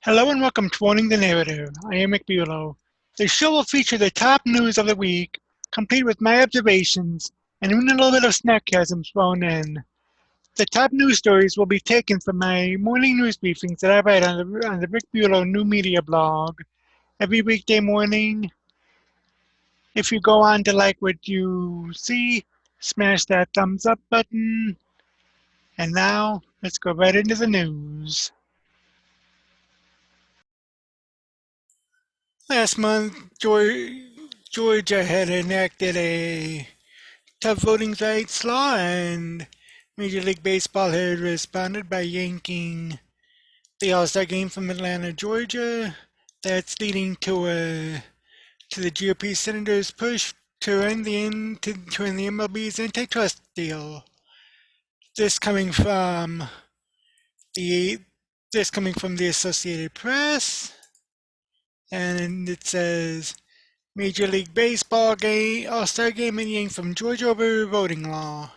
Hello and welcome to Owning the Narrative. I am Bulow. The show will feature the top news of the week, complete with my observations, and even a little bit of sarcasm thrown in. The top news stories will be taken from my morning news briefings that I write on the Rick Bulow New Media blog every weekday morning. If you go on to like what you see, smash that thumbs up button. And now, let's go right into the news. Last month, Georgia had enacted a tough voting rights law, and Major League Baseball had responded by yanking the All-Star Game from Atlanta, Georgia. That's leading to the GOP senators' push to end the MLB's antitrust deal. This coming from the Associated Press, and it says Major League Baseball game All-Star Game and yanked from Georgia over voting law.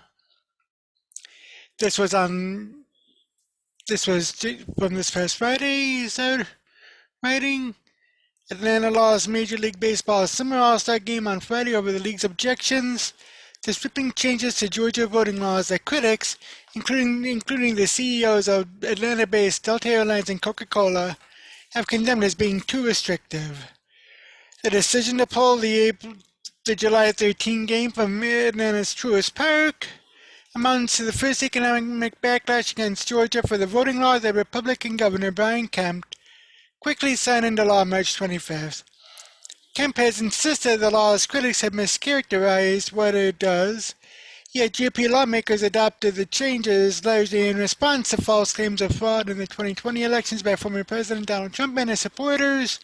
This was from this past Friday, writing. Atlanta lost Major League Baseball's summer All-Star Game on Friday over the league's objections to sweeping changes to Georgia voting laws that critics, including the CEOs of Atlanta-based Delta Airlines and Coca-Cola, have condemned as being too restrictive. The decision to pull the July 13 game from Atlanta's Truist Park amounts to the first economic backlash against Georgia for the voting law that Republican Governor Brian Kemp quickly signed into law March 25th. Kemp has insisted the law's critics have mischaracterized what it does, yet GOP lawmakers adopted the changes largely in response to false claims of fraud in the 2020 elections by former President Donald Trump and his supporters.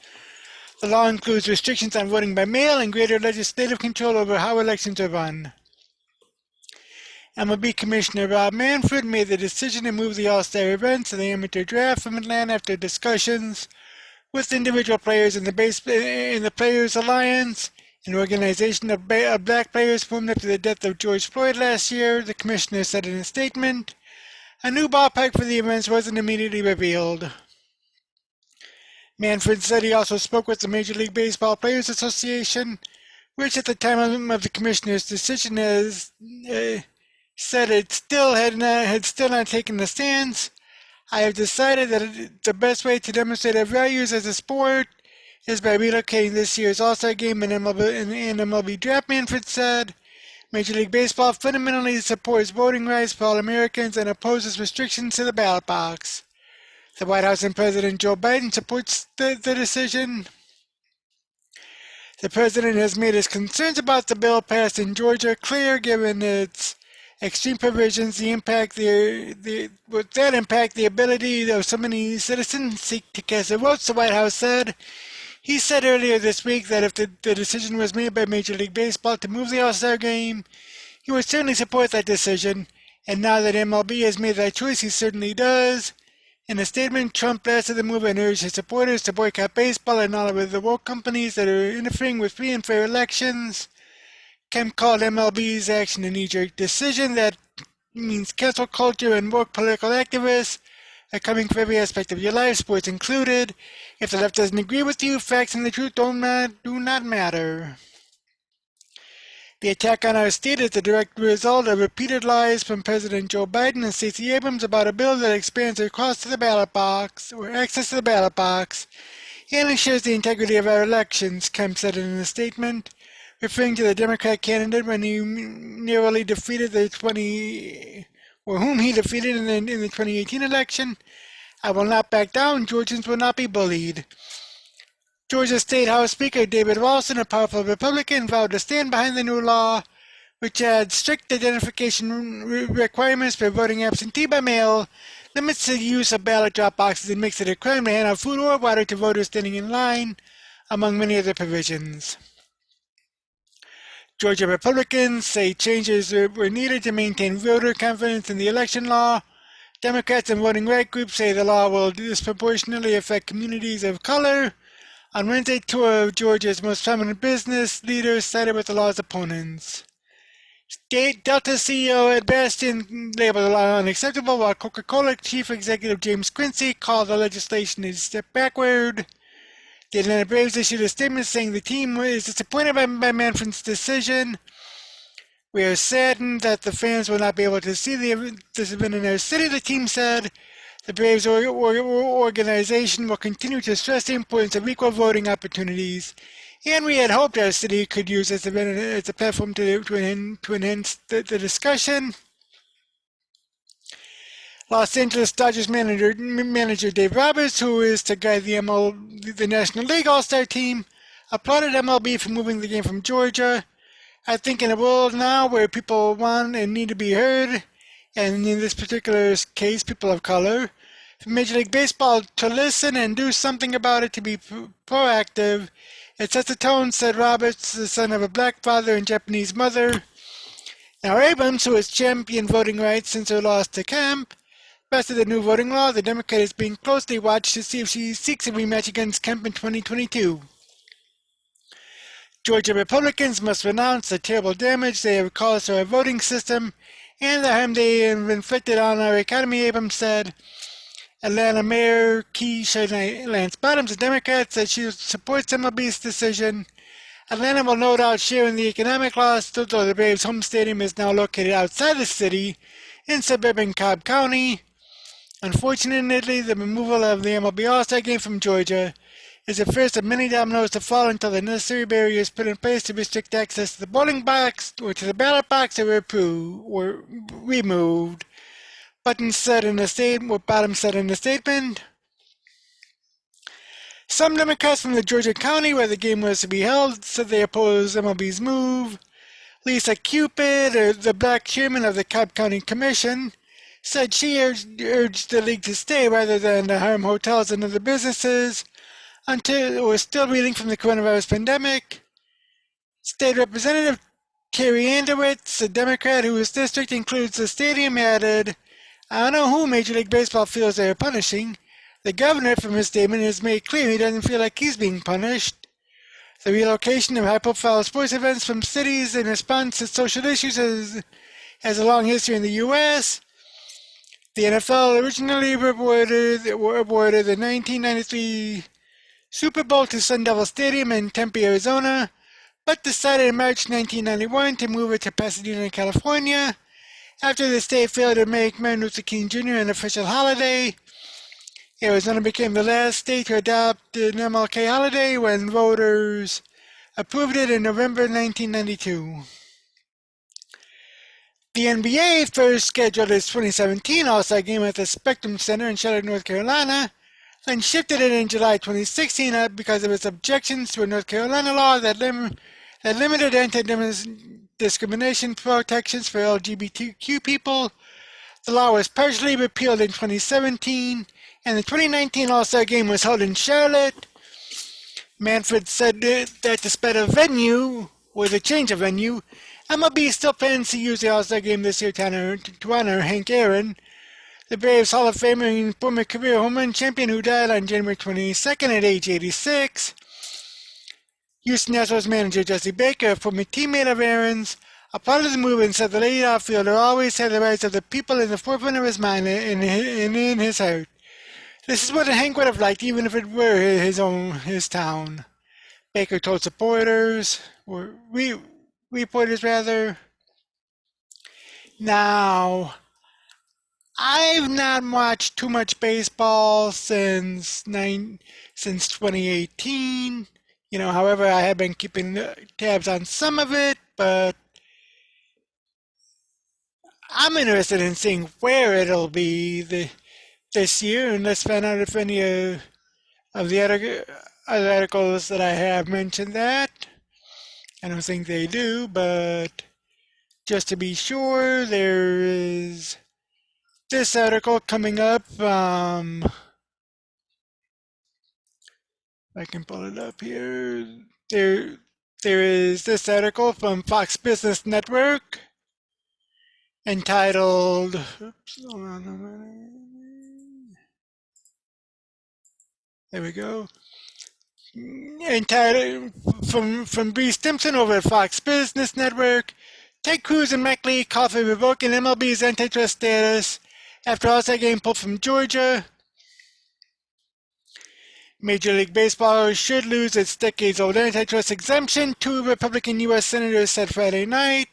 The law includes restrictions on voting by mail and greater legislative control over how elections are run. MLB Commissioner Rob Manfred made the decision to move the All-Star event to the amateur draft from Atlanta after discussions with individual players in the Players Alliance, an organization of black players formed after the death of George Floyd last year. The commissioner said in a statement, "A new ballpark for the events wasn't immediately revealed." Manfred said he also spoke with the Major League Baseball Players Association, which at the time of the commissioner's decision said it had still not taken a stance. "I have decided that the best way to demonstrate our values as a sport is by relocating this year's All-Star Game and MLB Draft," Manfred said. Major League Baseball fundamentally supports voting rights for all Americans and opposes restrictions to the ballot box. The White House and President Joe Biden supports the decision. The president has made his concerns about the bill passed in Georgia clear, given its extreme provisions, that impact the ability of so many citizens seek to cast their votes, the White House said. He said earlier this week that if the decision was made by Major League Baseball to move the All-Star Game, he would certainly support that decision, and now that MLB has made that choice, he certainly does. In a statement, Trump blasted the move and urged his supporters to boycott baseball and all of the woke companies that are interfering with free and fair elections. Kemp called MLB's action a knee-jerk decision that means cancel culture and woke political activists are coming for every aspect of your life, sports included. If the left doesn't agree with you, facts and the truth do not matter. The attack on our state is the direct result of repeated lies from President Joe Biden and Stacey Abrams about a bill that expands access to the ballot box, and ensures the integrity of our elections, Kemp said in a statement, referring to the Democrat candidate when he narrowly defeated whom he defeated in the 2018 election. "I will not back down. Georgians will not be bullied." Georgia State House Speaker David Ralston, a powerful Republican, vowed to stand behind the new law, which adds strict identification requirements for voting absentee by mail, limits the use of ballot drop boxes, and makes it a crime to hand out food or water to voters standing in line, among many other provisions. Georgia Republicans say changes were needed to maintain voter confidence in the election law. Democrats and voting rights groups say the law will disproportionately affect communities of color. On Wednesday, two of Georgia's most prominent business leaders sided with the law's opponents. Delta CEO Ed Bastian labeled the law unacceptable, while Coca-Cola Chief Executive James Quincy called the legislation a step backward. The Atlanta Braves issued a statement saying the team is disappointed by Manfred's decision. We are saddened that the fans will not be able to see this event in their city, the team said. The Braves organization will continue to stress the importance of equal voting opportunities, and we had hoped our city could use this event as a platform to enhance the discussion. Los Angeles Dodgers manager Dave Roberts, who is to guide the National League All-Star team, applauded MLB for moving the game from Georgia. I think in a world now where people want and need to be heard, and in this particular case, people of color, for Major League Baseball to listen and do something about it, to be proactive, it sets a tone, said Roberts, the son of a black father and Japanese mother. Now Abrams, who has championed voting rights since her loss to Kemp, bested the new voting law. The Democrat is being closely watched to see if she seeks a rematch against Kemp in 2022. Georgia Republicans must renounce the terrible damage they have caused to our voting system and the harm they have inflicted on our economy, Abrams said. Atlanta Mayor Keisha Lance Bottoms, a Democrat, said she supports MLB's decision. Atlanta will no doubt share in the economic loss, though the Braves' home stadium is now located outside the city in suburban Cobb County. Unfortunately, the removal of the MLB All-Star Game from Georgia is the first of many dominoes to fall until the necessary barriers put in place to restrict access to the voting box or to the ballot box are removed. Bottoms said in a statement. Some Democrats from the Georgia County where the game was to be held said they oppose MLB's move. Lisa Cupid, the black chairman of the Cobb County Commission, said she urged the league to stay rather than to harm hotels and other businesses until we're still reeling from the coronavirus pandemic. State Representative Terry Anderwitz, a Democrat whose district includes the stadium, added, I don't know who Major League Baseball feels they are punishing. The governor, from his statement, has made clear he doesn't feel like he's being punished. The relocation of high-profile sports events from cities in response to social issues has a long history in the U.S. The NFL originally awarded the 1993 Super Bowl to Sun Devil Stadium in Tempe, Arizona, but decided in March 1991 to move it to Pasadena, California, after the state failed to make Martin Luther King Jr. an official holiday. Arizona became the last state to adopt an MLK holiday when voters approved it in November 1992. The NBA first scheduled its 2017 All-Star Game at the Spectrum Center in Charlotte, North Carolina, then shifted it in July 2016 because of its objections to a North Carolina law that limited anti-discrimination protections for LGBTQ people. The law was partially repealed in 2017, and the 2019 All-Star Game was held in Charlotte. Manfred said that despite a change of venue, MLB still plans to use the All-Star Game this year to honor Hank Aaron, the Braves Hall of Famer and former career home run champion who died on January 22nd at age 86. Houston Astros manager Jesse Baker, a former teammate of Aaron's, applauded the move and said the late outfielder always had the rights of the people in the forefront of his mind and in his heart. This is what Hank would have liked, even if it were his town. Baker told reporters. Now, I've not watched too much baseball since 2018. However, I have been keeping tabs on some of it, but I'm interested in seeing where it'll be this year, and let's find out if any of the other articles that I have mentioned that. I don't think they do, but just to be sure, there is this article coming up. I can pull it up here. There is this article from Fox Business Network entitled, hold on a minute. There we go. Entitled from Bree Stimson over at Fox Business Network. Ted Cruz and McLeod call for revoking MLB's antitrust status after All-Star Game pulled from Georgia. Major League Baseball should lose its decades-old antitrust exemption, two Republican U.S. Senators said Friday night.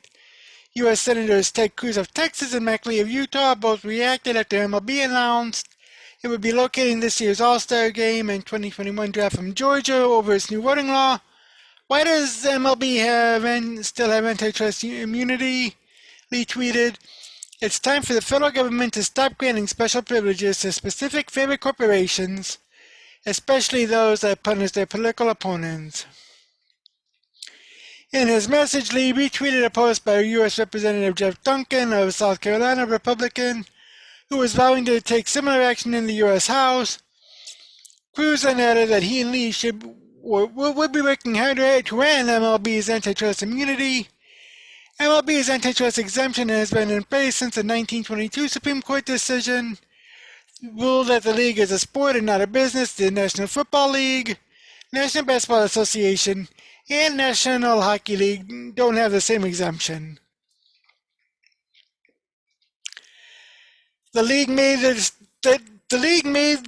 U.S. Senators Ted Cruz of Texas and McLeod of Utah both reacted after MLB announced it would be locating this year's All-Star Game and 2021 draft from Georgia over its new voting law. Why does MLB still have antitrust immunity? Lee tweeted, "It's time for the federal government to stop granting special privileges to specific favorite corporations, especially those that punish their political opponents." In his message, Lee retweeted a post by U.S. Representative Jeff Duncan of South Carolina, Republican, who was vowing to take similar action in the U.S. House. Cruz then added that he and Lee would be working hard to end MLB's antitrust immunity. MLB's antitrust exemption has been in place since the 1922 Supreme Court decision, ruled that the league is a sport and not a business. The National Football League, National Basketball Association, and National Hockey League don't have the same exemption. The league made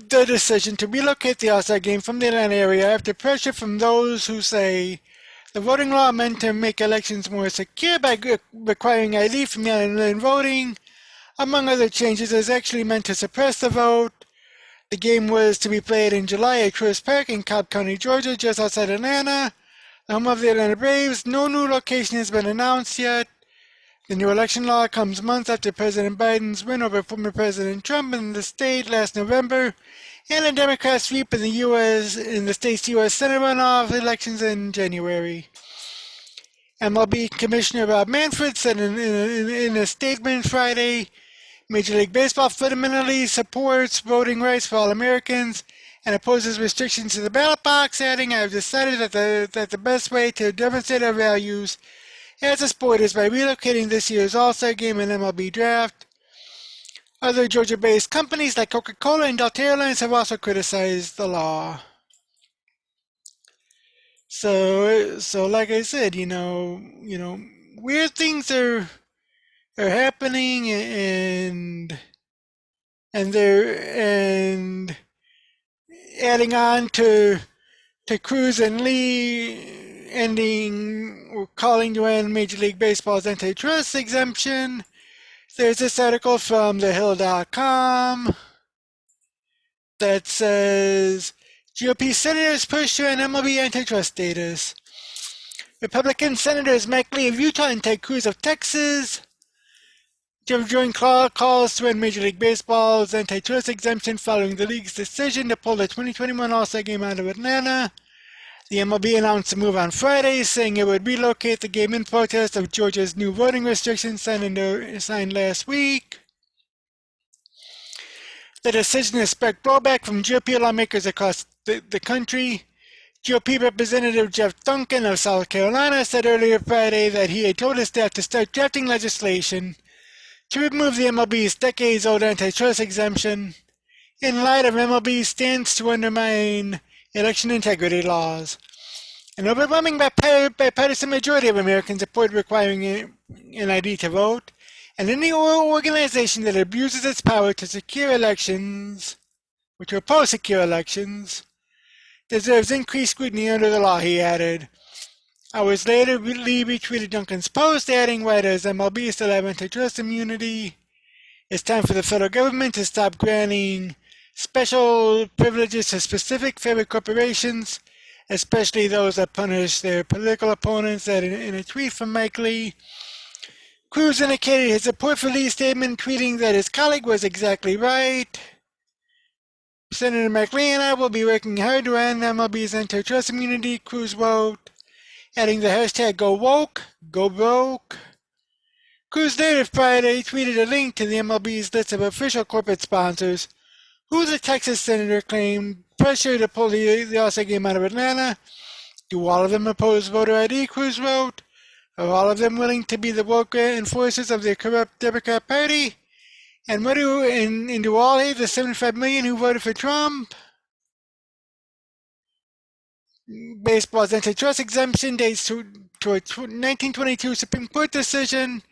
the decision to relocate the All-Star Game from the Atlanta area after pressure from those who say the voting law meant to make elections more secure by requiring ID from mail-in voting. Among other changes, is actually meant to suppress the vote. The game was to be played in July at Coors Park in Cobb County, Georgia, just outside Atlanta, the home of the Atlanta Braves. No new location has been announced yet. The new election law comes months after President Biden's win over former President Trump in the state last November, and a Democrat sweep in the state's U.S. Senate runoff elections in January. MLB Commissioner Rob Manfred said in a statement Friday, Major League Baseball fundamentally supports voting rights for all Americans and opposes restrictions to the ballot box, adding, "I've decided that the best way to demonstrate our values as a sport is by relocating this year's All-Star Game and MLB Draft." Other Georgia-based companies like Coca-Cola and Delta Airlines have also criticized the law. So like I said, weird things are happening, and adding on to Cruz and Lee calling to end Major League Baseball's antitrust exemption. There's this article from thehill.com that says GOP senators push to end MLB antitrust status. Republican Senators McLeod of Utah and Ted Cruz of Texas have joined calls to end Major League Baseball's antitrust exemption following the league's decision to pull the 2021 All-Star Game out of Atlanta. The MLB announced a move on Friday, saying it would relocate the game in protest of Georgia's new voting restrictions signed last week. The decision has sparked blowback from GOP lawmakers across the country. GOP Representative Jeff Duncan of South Carolina said earlier Friday that he had told his staff to start drafting legislation to remove the MLB's decades-old antitrust exemption in light of MLB's stance to undermine election integrity laws. An overwhelming bipartisan majority of Americans support requiring an ID to vote, and any organization that abuses its power to secure elections, or to oppose secure elections, deserves increased scrutiny under the law, he added. Hours later, Lee retweeted Duncan's post, adding, "Why does MLB still have antitrust immunity? It's time for the federal government to stop granting special privileges to specific favorite corporations, especially those that punish their political opponents." That in a tweet from Mike Lee. Cruz indicated his support for Lee's statement, tweeting that his colleague was exactly right. "Senator McLeod and I will be working hard to end MLB's antitrust immunity," Cruz wrote, adding the hashtag "Go Woke, Go Broke." Cruz later Friday tweeted a link to the MLB's list of official corporate sponsors, who the Texas senator claimed pressure to pull the All-Star Game out of Atlanta. "Do all of them oppose voter ID?" Cruz wrote. "Are all of them willing to be the woke enforcers of the corrupt Democrat Party? And do all hate the 75 million who voted for Trump?" Baseball's antitrust exemption dates to a 1922 Supreme Court decision,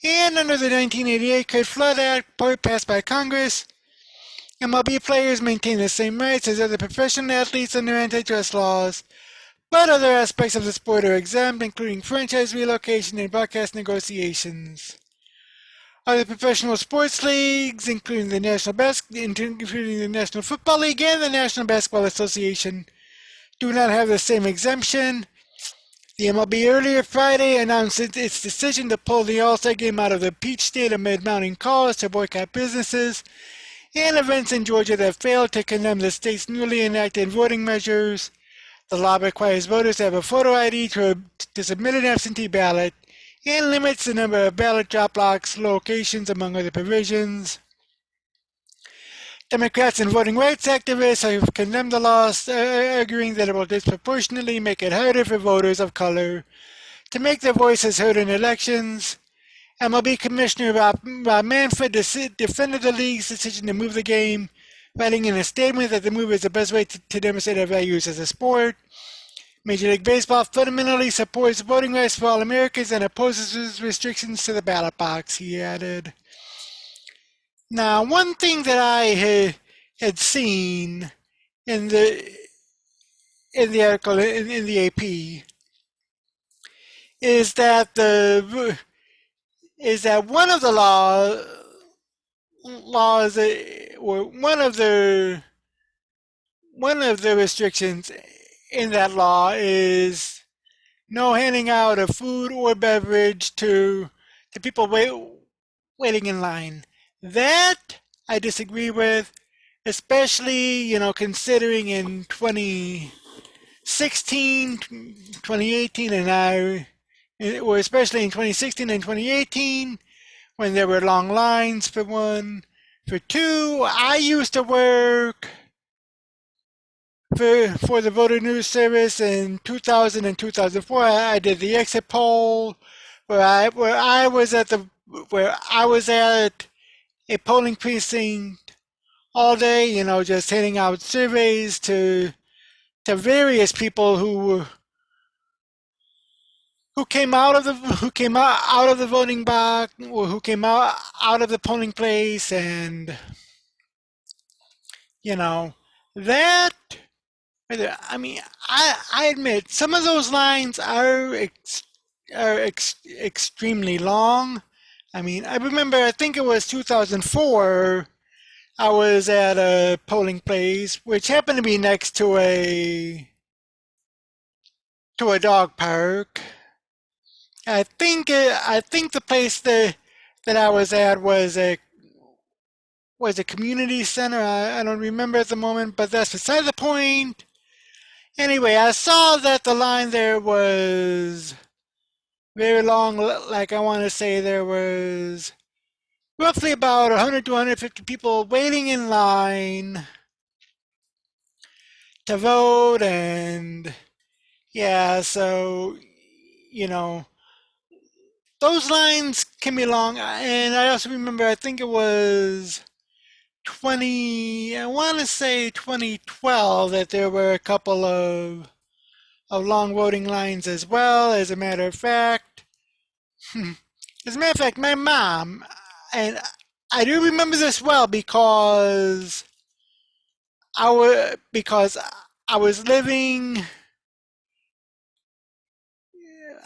and under the 1988 Code Flood Act passed by Congress, MLB players maintain the same rights as other professional athletes under antitrust laws, but other aspects of the sport are exempt, including franchise relocation and broadcast negotiations. Other professional sports leagues, including the National Football League and the National Basketball Association, do not have the same exemption. The MLB earlier Friday announced its decision to pull the All-Star Game out of the peach state amid mounting calls to boycott businesses and events in Georgia that failed to condemn the state's newly enacted voting measures. The law requires voters to have a photo ID to submit an absentee ballot and limits the number of ballot drop box locations, among other provisions. Democrats and voting rights activists have condemned the law, arguing that it will disproportionately make it harder for voters of color to make their voices heard in elections. MLB Commissioner Rob Manfred defended the league's decision to move the game, writing in a statement that the move is the best way to demonstrate our values as a sport. Major League Baseball fundamentally supports voting rights for all Americans and opposes restrictions to the ballot box, he added. Now, one thing that I had seen in the article in the AP is that one of the laws or one of the restrictions in that law is no handing out of food or beverage to people waiting in line. That I disagree with, especially, considering in 2016, 2018, or especially in 2016 and 2018, when there were long lines, for one. For two, I used to work for the Voter News Service in 2000 and 2004. I did the exit poll where I was at a polling precinct all day, just handing out surveys to various people who came out of the voting box, or who came out of the polling place, and that. I mean, I admit some of those lines are extremely long. I mean, I remember, I think it was 2004, I was at a polling place, which happened to be next to a dog park. I think the place that I was at was a community center. I don't remember at the moment, but that's beside the point. Anyway, I saw that the line there was very long. Like, I want to say there was roughly about 100 to 150 people waiting in line to vote, and yeah, so those lines can be long. And I also remember, I think it was I want to say 2012, that there were a couple of long voting lines as well. As a matter of fact, my mom, and I do remember this well because I was living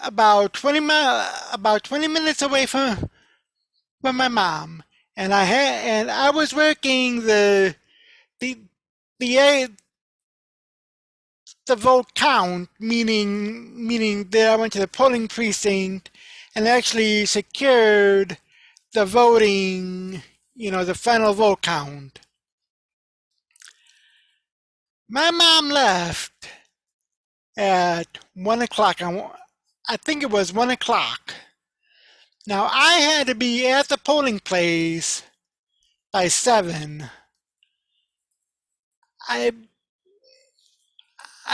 about 20 minutes away from my mom, and I was working the vote count, meaning that I went to the polling precinct and actually secured the voting, the final vote count. My mom left at 1 o'clock. I think it was 1 o'clock. Now, I had to be at the polling place by 7. I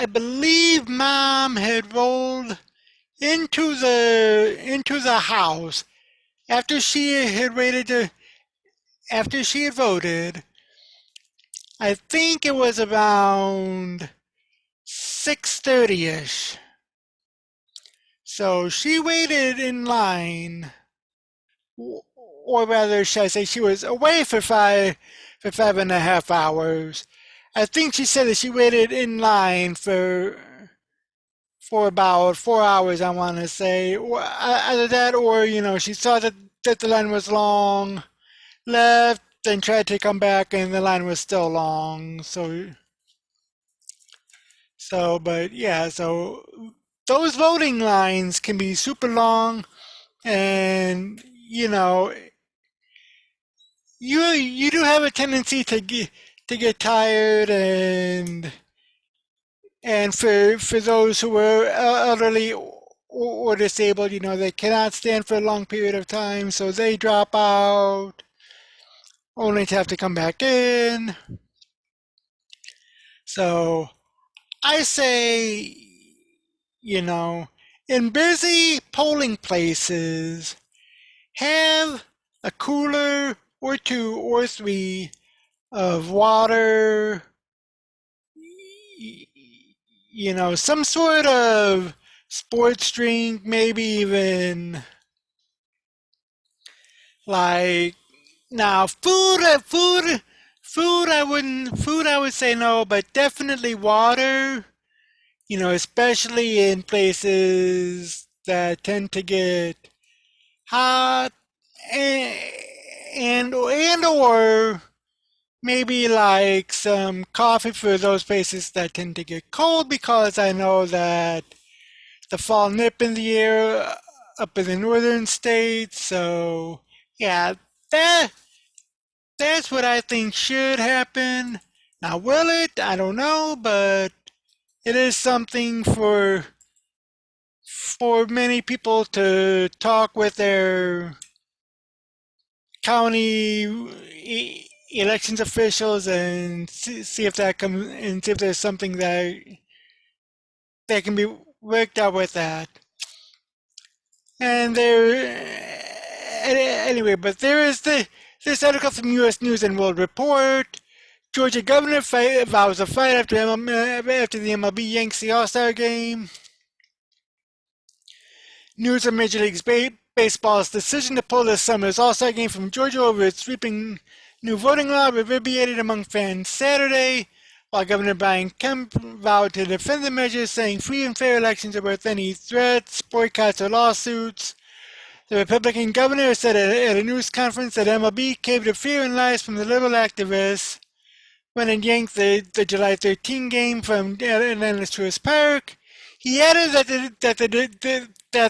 believe Mom had rolled into the house after she had voted. I think it was around 6:30ish. So she waited in line, or rather, should I say, she was away for 5.5 hours. I think she said that she waited in line for about 4 hours. I want to say, either that, or she saw that the line was long, left, then tried to come back, and the line was still long. But yeah, so those voting lines can be super long, and you do have a tendency to get tired, and for those who are elderly or disabled, they cannot stand for a long period of time, so they drop out only to have to come back in. So I say, in busy polling places, have a cooler or two or three of water, some sort of sports drink, maybe even like, now food I would say no, but definitely water, especially in places that tend to get hot, and or maybe like some coffee for those places that tend to get cold, because I know that the fall nip in the air up in the northern states. So yeah, that that's what I think should happen. Now, will it? I don't know, but it is something for many people to talk with their county elections officials and see if that comes, and see if there's something that can be worked out with that. And anyway, but there is this article from U.S. News and World Report. Georgia Governor vows a fight after the MLB Yanks the All-Star Game. News of Major League Baseball's decision to pull this summer's All-Star Game from Georgia over its sweeping new voting law reverberated among fans Saturday, while Governor Brian Kemp vowed to defend the measure, saying free and fair elections are worth any threats, boycotts, or lawsuits. The Republican governor said at a news conference that MLB caved to fear and lies from the liberal activists when it yanked the July 13 game from Atlanta's Truist Park. He added that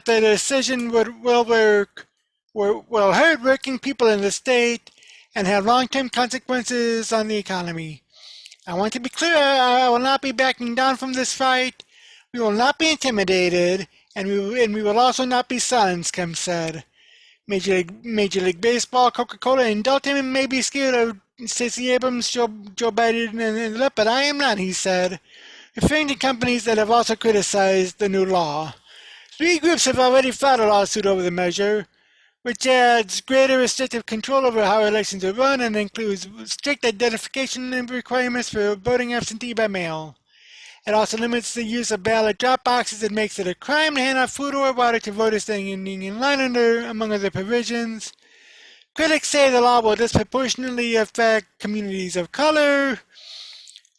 the decision will hurt working people in the state and have long-term consequences on the economy. I want to be clear, I will not be backing down from this fight. We will not be intimidated, and we will also not be silenced, Kemp said. Major League Baseball, Coca-Cola, and Delta may be scared of Stacey Abrams, Joe Biden, and the but I am not, he said, referring to companies that have also criticized the new law. 3 groups have already filed a lawsuit over the measure, which adds greater restrictive control over how elections are run and includes strict identification requirements for voting absentee by mail. It also limits the use of ballot drop boxes and makes it a crime to hand out food or water to voters standing in line among other provisions. Critics say the law will disproportionately affect communities of color.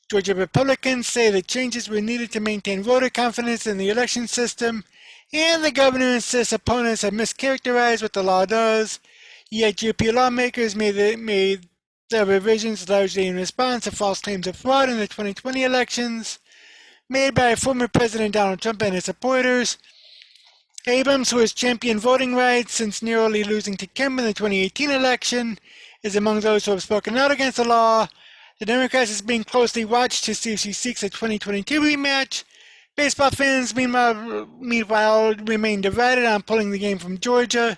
Georgia Republicans say the changes were needed to maintain voter confidence in the election system, and the governor insists opponents have mischaracterized what the law does. Yet GOP lawmakers made the revisions largely in response to false claims of fraud in the 2020 elections made by former President Donald Trump and his supporters. Abrams, who has championed voting rights since narrowly losing to Kemp in the 2018 election, is among those who have spoken out against the law. The Democrats is being closely watched to see if she seeks a 2022 rematch. Baseball fans, meanwhile, remain divided on pulling the game from Georgia.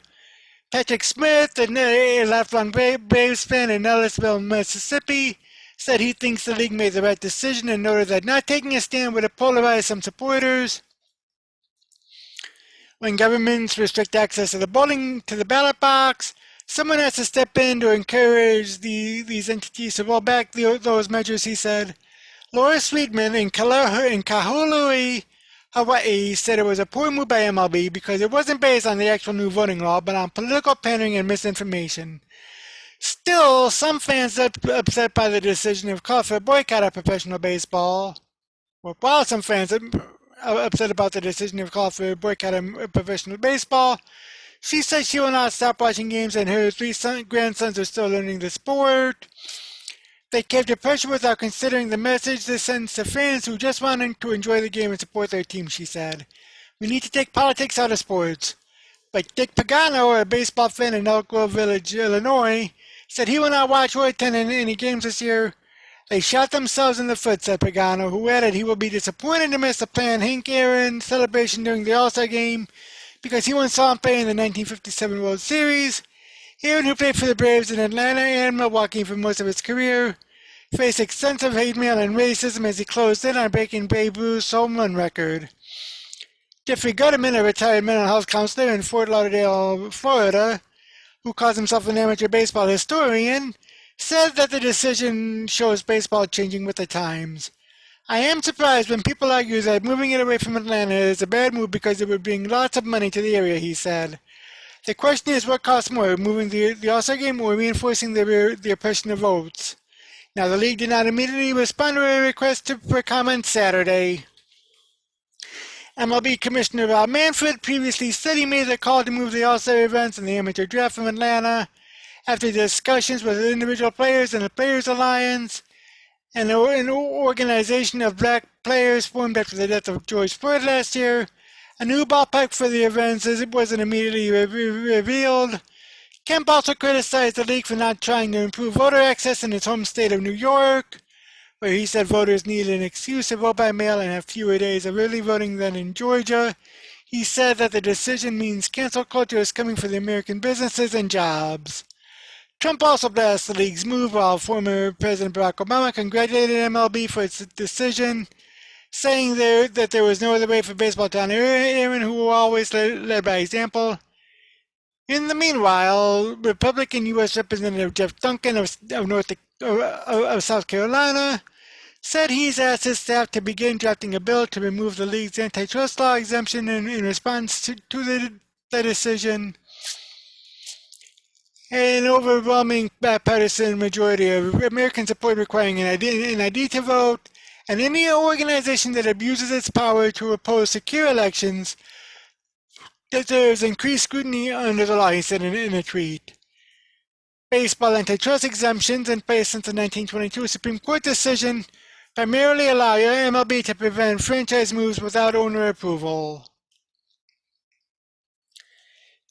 Patrick Smith, a lifelong Braves fan in Ellisville, Mississippi, said he thinks the league made the right decision and noted that not taking a stand would have polarized some supporters. When governments restrict access to the ballot box, someone has to step in to encourage these entities to roll back those measures, he said. Laura Sweetman in Kahului, Hawaii, said it was a poor move by MLB because it wasn't based on the actual new voting law, but on political pandering and misinformation. Still, some fans are upset by the decision have called for a boycott of professional baseball. Well, while some fans are upset about the decision of call for a boycott of professional baseball, she says she will not stop watching games and her three grandsons are still learning the sport. They caved to pressure without considering the message this sends to fans who just want to enjoy the game and support their team, she said. We need to take politics out of sports. Like Dick Pagano, a baseball fan in Elk Grove Village, Illinois, said he will not watch or attend any games this year. They shot themselves in the foot, said Pagano, who added he will be disappointed to miss the planned Hank Aaron celebration during the All-Star Game because he once saw him play in the 1957 World Series. Aaron, who played for the Braves in Atlanta and Milwaukee for most of his career, faced extensive hate mail and racism as he closed in on breaking Babe Ruth's home run record. Jeffrey Gutterman, a retired mental health counselor in Fort Lauderdale, Florida, who calls himself an amateur baseball historian, said that the decision shows baseball changing with the times. I am surprised when people argue that moving it away from Atlanta is a bad move because it would bring lots of money to the area, he said. The question is what costs more, moving the All-Star Game or reinforcing the oppression of votes? Now, the league did not immediately respond to a request for comment Saturday. MLB Commissioner Rob Manfred previously said he made the call to move the All-Star events and the amateur draft from Atlanta after discussions with individual players and the Players Alliance, and an organization of black players formed after the death of George Floyd last year. A new ballpark for the events as it wasn't immediately revealed. Kemp also criticized the league for not trying to improve voter access in its home state of New York, where he said voters need an excuse to vote by mail and have fewer days of early voting than in Georgia. He said that the decision means cancel culture is coming for the American businesses and jobs. Trump also blasted the league's move while former President Barack Obama congratulated MLB for its decision, saying that there was no other way for baseball to honor Aaron, who always led by example. In the meanwhile, Republican U.S. Representative Jeff Duncan of South Carolina said he's asked his staff to begin drafting a bill to remove the league's antitrust law exemption in response to the decision. An overwhelming bipartisan majority of Americans support requiring an ID to vote, and any organization that abuses its power to oppose secure elections deserves increased scrutiny under the law, he said in a tweet. Baseball antitrust exemptions in place since the 1922 Supreme Court decision primarily allow MLB to prevent franchise moves without owner approval.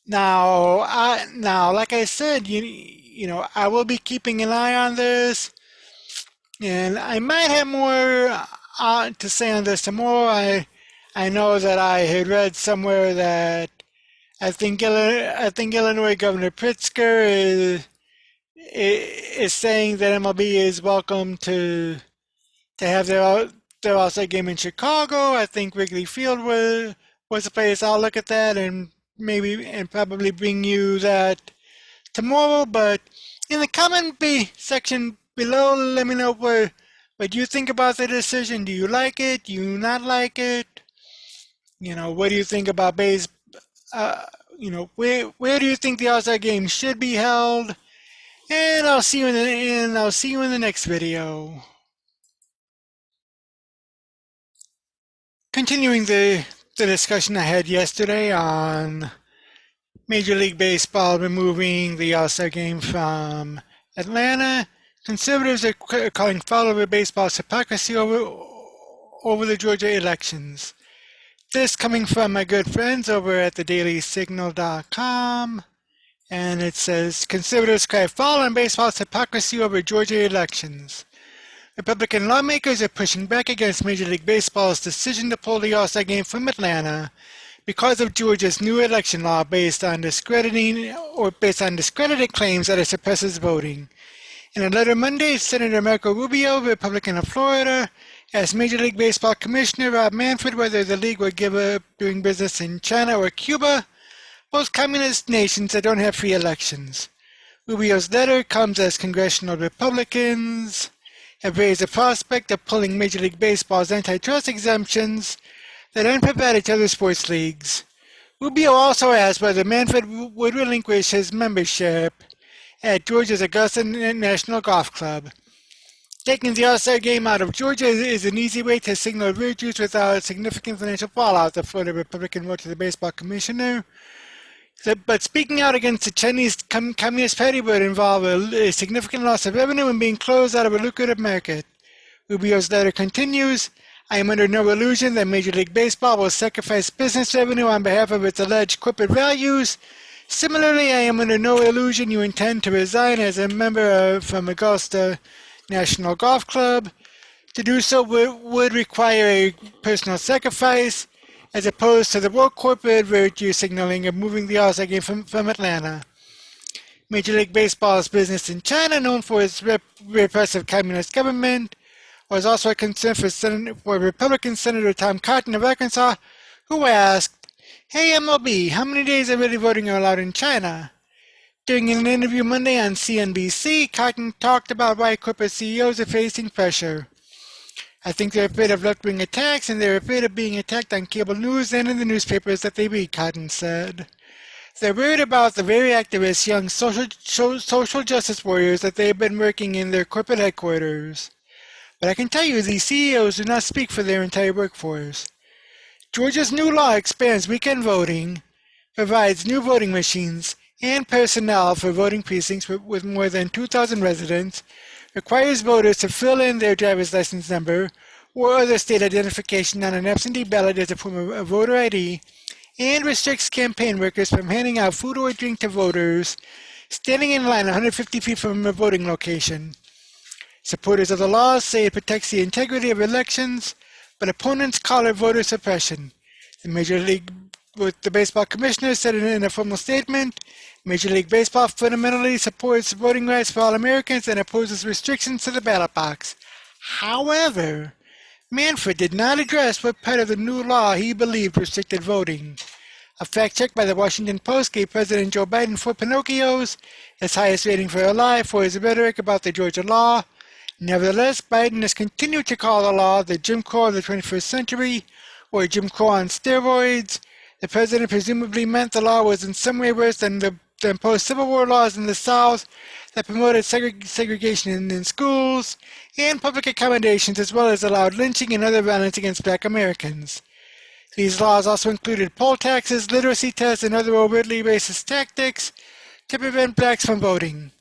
Now, like I said, you know, I will be keeping an eye on this, and I might have more to say on this tomorrow. I know that I had read somewhere that I think Illinois Governor Pritzker is saying that MLB is welcome to have their All-Star game in Chicago. I think Wrigley Field was a place. I'll look at that and probably bring you that tomorrow. But in the comment section below, let me know what you think about the decision. Do you like it? Do you not like it? You know, what do you think about base? You know, where do you think the All-Star game should be held? And I'll see you in the next video. Continuing the discussion I had yesterday on Major League Baseball removing the All-Star game from Atlanta, conservatives are calling follower baseball's hypocrisy over the Georgia elections. This coming from my good friends over at thedailysignal.com, and it says, conservatives cry foul on baseball's hypocrisy over Georgia elections. Republican lawmakers are pushing back against Major League Baseball's decision to pull the All-Star game from Atlanta because of Georgia's new election law based on discredited claims that it suppresses voting. In a letter Monday, Senator Marco Rubio, Republican of Florida, asked Major League Baseball Commissioner Rob Manfred whether the league would give up doing business in China or Cuba, both communist nations that don't have free elections. Rubio's letter comes as congressional Republicans have raised the prospect of pulling Major League Baseball's antitrust exemptions that aren't provided to other sports leagues. Rubio also asked whether Manfred would relinquish his membership at Georgia's Augusta National Golf Club. Taking the All-Star Game out of Georgia is an easy way to signal virtues without significant financial fallout, the Florida Republican wrote to the baseball commissioner. But speaking out against the Chinese Communist Party would involve a significant loss of revenue and being closed out of a lucrative market. Rubio's letter continues, I am under no illusion that Major League Baseball will sacrifice business revenue on behalf of its alleged corporate values. Similarly, I am under no illusion you intend to resign as a member from Augusta National Golf Club. To do so would require a personal sacrifice, as opposed to the woke corporate virtue signaling of moving the All-Star Game from Atlanta. Major League Baseball's business in China, known for its repressive communist government, was also a concern for Republican Senator Tom Cotton of Arkansas, who asked, Hey MLB, how many days of early voting are allowed in China? During an interview Monday on CNBC, Cotton talked about why corporate CEOs are facing pressure. I think they're afraid of left-wing attacks, and they're afraid of being attacked on cable news and in the newspapers that they read, Cotton said. They're worried about the very activist young social justice warriors that they've been working in their corporate headquarters. But I can tell you these CEOs do not speak for their entire workforce. Georgia's new law expands weekend voting, provides new voting machines and personnel for voting precincts with more than 2,000 residents, requires voters to fill in their driver's license number or other state identification on an absentee ballot as a form of voter ID, and restricts campaign workers from handing out food or drink to voters standing in line 150 feet from a voting location. Supporters of the law say it protects the integrity of elections, but opponents call it voter suppression. The Major League Baseball commissioner said in a formal statement, Major League Baseball fundamentally supports voting rights for all Americans and opposes restrictions to the ballot box. However, Manfred did not address what part of the new law he believed restricted voting. A fact check by the Washington Post gave President Joe Biden 4 Pinocchios, his highest rating for a lie, for his rhetoric about the Georgia law. Nevertheless, Biden has continued to call the law the Jim Crow of the 21st century, or Jim Crow on steroids. The president presumably meant the law was in some way worse than post-Civil War laws in the South that promoted segregation in schools and public accommodations, as well as allowed lynching and other violence against black Americans. These laws also included poll taxes, literacy tests, and other overtly racist tactics to prevent blacks from voting.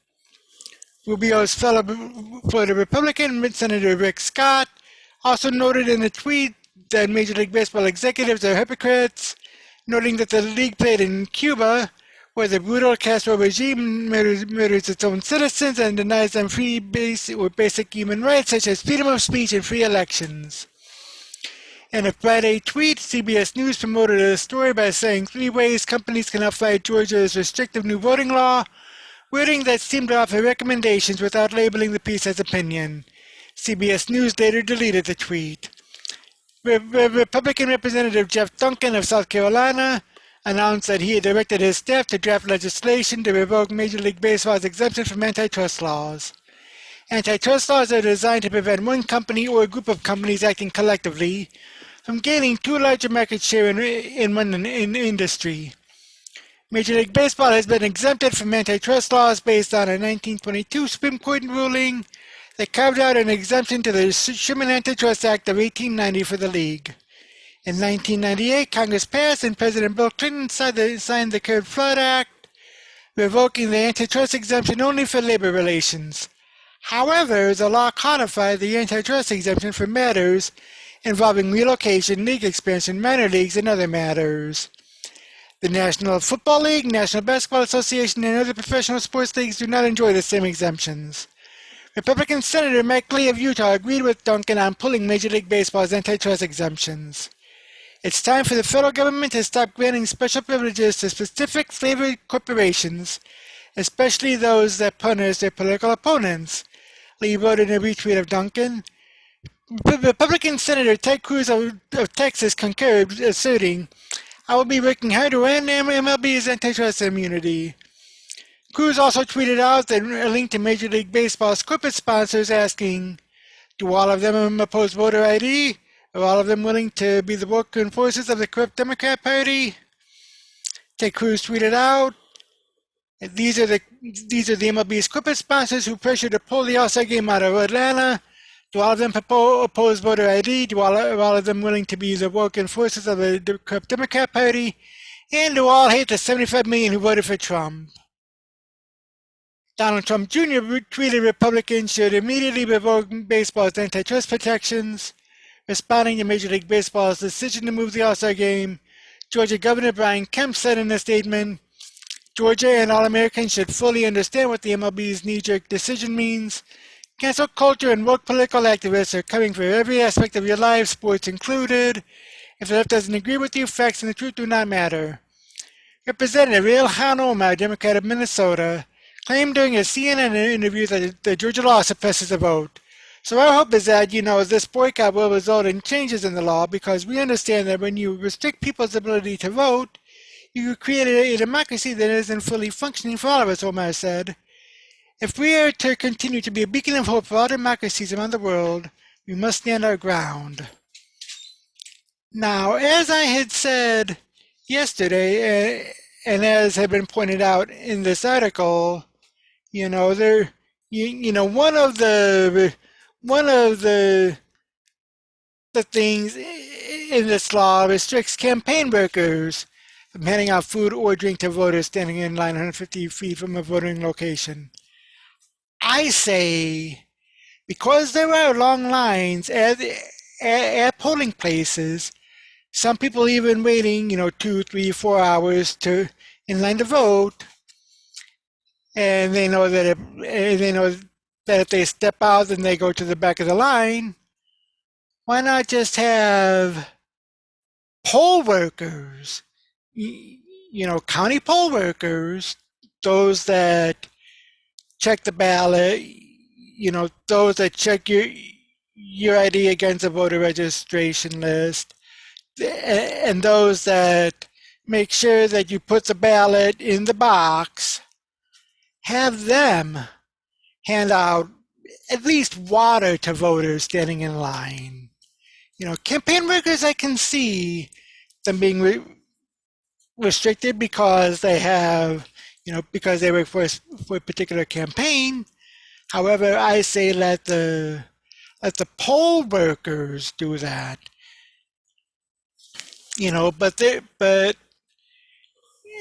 Rubio's fellow Florida Republican, Senator Rick Scott, also noted in a tweet that Major League Baseball executives are hypocrites, noting that the league played in Cuba, where the brutal Castro regime murders its own citizens and denies them basic human rights such as freedom of speech and free elections. In a Friday tweet, CBS News promoted a story by saying 3 ways companies can fight Georgia's restrictive new voting law, wording that seemed to offer recommendations without labeling the piece as opinion. CBS News later deleted the tweet. Republican Representative Jeff Duncan of South Carolina announced that he had directed his staff to draft legislation to revoke Major League Baseball's exemption from antitrust laws. Antitrust laws are designed to prevent one company or a group of companies acting collectively from gaining too large a market share in one industry. Major League Baseball has been exempted from antitrust laws based on a 1922 Supreme Court ruling that carved out an exemption to the Sherman Antitrust Act of 1890 for the league. In 1998, Congress passed and President Bill Clinton signed the Curt-Flood Act, revoking the antitrust exemption only for labor relations. However, the law codified the antitrust exemption for matters involving relocation, league expansion, minor leagues, and other matters. The National Football League, National Basketball Association, and other professional sports leagues do not enjoy the same exemptions. Republican Senator Mike Lee of Utah agreed with Duncan on pulling Major League Baseball's antitrust exemptions. It's time for the federal government to stop granting special privileges to specific flavored corporations, especially those that punish their political opponents, Lee wrote in a retweet of Duncan. Republican Senator Ted Cruz of Texas concurred, asserting, I will be working hard to end MLB's antitrust immunity. Cruz also tweeted out a link to Major League Baseball's corporate sponsors asking, Do all of them oppose voter ID? Are all of them willing to be the woke enforcers of the corrupt Democrat Party? Ted Cruz tweeted out, these are the MLB's corporate sponsors who pressured to pull the All-Star Game out of Atlanta. Do all of them oppose voter ID? Are all of them willing to be the woke enforcers of the corrupt Democrat Party? And do all hate the 75 million who voted for Trump? Donald Trump Jr. tweeted Republicans should immediately revoke baseball's antitrust protections. Responding to Major League Baseball's decision to move the All-Star Game, Georgia Governor Brian Kemp said in a statement, Georgia and all Americans should fully understand what the MLB's knee-jerk decision means. Cancel culture and woke political activists are coming for every aspect of your life, sports included. If the left doesn't agree with you, facts and the truth do not matter. Representative Ilhan Omar, Democrat of Minnesota, claimed during a CNN interview that the Georgia law suppresses the vote. So our hope is that, this boycott will result in changes in the law because we understand that when you restrict people's ability to vote, you create a democracy that isn't fully functioning for all of us, Omar said. If we are to continue to be a beacon of hope for all democracies around the world, we must stand our ground. Now, as I had said yesterday, and as had been pointed out in this article, one of the things in this law restricts campaign workers from handing out food or drink to voters standing in line 150 feet from a voting location. I say, because there are long lines at polling places, some people even waiting, 2, 3, 4 hours in line to vote, and they know that if they step out and they go to the back of the line, why not just have poll workers, county poll workers, those that check the ballot, those that check your ID against a voter registration list, and those that make sure that you put the ballot in the box, have them hand out at least water to voters standing in line. Campaign workers, I can see them being restricted because they have, because they work for a particular campaign. However, I say let the poll workers do that. But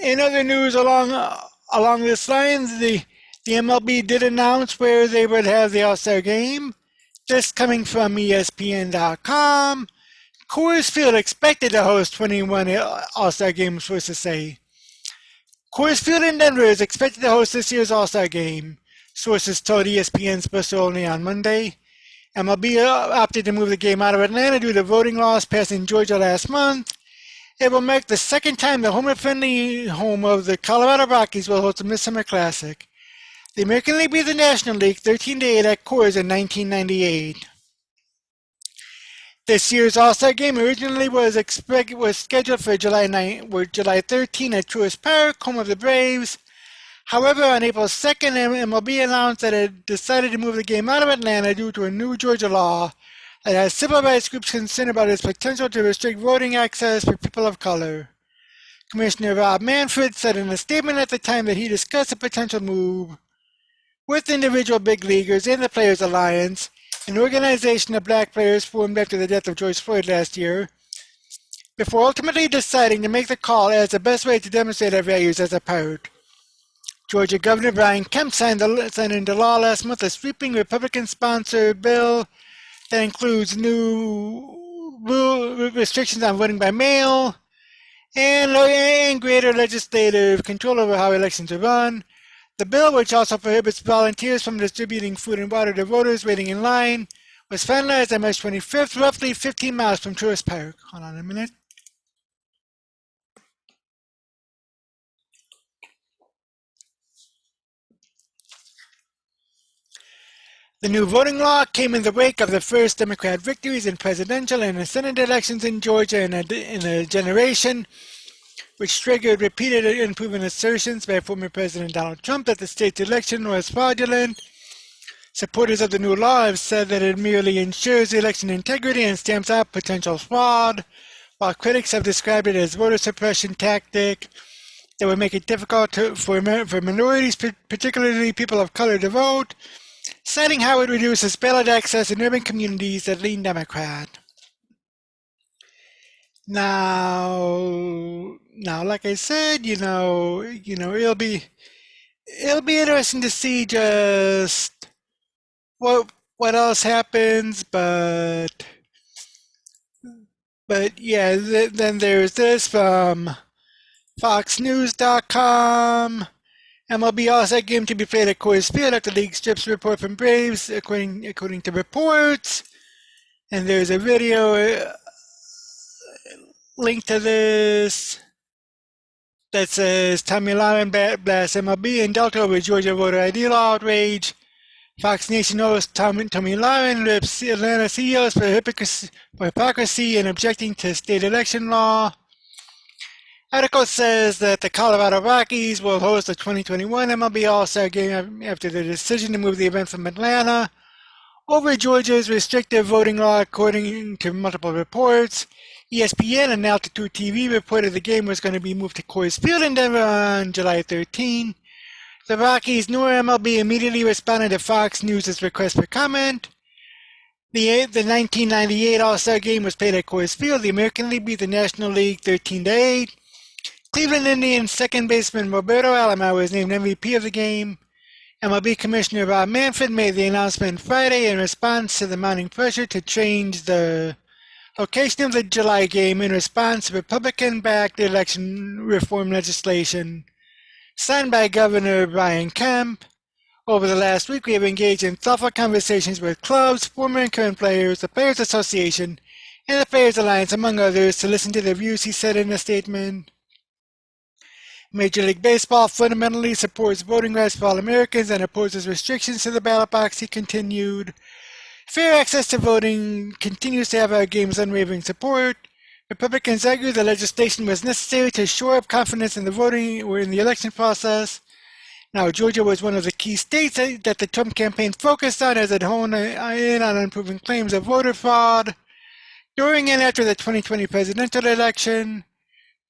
in other news along this line, the MLB did announce where they would have the All-Star Game. This coming from ESPN.com. Coors Field expected to host 21 All-Star Games, sources say. Coors Field in Denver is expected to host this year's All-Star Game, sources told ESPN Sports only on Monday. MLB opted to move the game out of Atlanta due to voting laws passed in Georgia last month. It will mark the second time the homer-friendly home of the Colorado Rockies will host a Midsummer Classic. The American League beat the National League 13-8 at Coors in 1998. This year's All-Star Game originally was scheduled for July 13 at Truist Park, home of the Braves. However, on April 2nd, MLB announced that it decided to move the game out of Atlanta due to a new Georgia law that has civil rights groups concerned about its potential to restrict voting access for people of color. Commissioner Rob Manfred said in a statement at the time that he discussed a potential move with individual big leaguers and the Players Alliance, an organization of black players formed after the death of George Floyd last year, before ultimately deciding to make the call as the best way to demonstrate our values as a part. Georgia Governor Brian Kemp signed into law last month a sweeping Republican-sponsored bill that includes new restrictions on voting by mail and greater legislative control over how elections are run. The bill, which also prohibits volunteers from distributing food and water to voters waiting in line, was finalized on March 25th, roughly 15 miles from Truist Park. Hold on a minute. The new voting law came in the wake of the first Democrat victories in presidential and Senate elections in Georgia in a generation, which triggered repeated and proven assertions by former President Donald Trump that the state's election was fraudulent. Supporters of the new law have said that it merely ensures election integrity and stamps out potential fraud, while critics have described it as voter suppression tactic that would make it difficult for minorities, particularly people of color, to vote, citing how it reduces ballot access in urban communities that lean Democrat. Now, like I said, it'll be interesting to see just what else happens, but yeah, then there's this from FoxNews.com. MLB All-Star Game to be played at Coors Field after league strips report from Braves, according to reports. And there's a video linked to this that says Tommy Lauren blasts MLB in Delta over Georgia voter ID law outrage. Fox Nation host Tommy Lauren rips Atlanta CEOs for hypocrisy and objecting to state election law. Article says that the Colorado Rockies will host the 2021 MLB All-Star Game after the decision to move the event from Atlanta over Georgia's restrictive voting law, according to multiple reports. ESPN and Altitude TV reported the game was going to be moved to Coors Field in Denver on July 13. The Rockies nor MLB immediately responded to Fox News' request for comment. The 1998 All-Star Game was played at Coors Field. The American League beat the National League 13-8. Cleveland Indians second baseman Roberto Alomar was named MVP of the game. MLB Commissioner Rob Manfred made the announcement Friday in response to the mounting pressure to change the location of the July game in response to Republican-backed election reform legislation signed by Governor Brian Kemp. Over the last week, we have engaged in thoughtful conversations with clubs, former and current players, the Players Association, and the Players Alliance, among others, to listen to their views, he said in a statement. Major League Baseball fundamentally supports voting rights for all Americans and opposes restrictions to the ballot box, he continued. Fair access to voting continues to have our game's unwavering support. Republicans argue the legislation was necessary to shore up confidence in the voting or in the election process. Now, Georgia was one of the key states that the Trump campaign focused on as it honed in on unproven claims of voter fraud. During and after the 2020 presidential election,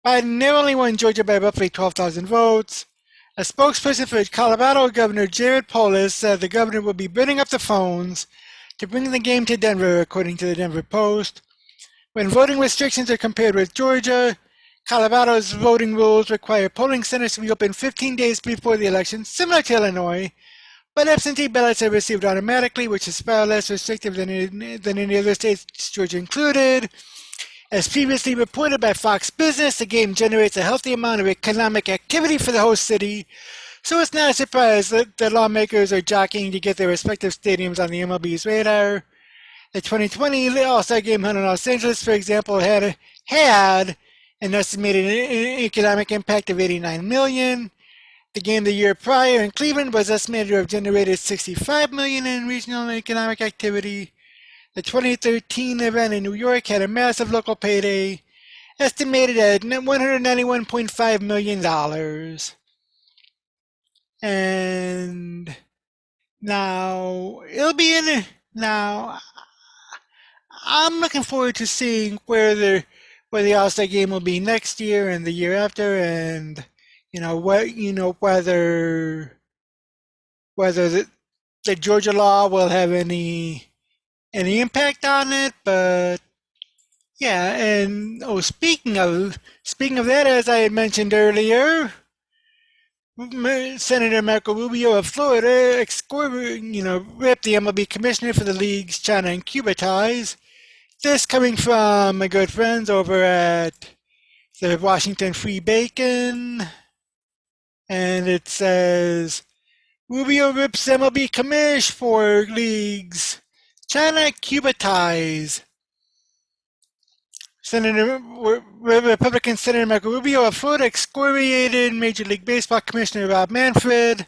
Biden narrowly won Georgia by roughly 12,000 votes. A spokesperson for Colorado Governor Jared Polis said the governor will be burning up the phones to bring the game to Denver, according to the Denver Post. When voting restrictions are compared with Georgia, Colorado's voting rules require polling centers to be open 15 days before the election, similar to Illinois, but absentee ballots are received automatically, which is far less restrictive than any other states, Georgia included. As previously reported by Fox Business, the game generates a healthy amount of economic activity for the host city, so it's not a surprise that the lawmakers are jockeying to get their respective stadiums on the MLB's radar. The 2020 All-Star Game held in Los Angeles, for example, had an estimated economic impact of $89 million. The game the year prior in Cleveland was estimated to have generated $65 million in regional economic activity. The 2013 event in New York had a massive local payday, estimated at $191.5 million. And now I'm looking forward to seeing where the All-Star Game will be next year and the year after, and whether the Georgia law will have any impact on it. But yeah, and speaking of that, as I had mentioned earlier, Senator Marco Rubio of Florida ripped the MLB commissioner for the league's China and Cuba ties. This coming from my good friends over at the Washington Free Bacon, and it says Rubio rips MLB Commish for leagues China Cuba ties. Republican Senator Marco Rubio of Florida excoriated Major League Baseball Commissioner Rob Manfred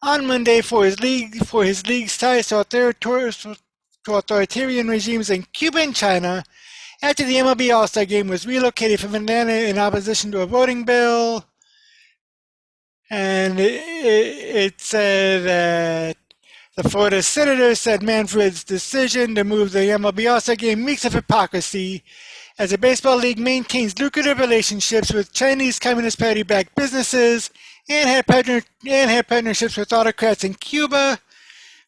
on Monday for his league's ties to authoritarian regimes in Cuba and China after the MLB All-Star Game was relocated from Atlanta in opposition to a voting bill. And it said that The Florida senator said Manfred's decision to move the MLB All-Star Game reeks of hypocrisy as the baseball league maintains lucrative relationships with Chinese Communist Party-backed businesses and had partnerships with autocrats in Cuba.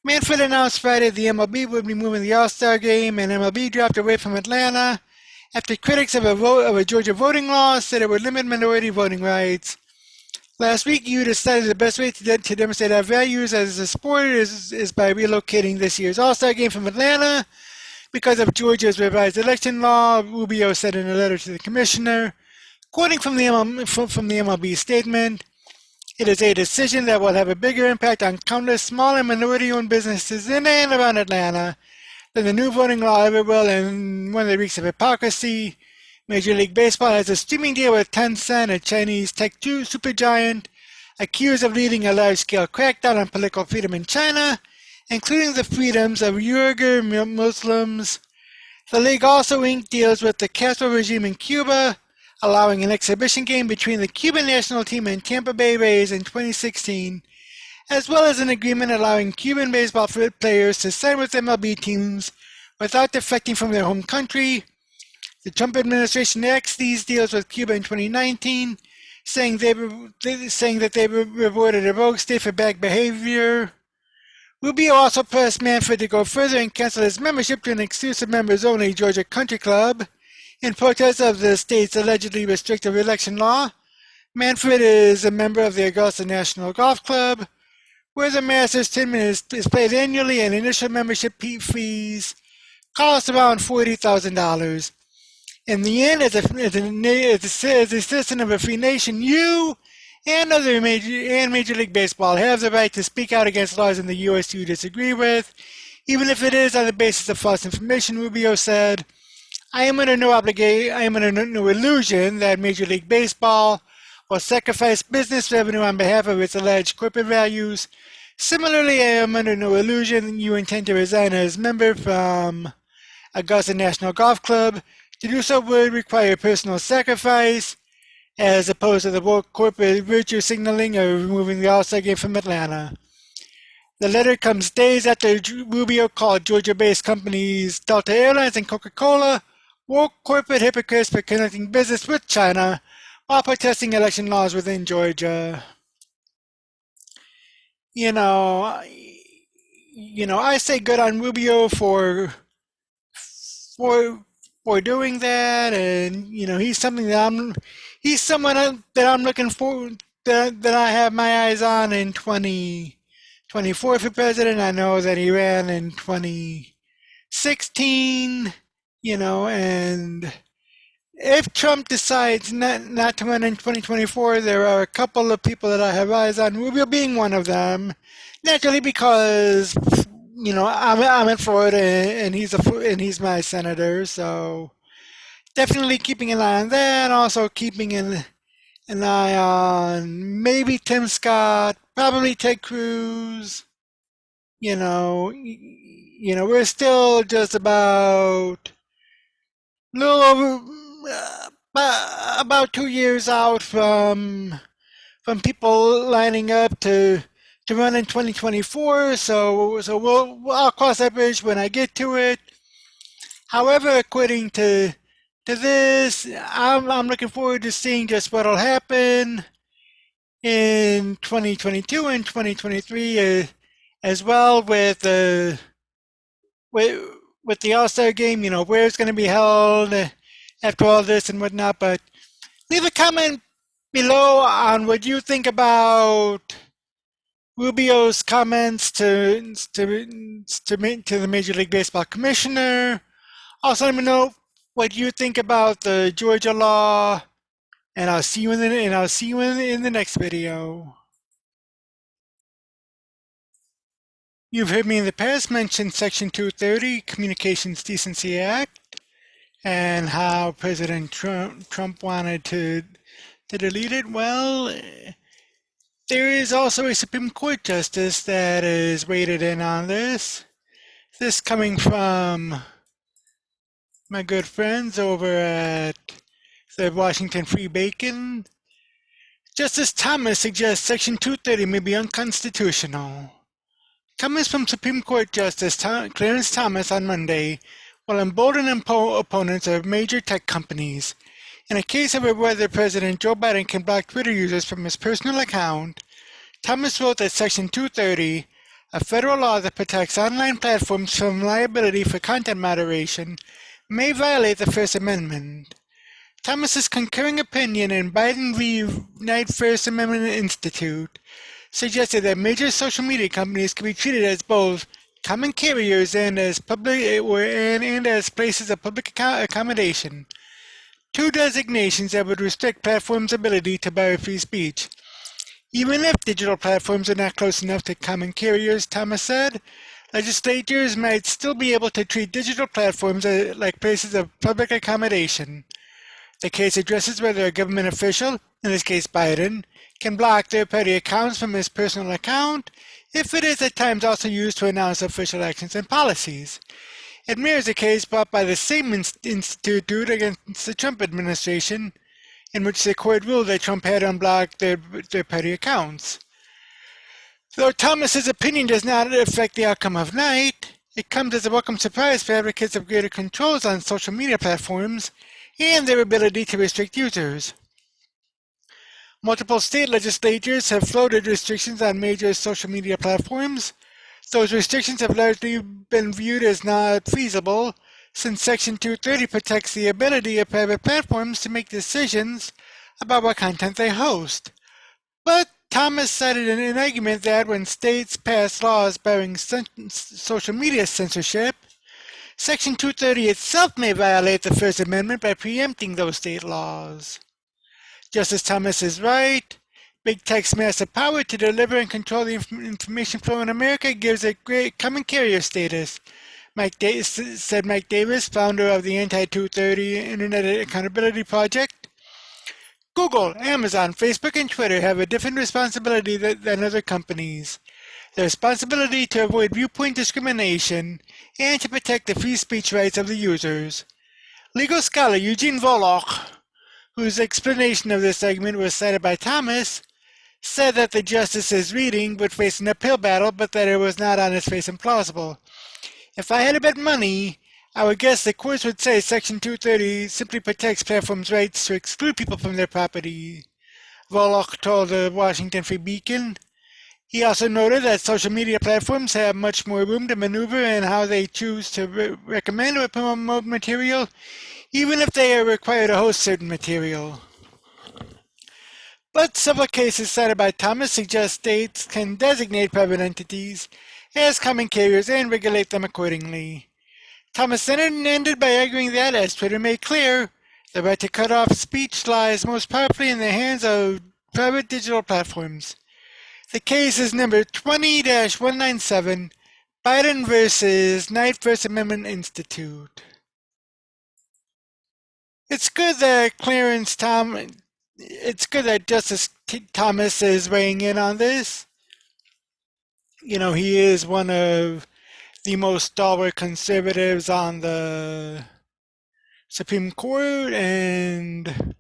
Manfred announced Friday the MLB would be moving the All-Star Game, and MLB dropped away from Atlanta after critics of a Georgia voting law said it would limit minority voting rights. Last week, you decided the best way to demonstrate our values as a sport is by relocating this year's All-Star Game from Atlanta because of Georgia's revised election law, Rubio said in a letter to the commissioner. Quoting from the MLB statement, "It is a decision that will have a bigger impact on countless small and minority-owned businesses in and around Atlanta than the new voting law ever will, and one of the reeks of hypocrisy. Major League Baseball has a streaming deal with Tencent, a Chinese tech supergiant, accused of leading a large-scale crackdown on political freedom in China, including the freedoms of Uyghur Muslims. The league also inked deals with the Castro regime in Cuba, allowing an exhibition game between the Cuban national team and Tampa Bay Rays in 2016, as well as an agreement allowing Cuban baseball players to sign with MLB teams without defecting from their home country. The Trump administration axed these deals with Cuba in 2019, saying that they rewarded a rogue state for bad behavior. Rubio also pressed Manfred to go further and cancel his membership to an exclusive members-only Georgia country club in protest of the state's allegedly restrictive election law. Manfred is a member of the Augusta National Golf Club, where the Masters tournament is played annually, and initial membership fees cost around $40,000. In the end, as a citizen of a free nation, you and Major League Baseball have the right to speak out against laws in the U.S. you disagree with, even if it is on the basis of false information, Rubio said. I am under no illusion that Major League Baseball will sacrifice business revenue on behalf of its alleged corporate values. Similarly, I am under no illusion you intend to resign as member from Augusta National Golf Club. To do so would require personal sacrifice, as opposed to the woke corporate virtue signaling of removing the All-Star Game from Atlanta. The letter comes days after Rubio called Georgia-based companies Delta Airlines and Coca-Cola woke corporate hypocrites for conducting business with China while protesting election laws within Georgia. I say good on Rubio for doing that, and he's someone that I'm looking forward that I have my eyes on in 2024 for president. I know that he ran in 2016, and if Trump decides not to run in 2024, there are a couple of people that I have eyes on, Rubio being one of them, naturally because I'm in Florida, and he's my senator, so definitely keeping an eye on that. Also keeping an eye on maybe Tim Scott, probably Ted Cruz. We're still just about a little over about 2 years out from people lining up to run in 2024. So I'll cross that bridge when I get to it. However, according to this, I'm looking forward to seeing just what'll happen in 2022 and 2023 as well with the All-Star Game. Where it's going to be held after all this and whatnot. But leave a comment below on what you think about Rubio's comments to the Major League Baseball commissioner. Also, let me know what you think about the Georgia law, and I'll see you in the next video. You've heard me in the past mention Section 230, Communications Decency Act, and how President Trump wanted to delete it. Well, there is also a Supreme Court justice that is weighted in on this. This coming from my good friends over at the Washington Free Bacon. Justice Thomas suggests Section 230 may be unconstitutional. Comments from Supreme Court Justice Clarence Thomas on Monday will embolden opponents of major tech companies. In a case over whether President Joe Biden can block Twitter users from his personal account, Thomas wrote that Section 230, a federal law that protects online platforms from liability for content moderation, may violate the First Amendment. Thomas's concurring opinion in Biden v. Knight First Amendment Institute suggested that major social media companies can be treated as both common carriers and as as places of public accommodation, two designations that would restrict platforms' ability to bar free speech. Even if digital platforms are not close enough to common carriers, Thomas said, legislatures might still be able to treat digital platforms like places of public accommodation. The case addresses whether a government official, in this case Biden, can block third-party accounts from his personal account if it is at times also used to announce official actions and policies. It mirrors a case brought by the same institute against the Trump administration, in which the court ruled that Trump had unblocked third-party accounts. Though Thomas's opinion does not affect the outcome of Knight, it comes as a welcome surprise for advocates of greater controls on social media platforms and their ability to restrict users. Multiple state legislatures have floated restrictions on major social media platforms. Those restrictions have largely been viewed as not feasible, since Section 230 protects the ability of private platforms to make decisions about what content they host. But Thomas cited an argument that when states pass laws barring social media censorship, Section 230 itself may violate the First Amendment by preempting those state laws. Justice Thomas is right. Big tech's massive power to deliver and control the information flow in America gives it great common carrier status, said Mike Davis, founder of the Anti-230 Internet Accountability Project. Google, Amazon, Facebook, and Twitter have a different responsibility than other companies. The responsibility to avoid viewpoint discrimination and to protect the free speech rights of the users. Legal scholar Eugene Volokh, whose explanation of this argument was cited by Thomas, said that the justice's reading would face an uphill battle, but that it was not on its face implausible. If I had to bet money, I would guess the courts would say Section 230 simply protects platforms' rights to exclude people from their property, Volokh told the Washington Free Beacon. He also noted that social media platforms have much more room to maneuver in how they choose to recommend or promote material, even if they are required to host certain material. But several cases cited by Thomas suggest states can designate private entities as common carriers and regulate them accordingly. Thomas then ended by arguing that, as Twitter made clear, the right to cut off speech lies most powerfully in the hands of private digital platforms. The case is number 20-197, Biden versus Knight First Amendment Institute. It's good that Justice Thomas is weighing in on this. You know, he is one of the most stalwart conservatives on the Supreme Court, and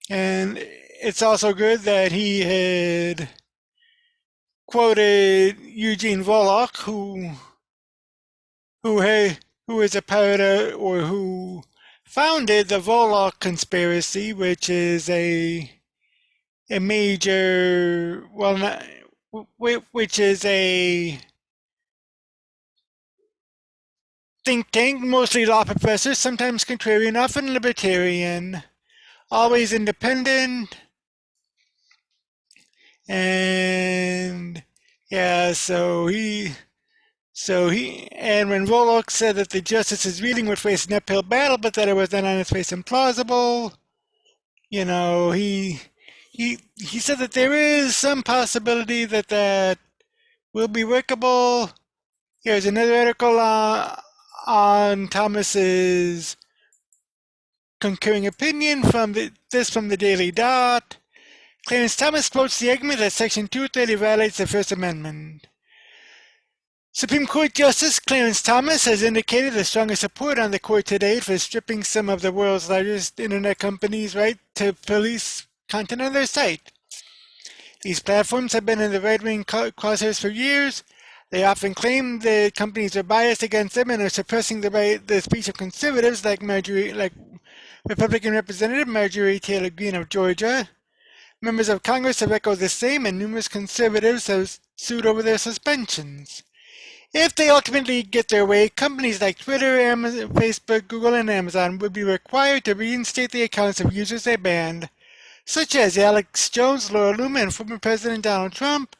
it's also good that he had quoted Eugene Volokh, who is a part of, or who founded the Volokh conspiracy, which is a major, which is a think tank, mostly law professors, sometimes contrarian, often libertarian, always independent. And yeah, and when Volokh said that the justice's reading would face an uphill battle, but that it was not on its face implausible, you know, he said that there is some possibility that will be workable. Here's another article on Thomas's concurring opinion from the Daily Dot. Clarence Thomas quotes the argument that Section 230 violates the First Amendment. Supreme Court Justice Clarence Thomas has indicated the strongest support on the court today for stripping some of the world's largest internet companies' right to police content on their site. These platforms have been in the right-wing crosshairs for years, They often claim that companies are biased against them and are suppressing the speech of conservatives like Republican Representative Marjorie Taylor Greene of Georgia. Members of Congress have echoed the same, and numerous conservatives have sued over their suspensions. If they ultimately get their way, companies like Twitter, Amazon, Facebook, Google, and Amazon would be required to reinstate the accounts of users they banned, such as Alex Jones, Laura Loomer, and former President Donald Trump.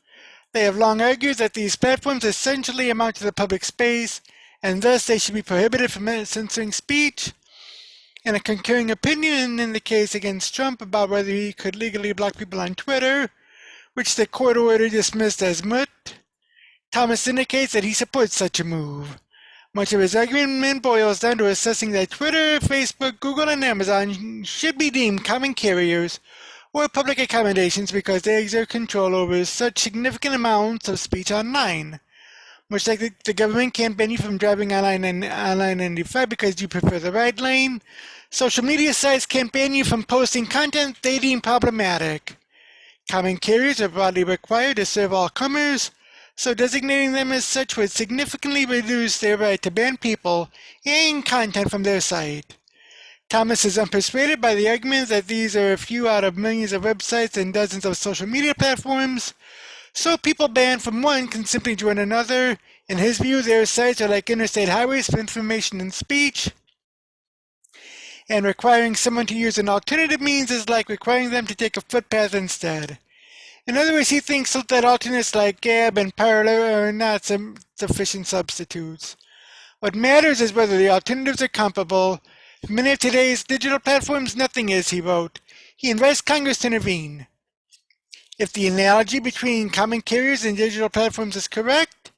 They have long argued that these platforms essentially amount to the public space, and thus they should be prohibited from censoring speech. In a concurring opinion in the case against Trump about whether he could legally block people on Twitter, which the court order dismissed as moot, Thomas indicates that he supports such a move. Much of his argument boils down to assessing that Twitter, Facebook, Google, and Amazon should be deemed common carriers or public accommodations because they exert control over such significant amounts of speech online. Much like the government can't ban you from driving online and I-95 because you prefer the right lane, social media sites can't ban you from posting content they deem problematic. Common carriers are broadly required to serve all comers, so designating them as such would significantly reduce their right to ban people and content from their site. Thomas is unpersuaded by the argument that these are a few out of millions of websites and dozens of social media platforms, so people banned from one can simply join another. In his view, their sites are like interstate highways for information and speech, and requiring someone to use an alternative means is like requiring them to take a footpath instead. In other words, he thinks that alternates like Gab and Parler are not sufficient substitutes. What matters is whether the alternatives are comparable. For many of today's digital platforms, nothing is, he wrote. He invites Congress to intervene. If the analogy between common carriers and digital platforms is correct,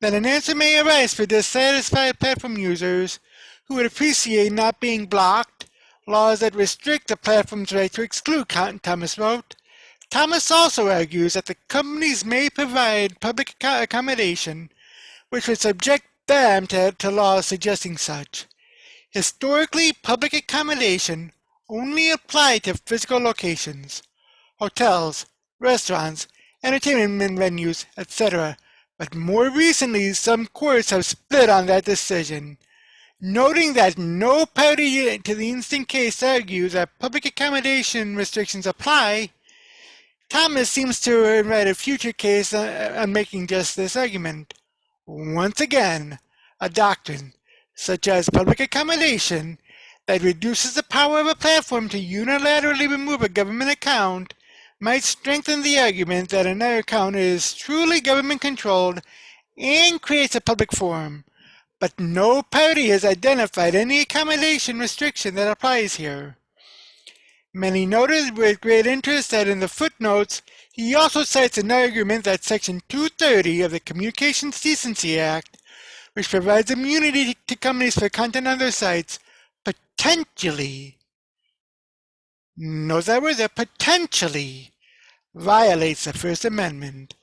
then an answer may arise for dissatisfied platform users who would appreciate not being blocked, laws that restrict the platform's right to exclude, Thomas wrote. Thomas also argues that the companies may provide public accommodation, which would subject them to laws suggesting such. Historically, public accommodation only applied to physical locations, hotels, restaurants, entertainment venues, etc. But more recently, some courts have split on that decision, noting that no party to the instant case argues that public accommodation restrictions apply. Thomas seems to write a future case on making just this argument. Once again, a doctrine, such as public accommodation, that reduces the power of a platform to unilaterally remove a government account might strengthen the argument that another account is truly government-controlled and creates a public forum. But no party has identified any accommodation restriction that applies here. Many noted with great interest that in the footnotes, he also cites an argument that Section 230 of the Communications Decency Act, which provides immunity to companies for content on their sites, potentially, note that word there, potentially violates the First Amendment.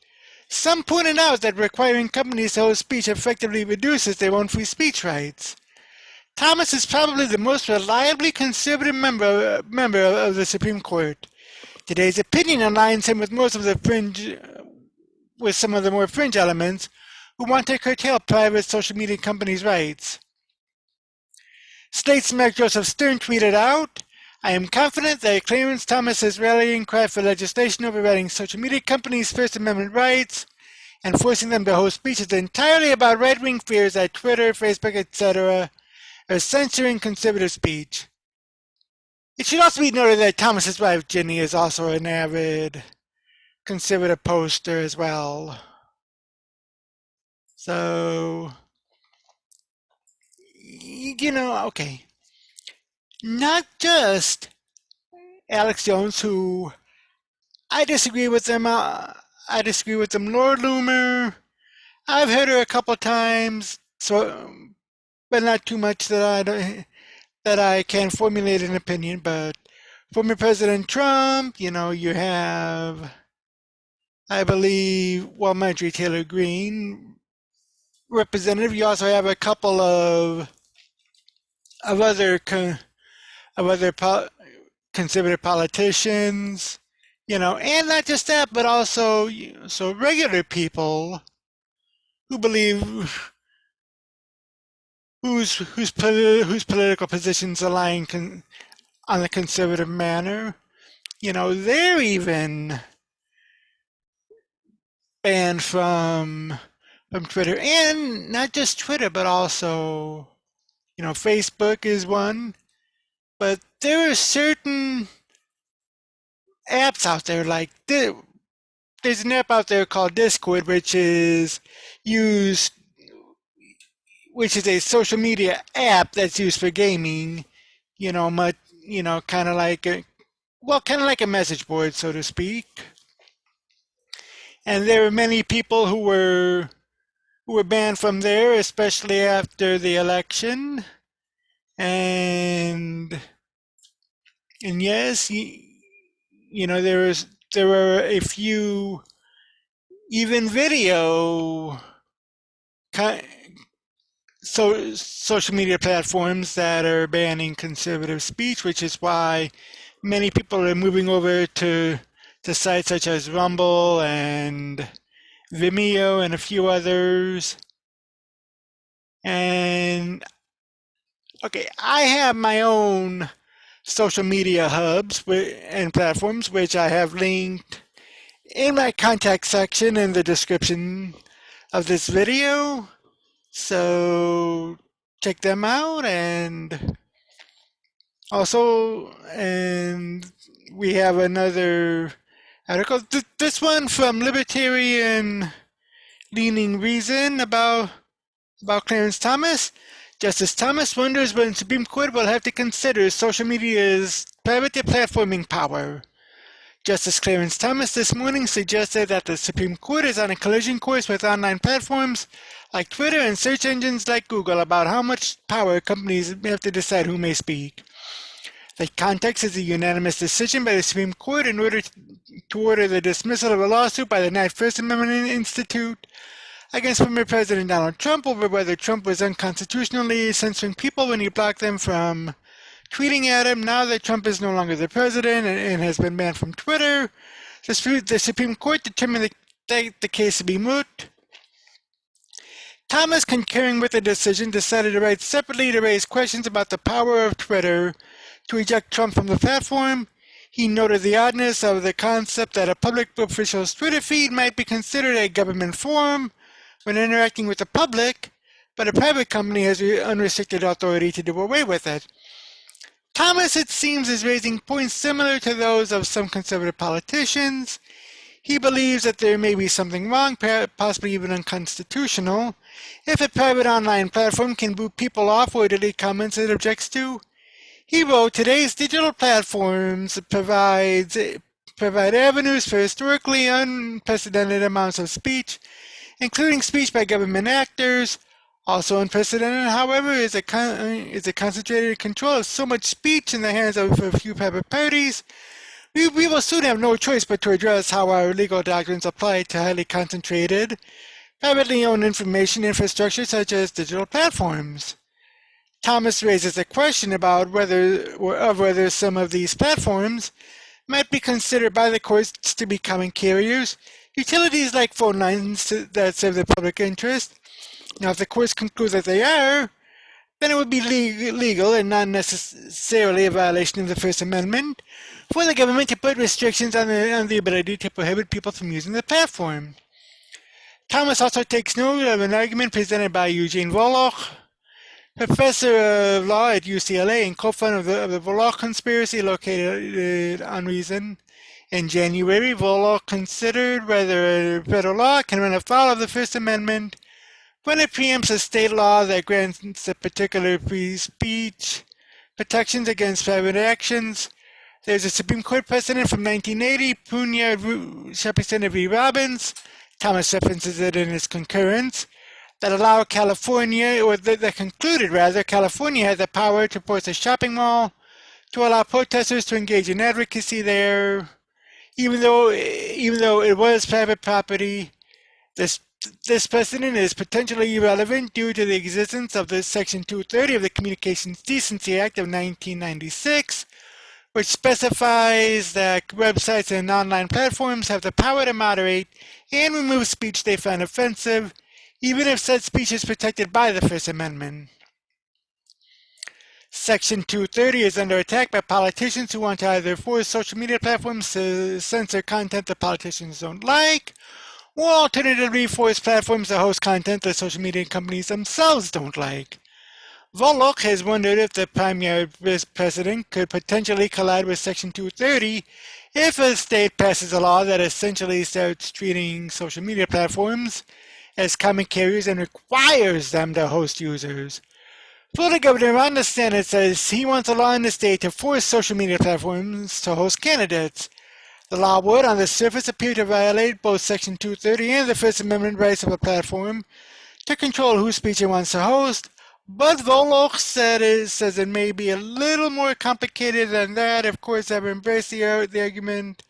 Some pointed out that requiring companies to hold speech effectively reduces their own free speech rights. Thomas is probably the most reliably conservative member of the Supreme Court. Today's opinion aligns him with some of the more fringe elements who want to curtail private social media companies' rights. Slate's Mark Joseph Stern tweeted out, "I am confident that Clarence Thomas's rallying cry for legislation overriding social media companies' First Amendment rights and forcing them to hold speech is entirely about right-wing fears that Twitter, Facebook, etc. are censoring conservative speech." It should also be noted that Thomas's wife, Jenny, is also an avid conservative poster as well. So, okay. Not just Alex Jones, who I disagree with them. Laura Loomer, I've heard her a couple times, but not too much that I can formulate an opinion. But former President Trump, you have, I believe, Marjorie Taylor Greene, representative. You also have a couple of other conservative politicians, and not just that, but also so regular people who believe whose political positions align on the conservative manner. They're even banned from Twitter, and not just Twitter, but also Facebook is one. But there are certain apps out there there's an app out there called Discord, used which is a social media app that's used for gaming. Much kind of like a message board, so to speak. And there were many people who were banned from there, especially after the election. And yes, there were a few even video social media platforms that are banning conservative speech, which is why many people are moving over to sites such as Rumble and Vimeo and a few others. And okay, I have my own social media hubs and platforms, which I have linked in my contact section in the description of this video. So check them out. And we have another article, this one from Libertarian Leaning Reason about Clarence Thomas. Justice Thomas wonders when the Supreme Court will have to consider social media's private deplatforming power. Justice Clarence Thomas this morning suggested that the Supreme Court is on a collision course with online platforms like Twitter and search engines like Google about how much power companies have to decide who may speak. The context is a unanimous decision by the Supreme Court in order to order the dismissal of a lawsuit by the Ninth First Amendment Institute against former President Donald Trump over whether Trump was unconstitutionally censoring people when he blocked them from tweeting at him. Now that Trump is no longer the president and has been banned from Twitter, the Supreme Court determined the case to be moot. Thomas, concurring with the decision, decided to write separately to raise questions about the power of Twitter to eject Trump from the platform. He noted the oddness of the concept that a public official's Twitter feed might be considered a government forum when interacting with the public, but a private company has unrestricted authority to do away with it. Thomas, it seems, is raising points similar to those of some conservative politicians. He believes that there may be something wrong, possibly even unconstitutional, if a private online platform can boot people off or delete comments it objects to. He wrote, today's digital platforms provide avenues for historically unprecedented amounts of speech, including speech by government actors. Also unprecedented, however, is a concentrated control of so much speech in the hands of a few private parties. We will soon have no choice but to address how our legal doctrines apply to highly concentrated, privately owned information infrastructure such as digital platforms. Thomas raises a question about whether some of these platforms might be considered by the courts to be common carriers, utilities like phone lines that serve the public interest. Now, if the courts conclude that they are, then it would be legal and not necessarily a violation of the First Amendment for the government to put restrictions on the ability to prohibit people from using the platform. Thomas also takes note of an argument presented by Eugene Volokh, professor of law at UCLA and co-founder of the Volokh conspiracy located on Reason. In January, Volokh considered whether federal law can run afoul of the First Amendment when it preempts a state law that grants a particular free speech protections against private actions. There's a Supreme Court precedent from 1980, Punya Representative V. Robbins, Thomas references it in his concurrence, that allowed California, or that concluded rather, California had the power to force a shopping mall to allow protesters to engage in advocacy there, even though it was private property. This precedent is potentially irrelevant due to the existence of the Section 230 of the Communications Decency Act of 1996, which specifies that websites and online platforms have the power to moderate and remove speech they find offensive, even if said speech is protected by the First Amendment. Section 230 is under attack by politicians who want to either force social media platforms to censor content that politicians don't like, or alternatively force platforms to host content that social media companies themselves don't like. Volokh has wondered if the primary precedent could potentially collide with Section 230 if a state passes a law that essentially starts treating social media platforms as common carriers and requires them to host users. Florida Governor on the Senate says he wants a law in the state to force social media platforms to host candidates. The law would, on the surface, appear to violate both Section 230 and the First Amendment rights of a platform to control whose speech it wants to host, but Volokh says it may be a little more complicated than that. Of course, I've embraced the argument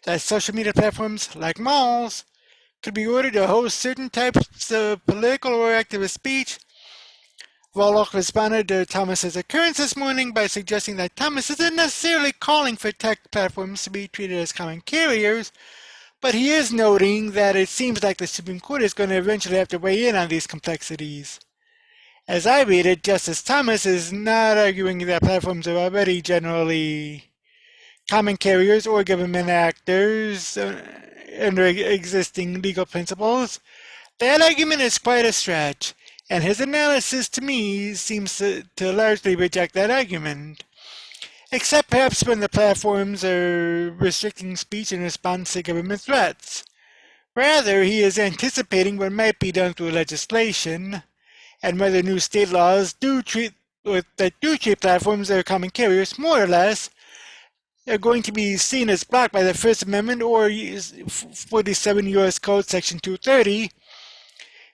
that social media platforms, like malls, could be ordered to host certain types of political or activist speech. Volokh responded to Thomas's occurrence this morning by suggesting that Thomas isn't necessarily calling for tech platforms to be treated as common carriers, but he is noting that it seems like the Supreme Court is going to eventually have to weigh in on these complexities. As I read it, Justice Thomas is not arguing that platforms are already generally common carriers or government actors under existing legal principles. That argument is quite a stretch, and his analysis to me seems to largely reject that argument, except perhaps when the platforms are restricting speech in response to government threats. Rather, he is anticipating what might be done through legislation, and whether new state laws do treat platforms that are common carriers more or less are going to be seen as blocked by the First Amendment or 47 U.S. Code Section 230.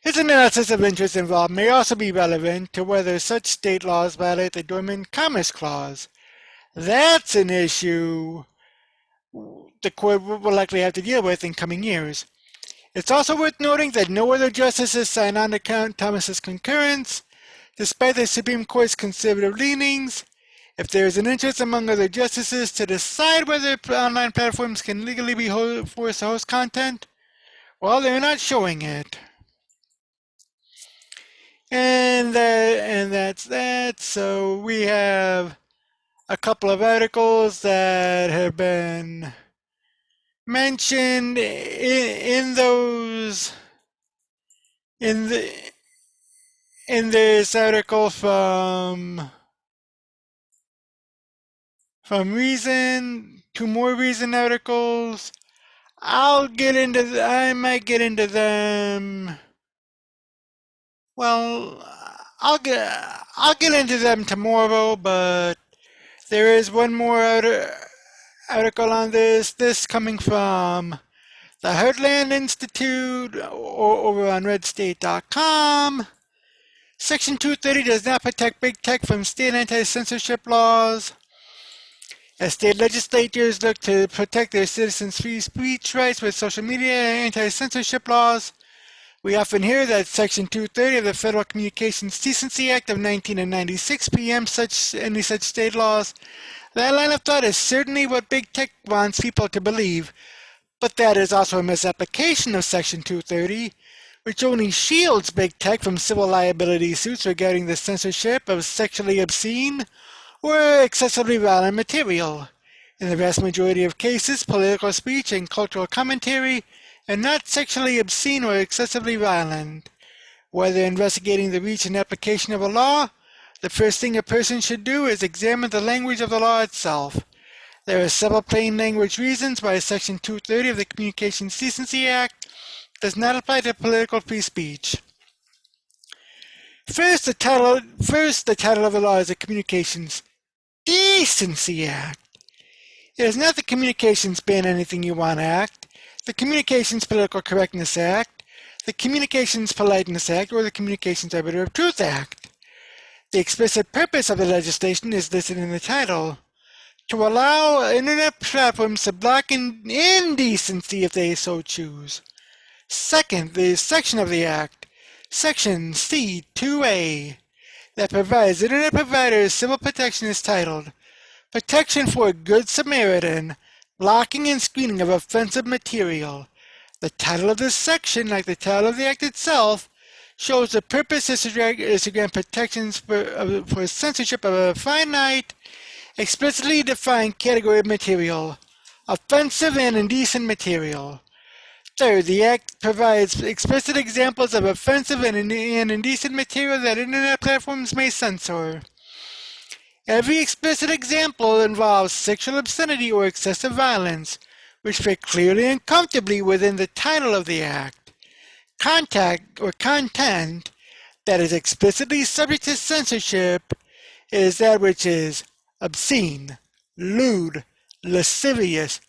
His analysis of interests involved may also be relevant to whether such state laws violate the Dormant Commerce Clause. That's an issue the court will likely have to deal with in coming years. It's also worth noting that no other justices signed on to Thomas's concurrence, despite the Supreme Court's conservative leanings. If there is an interest among other justices to decide whether online platforms can legally be forced to host content, well, they're not showing it. And that's that. So we have a couple of articles that have been mentioned in this article from Reason, two more Reason articles. I might get into them. Well, I'll get into them tomorrow, but there is one more article on this. This coming from the Heartland Institute over on redstate.com. Section 230 does not protect big tech from state anti-censorship laws. As state legislatures look to protect their citizens' free speech rights with social media anti-censorship laws, we often hear that Section 230 of the Federal Communications Decency Act of 1996 preempts any such state laws. That line of thought is certainly what big tech wants people to believe, but that is also a misapplication of Section 230, which only shields big tech from civil liability suits regarding the censorship of sexually obscene or excessively violent material. In the vast majority of cases, political speech and cultural commentary are not sexually obscene or excessively violent. Whether investigating the reach and application of a law, the first thing a person should do is examine the language of the law itself. There are several plain language reasons why Section 230 of the Communications Decency Act does not apply to political free speech. First, the title of the law is the Communications Decency Act. It is not the Communications Ban Anything You Want Act, the Communications Political Correctness Act, the Communications Politeness Act, or the Communications Arbiter of Truth Act. The explicit purpose of the legislation is listed in the title: to allow internet platforms to block indecency if they so choose. Second, the section of the Act, Section C-2A, that provides internet providers civil protection is titled Protection for a Good Samaritan, Blocking and Screening of Offensive Material. The title of this section, like the title of the Act itself, shows the purpose is to grant protections for censorship of a finite, explicitly defined category of material, offensive and indecent material. Third, the Act provides explicit examples of offensive and indecent material that Internet platforms may censor. Every explicit example involves sexual obscenity or excessive violence, which fit clearly and comfortably within the title of the Act. Content that is explicitly subject to censorship is that which is obscene, lewd, lascivious,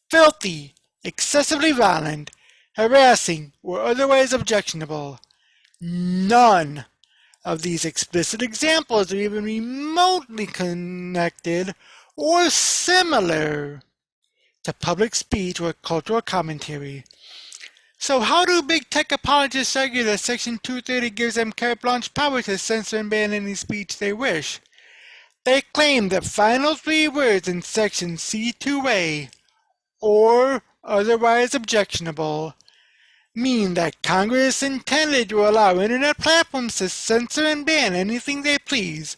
filthy, excessively violent, harassing, or otherwise objectionable. None of these explicit examples are even remotely connected or similar to public speech or cultural commentary. So how do big tech apologists argue that Section 230 gives them carte blanche power to censor and ban any speech they wish? They claim the final three words in Section C2A, or otherwise objectionable, mean that Congress intended to allow Internet platforms to censor and ban anything they please,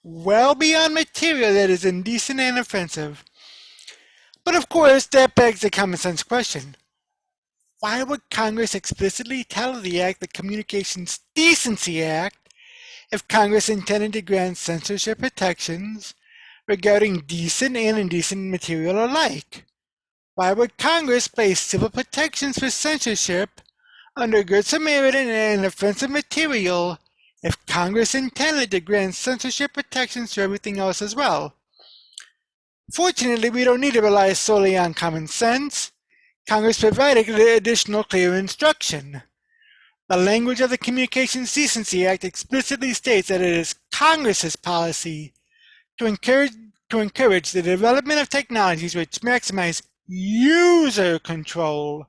well beyond material that is indecent and offensive. But of course, that begs the common sense question. Why would Congress explicitly tell the Act the Communications Decency Act if Congress intended to grant censorship protections regarding decent and indecent material alike? Why would Congress place civil protections for censorship under Good Samaritan and offensive material if Congress intended to grant censorship protections to everything else as well? Fortunately, we don't need to rely solely on common sense. Congress provided additional clear instruction. The language of the Communications Decency Act explicitly states that it is Congress's policy to encourage the development of technologies which maximize user control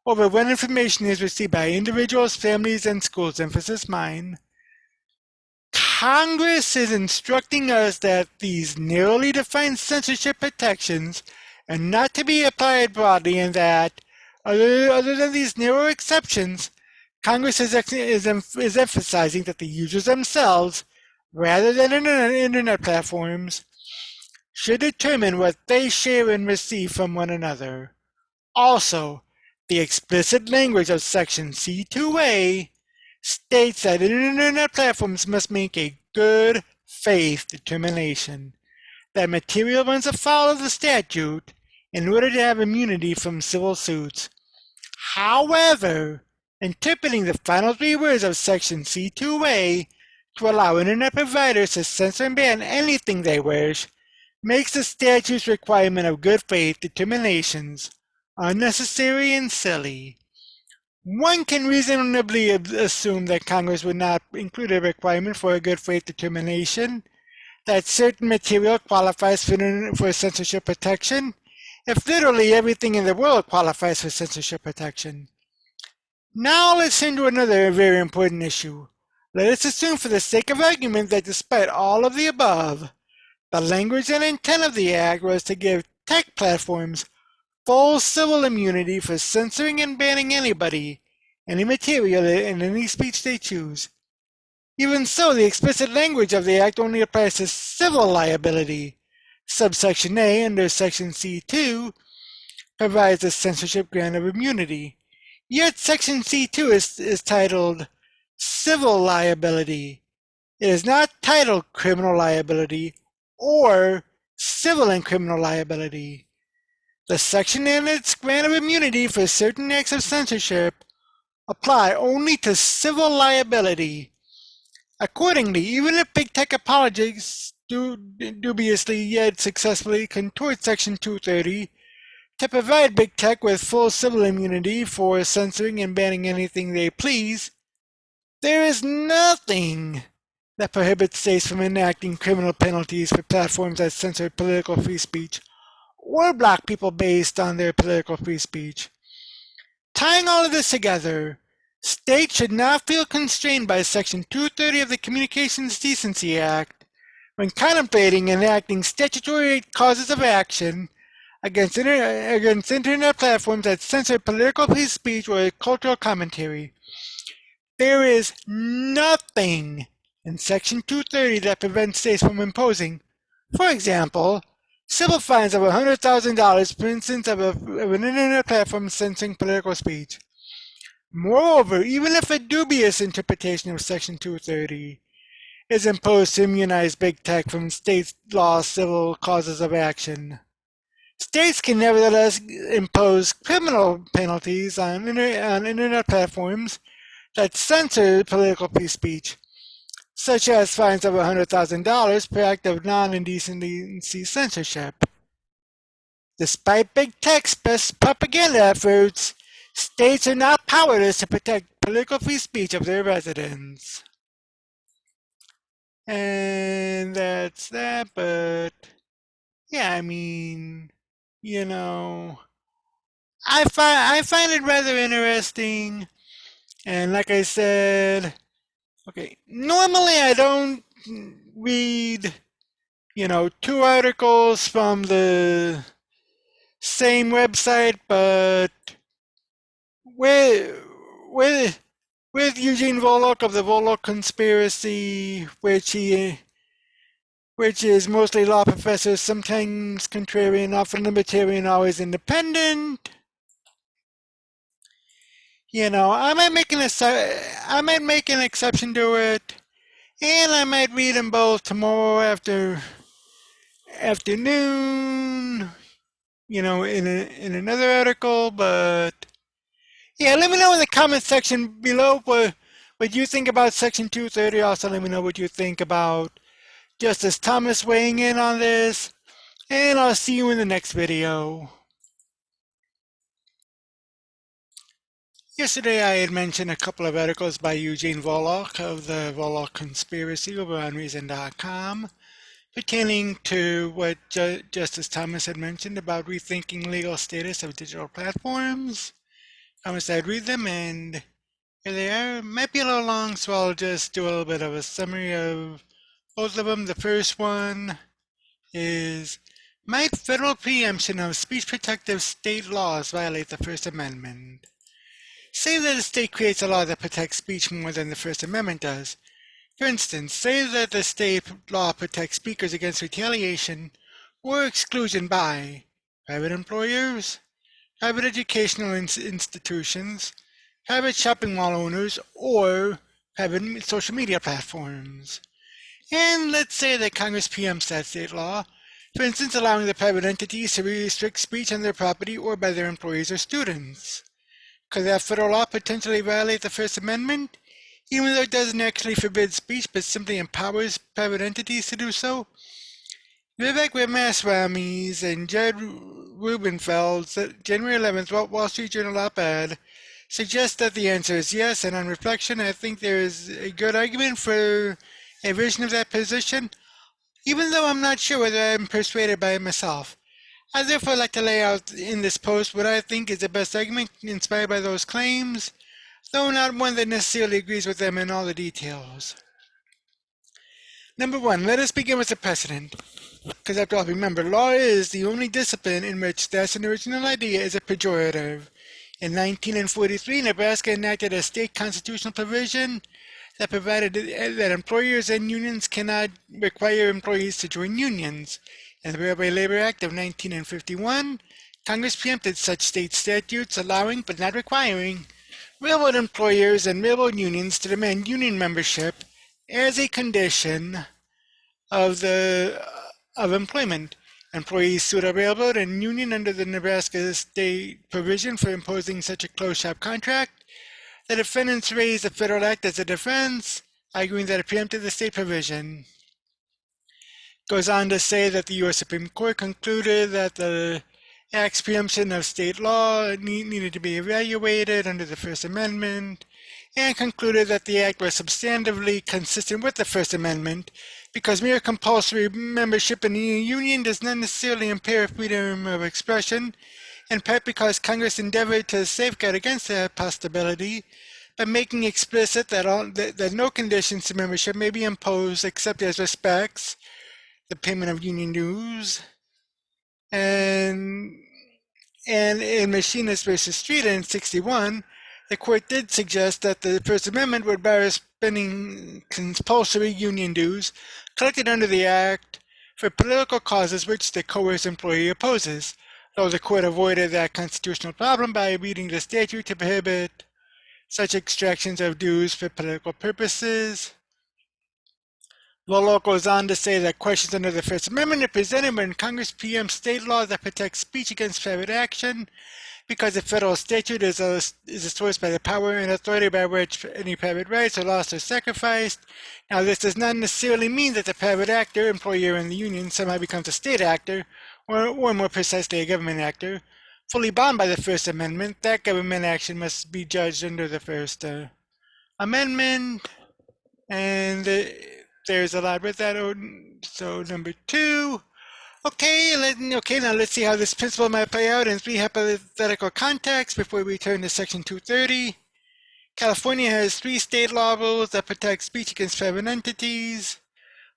over when information is received by individuals, families, and schools, emphasis mine. Congress is instructing us that these narrowly defined censorship protections are not to be applied broadly, and that, other than these narrow exceptions, Congress is emphasizing that the users themselves, rather than Internet platforms, should determine what they share and receive from one another. Also, the explicit language of Section C2A states that Internet platforms must make a good faith determination that material runs afoul of the statute in order to have immunity from civil suits. However, interpreting the final three words of Section C2A to allow Internet providers to censor and ban anything they wish makes the statute's requirement of good faith determinations unnecessary and silly. One can reasonably assume that Congress would not include a requirement for a good faith determination that certain material qualifies for censorship protection if literally everything in the world qualifies for censorship protection. Now let's turn to another very important issue. Let us assume for the sake of argument that despite all of the above, the language and intent of the Act was to give tech platforms full civil immunity for censoring and banning anybody, any material, and any speech they choose. Even so, the explicit language of the Act only applies to civil liability. Subsection A under Section C2 provides a censorship grant of immunity. Yet Section C2 is titled Civil Liability. It is not titled Criminal Liability or Civil and Criminal Liability. The section and its grant of immunity for certain acts of censorship apply only to civil liability. Accordingly, even if big tech apologists dubiously yet successfully contort Section 230 to provide big tech with full civil immunity for censoring and banning anything they please, there is nothing that prohibits states from enacting criminal penalties for platforms that censor political free speech or block people based on their political free speech. Tying all of this together, states should not feel constrained by Section 230 of the Communications Decency Act when contemplating enacting statutory causes of action against Internet platforms that censor political free speech or cultural commentary. There is nothing in Section 230 that prevents states from imposing, for example, civil fines of $100,000 for instance of an internet platform censoring political speech. Moreover, even if a dubious interpretation of Section 230 is imposed to immunize big tech from state law civil causes of action, states can nevertheless impose criminal penalties on internet platforms that censor political free speech, such as fines of $100,000 per act of non-indecency censorship. Despite big tech's best propaganda efforts, states are not powerless to protect political free speech of their residents. And that's that, but yeah, I mean, you know, I find it rather interesting, and like I said, okay, normally I don't read, two articles from the same website, but with with with Eugene Volokh of the Volokh Conspiracy, which is mostly law professors, sometimes contrarian, often libertarian, always independent. I might make an exception to it, and I might read them both tomorrow afternoon. In another article, but yeah, let me know in the comment section below what you think about Section 230. Also, let me know what you think about Justice Thomas weighing in on this, and I'll see you in the next video. Yesterday I had mentioned a couple of articles by Eugene Volokh of the Volokh Conspiracy over on Reason.com pertaining to what Justice Thomas had mentioned about rethinking legal status of digital platforms. Thomas, I'd read them, and here they are. Might be a little long, so I'll just do a little bit of a summary of both of them. The first one is, might federal preemption of speech protective state laws violate the First Amendment? Say that a state creates a law that protects speech more than the First Amendment does. For instance, say that the state law protects speakers against retaliation or exclusion by private employers, private educational institutions, private shopping mall owners, or private social media platforms. And let's say that Congress preempts that state law, for instance, allowing the private entities to restrict speech on their property or by their employees or students. Could that federal law potentially violate the First Amendment, even though it doesn't actually forbid speech but simply empowers private entities to do so? Vivek Ramaswamy's and Jed Rubenfeld's January 11th Wall Street Journal op-ed suggests that the answer is yes, and on reflection, I think there is a good argument for a version of that position, even though I'm not sure whether I'm persuaded by it myself. I therefore like to lay out in this post what I think is the best argument inspired by those claims, though not one that necessarily agrees with them in all the details. Number one, let us begin with the precedent. Because after all, remember, law is the only discipline in which that's an original idea is a pejorative. In 1943, Nebraska enacted a state constitutional provision that provided that employers and unions cannot require employees to join unions. In the Railway Labor Act of 1951, Congress preempted such state statutes, allowing but not requiring railroad employers and railroad unions to demand union membership as a condition of employment. Employees sued a railroad and union under the Nebraska state provision for imposing such a closed shop contract. The defendants raised the federal act as a defense, arguing that it preempted the state provision. Goes on to say that the U.S. Supreme Court concluded that the Act's preemption of state law needed to be evaluated under the First Amendment, and concluded that the Act was substantively consistent with the First Amendment because mere compulsory membership in a union does not necessarily impair freedom of expression, in part because Congress endeavored to safeguard against that possibility by making explicit that no conditions to membership may be imposed except as respects the payment of union dues. And in Machinist versus Street in 1961, The court did suggest that the First Amendment would bar spending compulsory union dues collected under the Act for political causes which the coerced employee opposes, though the court avoided that constitutional problem by reading the statute to prohibit such extractions of dues for political purposes. Bulow goes on to say that questions under the First Amendment are presented when Congress preempts state law that protects speech against private action, because the federal statute is sourced by the power and authority by which any private rights are lost or sacrificed. Now, this does not necessarily mean that the private actor, employer in the union, somehow becomes a state actor, or more precisely a government actor. Fully bound by the First Amendment, that government action must be judged under the First Amendment, and there's a lot with that. So, number 2. Okay, now let's see how this principle might play out in 3 hypothetical contexts before we turn to Section 230. California has 3 state law rules that protect speech against private entities.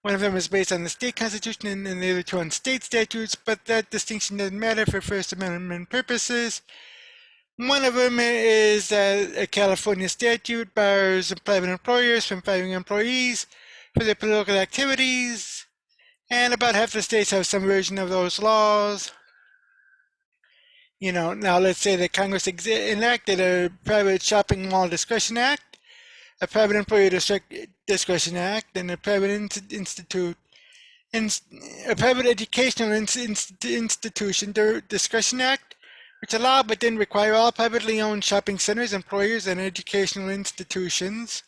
One of them is based on the state constitution and the other 2 on state statutes, but that distinction doesn't matter for First Amendment purposes. One of them is that a California statute bars private employers from firing employees for their political activities. And about half the states have some version of those laws. Now let's say that Congress enacted a Private Shopping Mall Discretion Act, a Private Employer Discretion Act, and a Private Educational Institution Discretion Act, which allow but didn't require all privately owned shopping centers, employers, and educational institutions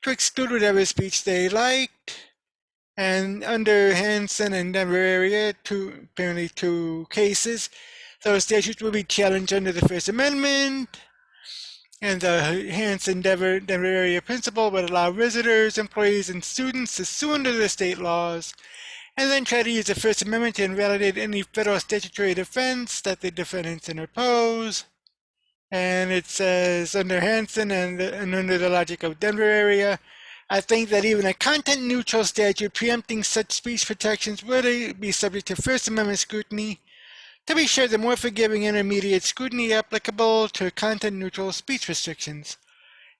to exclude whatever speech they liked. And under Hansen and Denver area, apparently 2 cases, those statutes will be challenged under the First Amendment. And the Hansen-Denver area principle would allow visitors, employees, and students to sue under the state laws, and then try to use the First Amendment to invalidate any federal statutory defense that the defendants interpose. And it says, under Hansen and under the logic of Denver area, I think that even a content-neutral statute preempting such speech protections would be subject to First Amendment scrutiny. To be sure, the more forgiving intermediate scrutiny applicable to content-neutral speech restrictions.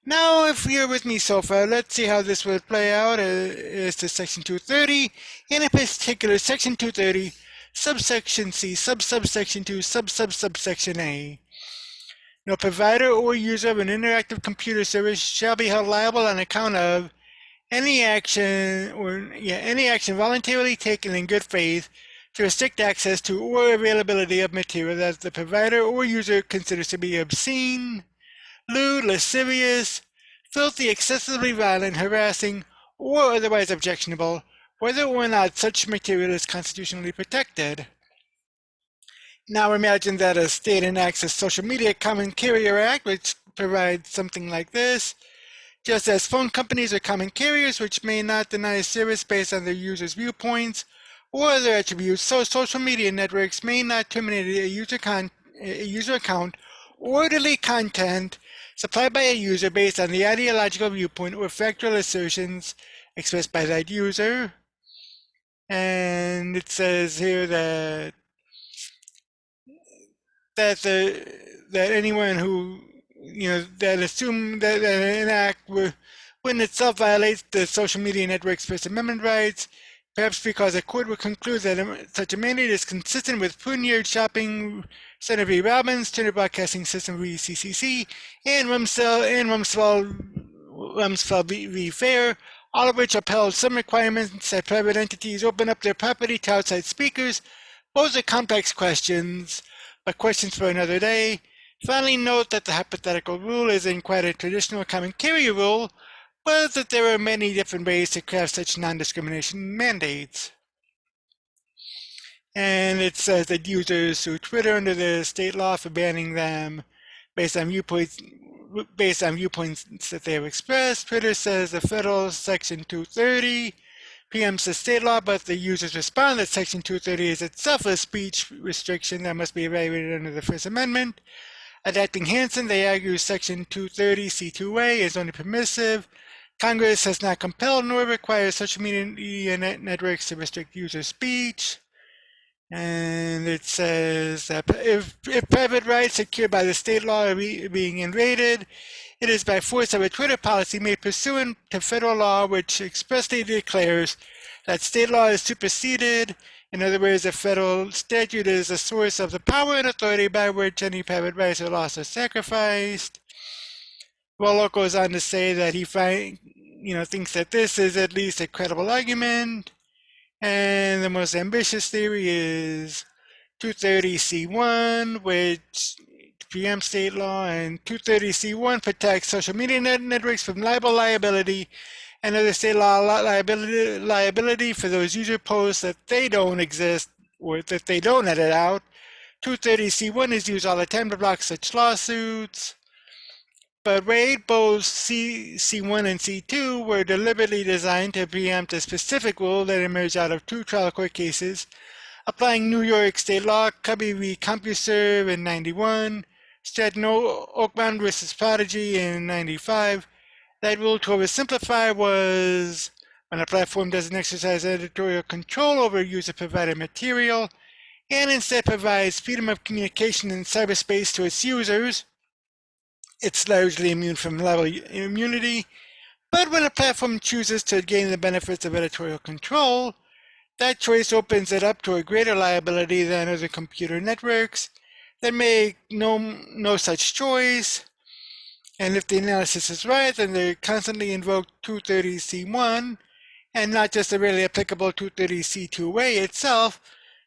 Now, if you're with me so far, let's see how this would play out as to Section 230, and in particular, Section 230, subsection C, subsection 2, subsection A. No provider or user of an interactive computer service shall be held liable on account of any action voluntarily taken in good faith to restrict access to or availability of material that the provider or user considers to be obscene, lewd, lascivious, filthy, excessively violent, harassing, or otherwise objectionable, whether or not such material is constitutionally protected. Now imagine that a state enacts a Social Media Common Carrier Act, which provides something like this. Just as phone companies are common carriers which may not deny service based on their users' viewpoints or other attributes, so social media networks may not terminate a user account or delete content supplied by a user based on the ideological viewpoint or factual assertions expressed by that user. And it says here that anyone who that assume that an act when itself violates the social media network's First Amendment rights, perhaps because a court would conclude that such a mandate is consistent with Puniard Shopping Center v. Robbins, Turner Broadcasting System v. CCC, and Rumsfeld v. Fair, all of which upheld some requirements that private entities open up their property to outside speakers. Those are complex questions, but questions for another day. Finally, note that the hypothetical rule isn't quite a traditional common carrier rule, but that there are many different ways to craft such non-discrimination mandates. And it says that users sue Twitter under the state law for banning them based on viewpoints that they have expressed. Twitter says the federal Section 230 preempts the state law, but the users respond that Section 230 is itself a speech restriction that must be evaluated under the First Amendment. Adapting Hansen, they argue Section 230 C2A is only permissive. Congress has not compelled nor required social media networks to restrict user speech. And it says that if private rights secured by the state law are being invaded, it is by force of a Twitter policy made pursuant to federal law, which expressly declares that state law is superseded. In other words, a federal statute is a source of the power and authority by which any private rights are lost or sacrificed. Bulow goes on to say that he thinks that this is at least a credible argument, and the most ambitious theory is 230C1, which preempts state law, and 230C1 protects social media networks from libel liability and other state law liability for those user posts that they don't exist or that they don't edit out. 230C1 is used all the time to block such lawsuits. But wait, both C1 and C2 were deliberately designed to preempt a specific rule that emerged out of two trial court cases applying New York state law, Cubby v. CompuServe in 91, Stratton Oakmont versus Prodigy in 95. That rule, to oversimplify, was when a platform doesn't exercise editorial control over user-provided material and instead provides freedom of communication in cyberspace to its users, it's largely immune from libel immunity. But when a platform chooses to gain the benefits of editorial control, that choice opens it up to a greater liability than other computer networks that make no such choice. And if the analysis is right, then they constantly invoke 230C1, and not just the rarely applicable 230C2 way itself,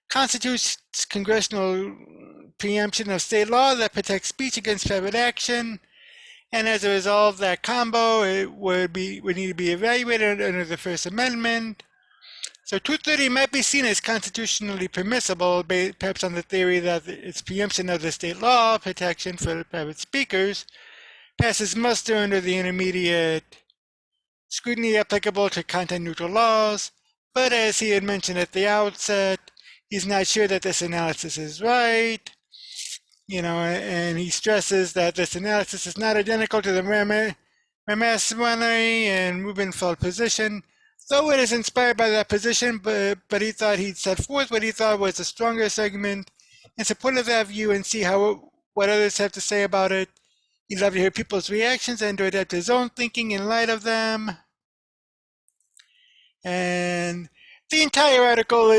constitutes congressional preemption of state law that protects speech against private action. And as a result, that combo would need to be evaluated under the First Amendment. So 230 might be seen as constitutionally permissible, perhaps on the theory that its preemption of the state law protection for private speakers passes muster under the intermediate scrutiny applicable to content-neutral laws. But as he had mentioned at the outset, he's not sure that this analysis is right. And he stresses that this analysis is not identical to the Ramaswamy and Rubenfeld position, though it is inspired by that position, but he thought he'd set forth what he thought was the strongest argument in support of that view and see what others have to say about it. He'd love to hear people's reactions and to adapt his own thinking in light of them. And the entire article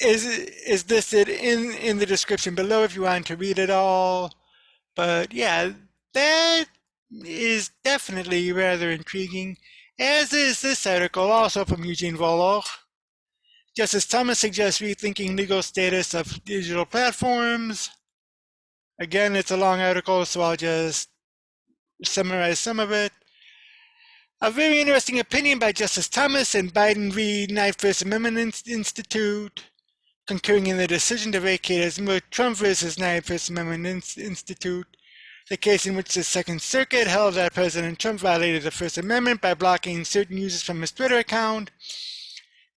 is listed in the description below if you want to read it all. But yeah, that is definitely rather intriguing, as is this article, also from Eugene Volokh. Justice Thomas suggests rethinking legal status of digital platforms. Again, it's a long article, so I'll just summarize some of it. A very interesting opinion by Justice Thomas in Biden v. Knight First Amendment Institute, concurring in the decision to vacate as Trump versus Knight First Amendment Institute, the case in which the Second Circuit held that President Trump violated the First Amendment by blocking certain users from his Twitter account.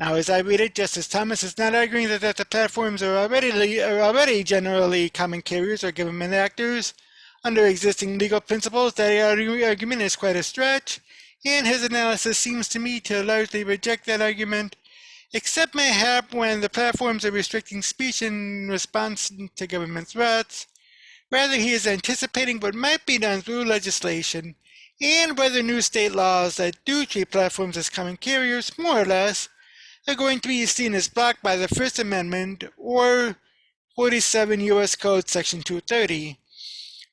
Now, as I read it, Justice Thomas is not arguing that the platforms are already generally common carriers or government actors under existing legal principles. That argument is quite a stretch, and his analysis seems to me to largely reject that argument, except mayhap when the platforms are restricting speech in response to government threats. Rather, he is anticipating what might be done through legislation, and whether new state laws that do treat platforms as common carriers, more or less, are going to be seen as blocked by the First Amendment or 47 U.S. Code Section 230.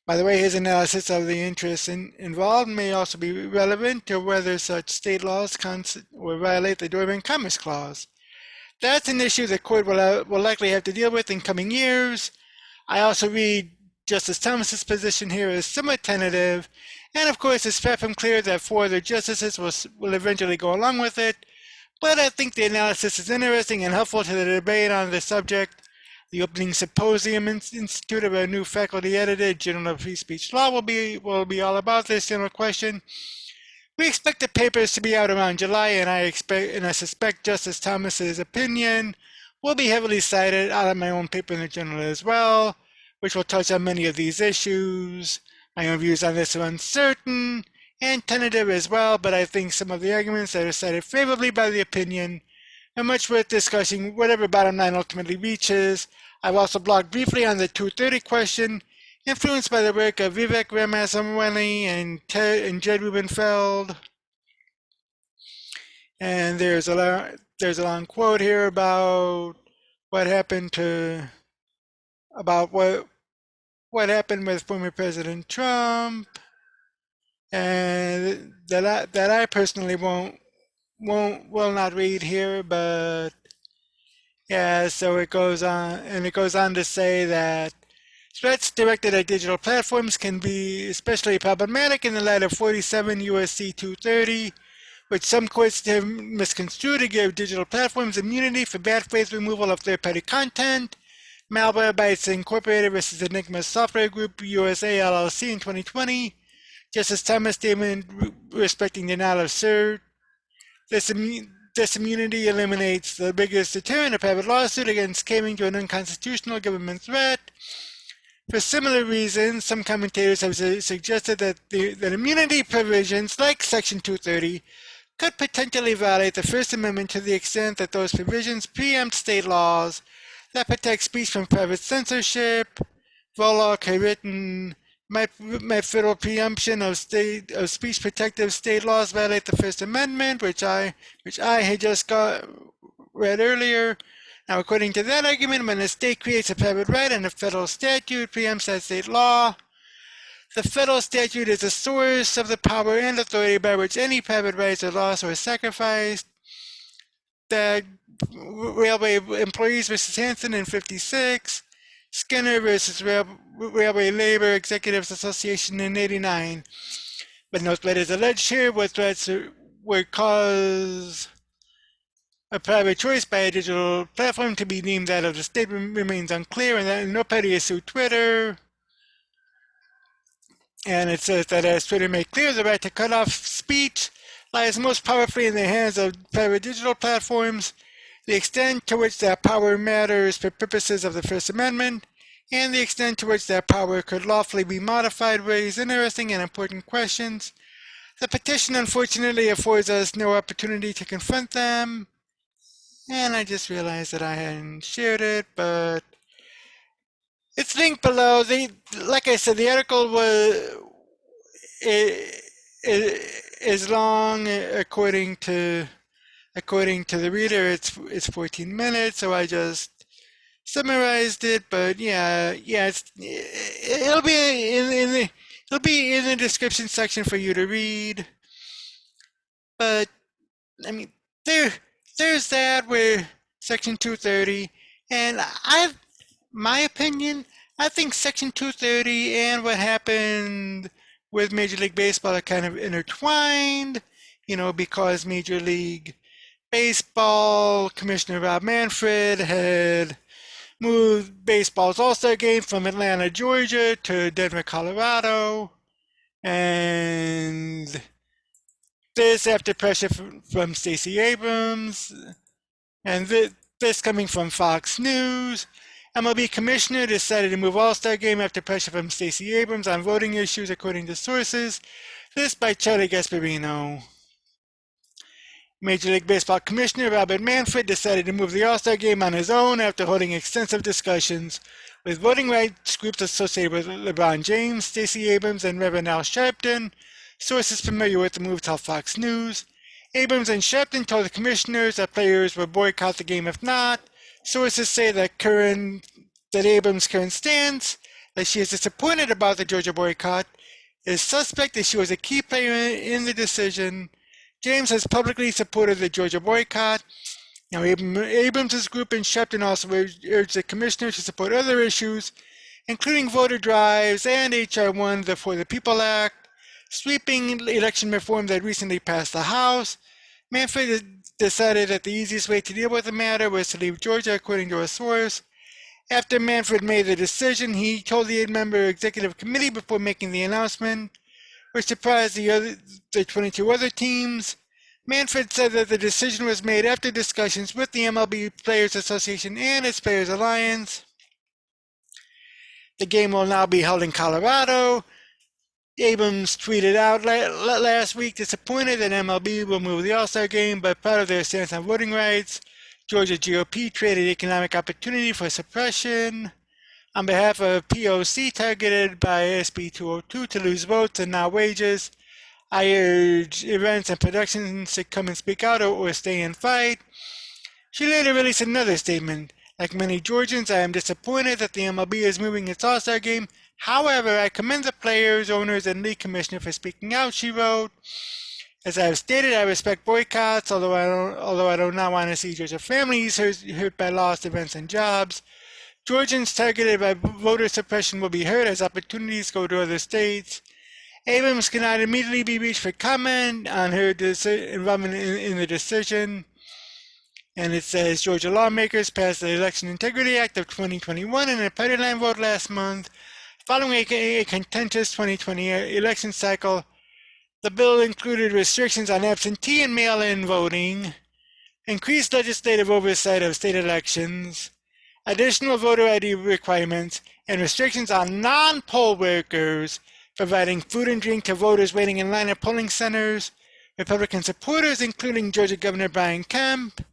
By the way, his analysis of the interests involved may also be relevant to whether such state laws will violate the Dormant Commerce Clause. That's an issue the court will likely have to deal with in coming years. I also read Justice Thomas's position here as somewhat tentative, and of course it's far from clear that 4 other justices will eventually go along with it, but I think the analysis is interesting and helpful to the debate on the subject. The opening symposium institute of a new faculty-edited Journal of Free Speech Law will be all about this general question. We expect the papers to be out around July, and I suspect Justice Thomas's opinion will be heavily cited out of my own paper in the journal as well, which will touch on many of these issues. My own views on this are uncertain and tentative as well, but I think some of the arguments that are cited favorably by the opinion and much worth discussing whatever bottom line ultimately reaches. I've also blogged briefly on the 230 question, influenced by the work of Vivek Ramaswamy and Jed Rubenfeld. And there's a long quote here about what happened with former President Trump, and that I personally will not read here, but yeah, so it goes on to say that threats directed at digital platforms can be especially problematic in the light of 47 U.S.C. 230, which some courts have misconstrued to give digital platforms immunity for bad faith removal of third-party content. Malware Bytes Incorporated versus Enigma Software Group USA LLC in 2020. Justice Thomas statement respecting denial of cert. This immunity eliminates the biggest deterrent, a private lawsuit against caving to an unconstitutional government threat. For similar reasons, some commentators have suggested that immunity provisions like Section 230 could potentially violate the First Amendment to the extent that those provisions preempt state laws that protect speech from private censorship. Volokh had written, my federal preemption of speech protective state laws violate the First Amendment, which I had just read earlier. Now, according to that argument, when a state creates a private right and a federal statute preempts that state law, the federal statute is the source of the power and authority by which any private rights are lost or sacrificed. That Railway Employees versus Hansen in 56, Skinner versus Railway Labor Executives Association in 89. But note what is alleged here what threats would cause a private choice by a digital platform to be deemed that of the state remains unclear, and that no party has sued Twitter. And it says that as Twitter made clear, the right to cut off speech lies most powerfully in the hands of private digital platforms. The extent to which that power matters for purposes of the First Amendment, and the extent to which that power could lawfully be modified raise interesting and important questions. The petition unfortunately affords us no opportunity to confront them, and I just realized that I hadn't shared it, but it's linked below. Like I said, the article is long according to the reader. It's 14 minutes, so I just summarized it. But it'll be in the description section for you to read. But I mean, there's that where Section 230, and my opinion, I think Section 230 and what happened with Major League Baseball are kind of intertwined, because Major League Baseball Commissioner Rob Manfred had moved baseball's All-Star Game from Atlanta, Georgia to Denver, Colorado, and this after pressure from Stacey Abrams, and this coming from Fox News. MLB Commissioner decided to move All-Star Game after pressure from Stacey Abrams on voting issues, according to sources. This by Charlie Gasparino. Major League Baseball Commissioner Robert Manfred decided to move the All-Star Game on his own after holding extensive discussions with voting rights groups associated with LeBron James, Stacey Abrams, and Reverend Al Sharpton. Sources familiar with the move tell Fox News. Abrams and Sharpton told the commissioners that players would boycott the game if not. Sources say that Abrams' current stance, that she is disappointed about the Georgia boycott, is suspect that she was a key player in the decision. James has publicly supported the Georgia boycott. Now, Abrams' group and Sharpton also urged the commissioner to support other issues, including voter drives and H.R. 1, the For the People Act, sweeping election reform that recently passed the House. Manfred decided that the easiest way to deal with the matter was to leave Georgia, according to a source. After Manfred made the decision, he told the 8-member executive committee before making the announcement, which surprised the 22 other teams. Manfred said that the decision was made after discussions with the MLB Players Association and its Players Alliance. The game will now be held in Colorado. Abrams tweeted out last week, disappointed that MLB will move the All-Star Game, but proud of their stance on voting rights. Georgia GOP traded economic opportunity for suppression. On behalf of POC targeted by SB 202 to lose votes and not wages, I urge events and productions to come and speak out or stay and fight. She later released another statement. Like many Georgians, I am disappointed that the MLB is moving its All-Star Game. However, I commend the players, owners, and league commissioner for speaking out, she wrote. As I have stated, I respect boycotts, although I do not want to see Georgia families hurt by lost events and jobs. Georgians targeted by voter suppression will be hurt as opportunities go to other states. Abrams cannot immediately be reached for comment on her involvement in the decision. And it says, Georgia lawmakers passed the Election Integrity Act of 2021 in a party line vote last month. Following a contentious 2020 election cycle, the bill included restrictions on absentee and mail-in voting, increased legislative oversight of state elections, additional voter ID requirements, and restrictions on non-poll workers providing food and drink to voters waiting in line at polling centers. Republican supporters, including Georgia Governor Brian Kemp,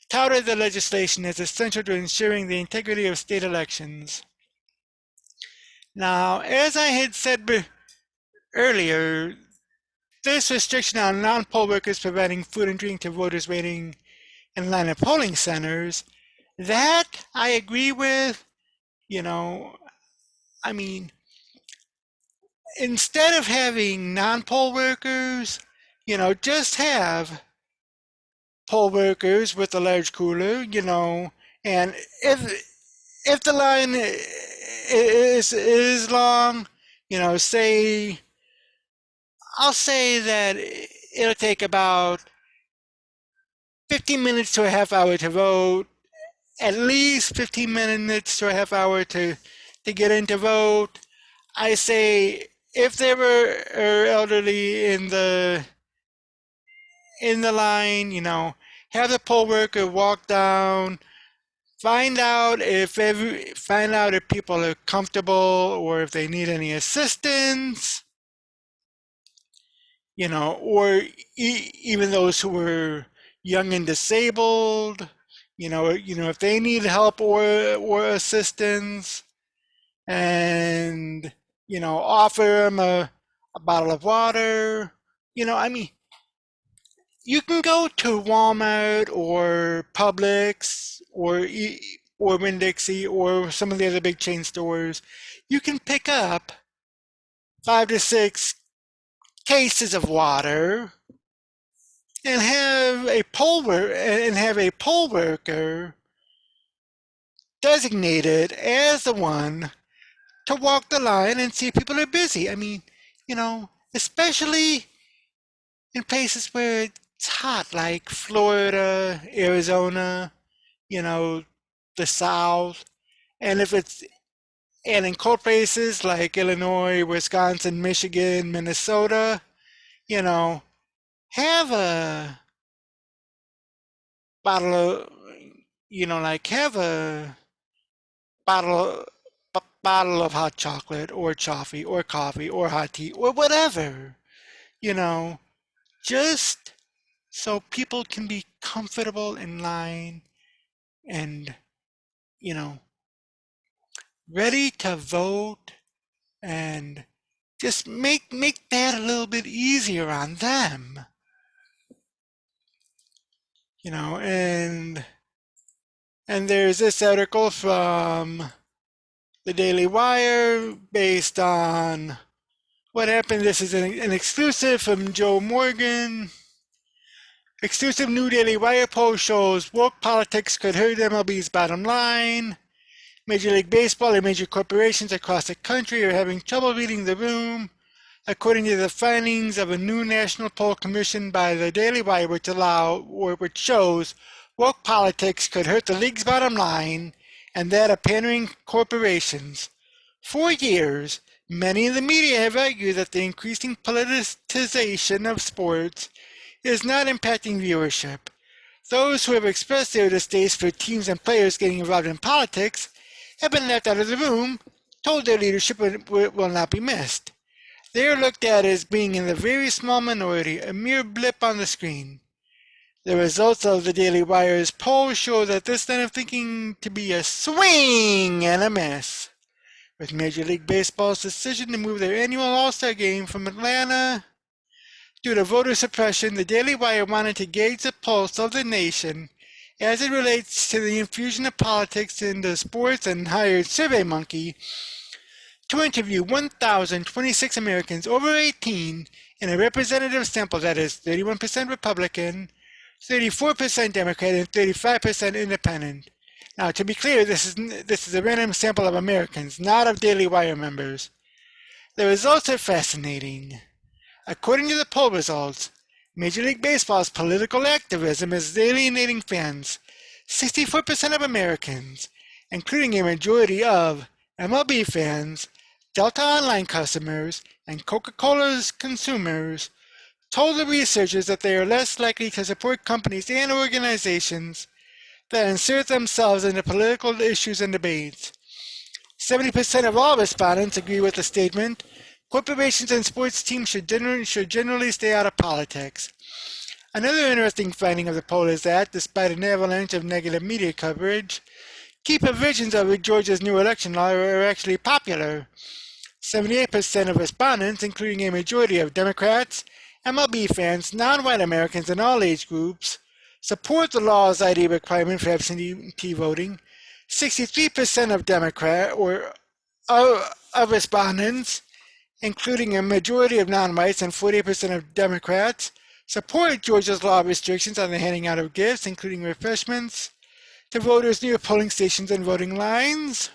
touted the legislation as essential to ensuring the integrity of state elections. Now, as I had said earlier, this restriction on non-poll workers providing food and drink to voters waiting in line at polling centers, that I agree with. I mean, instead of having non-poll workers, just have poll workers with a large cooler, and if the line is long, I'll say that it'll take about 15 minutes to a half hour to vote, at least 15 minutes to a half hour to get in to vote. I say if there were elderly in the line, have the poll worker walk down, find out if people are comfortable or if they need any assistance, or even those who are young and disabled, if they need help or assistance, and offer them a bottle of water. You can go to Walmart or Publix or Winn-Dixie or some of the other big chain stores. You can pick up 5 to 6 cases of water and have a poll worker designated as the one to walk the line and see if people are busy. Especially in places where it's hot, like Florida, Arizona, the South, and in cold places like Illinois, Wisconsin, Michigan, Minnesota, have a bottle of, have a bottle of hot chocolate or coffee or hot tea or whatever, just so people can be comfortable in line and, ready to vote, and just make that a little bit easier on them. And there's this article from the Daily Wire based on what happened. This is an exclusive from Joe Morgan. Exclusive new Daily Wire poll shows woke politics could hurt MLB's bottom line. Major League Baseball and major corporations across the country are having trouble reading the room, according to the findings of a new national poll commissioned by the Daily Wire, which shows woke politics could hurt the league's bottom line and that of pandering corporations. For years, many in the media have argued that the increasing politicization of sports is not impacting viewership. Those who have expressed their distaste for teams and players getting involved in politics have been left out of the room, told their leadership will not be missed. They are looked at as being in the very small minority, a mere blip on the screen. The results of the Daily Wire's poll show that this line of thinking to be a swing and a miss, with Major League Baseball's decision to move their annual All-Star Game from Atlanta. Due to voter suppression, the Daily Wire wanted to gauge the pulse of the nation as it relates to the infusion of politics into sports and hired SurveyMonkey to interview 1,026 Americans over 18 in a representative sample that is 31% Republican, 34% Democrat, and 35% Independent. Now, to be clear, this is a random sample of Americans, not of Daily Wire members. The results are fascinating. According to the poll results, Major League Baseball's political activism is alienating fans. 64% of Americans, including a majority of MLB fans, Delta Online customers, and Coca-Cola's consumers, told the researchers that they are less likely to support companies and organizations that insert themselves into political issues and debates. 70% of all respondents agree with the statement. Corporations and sports teams should generally stay out of politics. Another interesting finding of the poll is that, despite an avalanche of negative media coverage, key provisions of Georgia's new election law are actually popular. 78% of respondents, including a majority of Democrats, MLB fans, non-white Americans, and all age groups, support the law's ID requirement for absentee voting. 63% of respondents, including a majority of non-whites and 40% of Democrats, support Georgia's law restrictions on the handing out of gifts, including refreshments, to voters near polling stations and voting lines.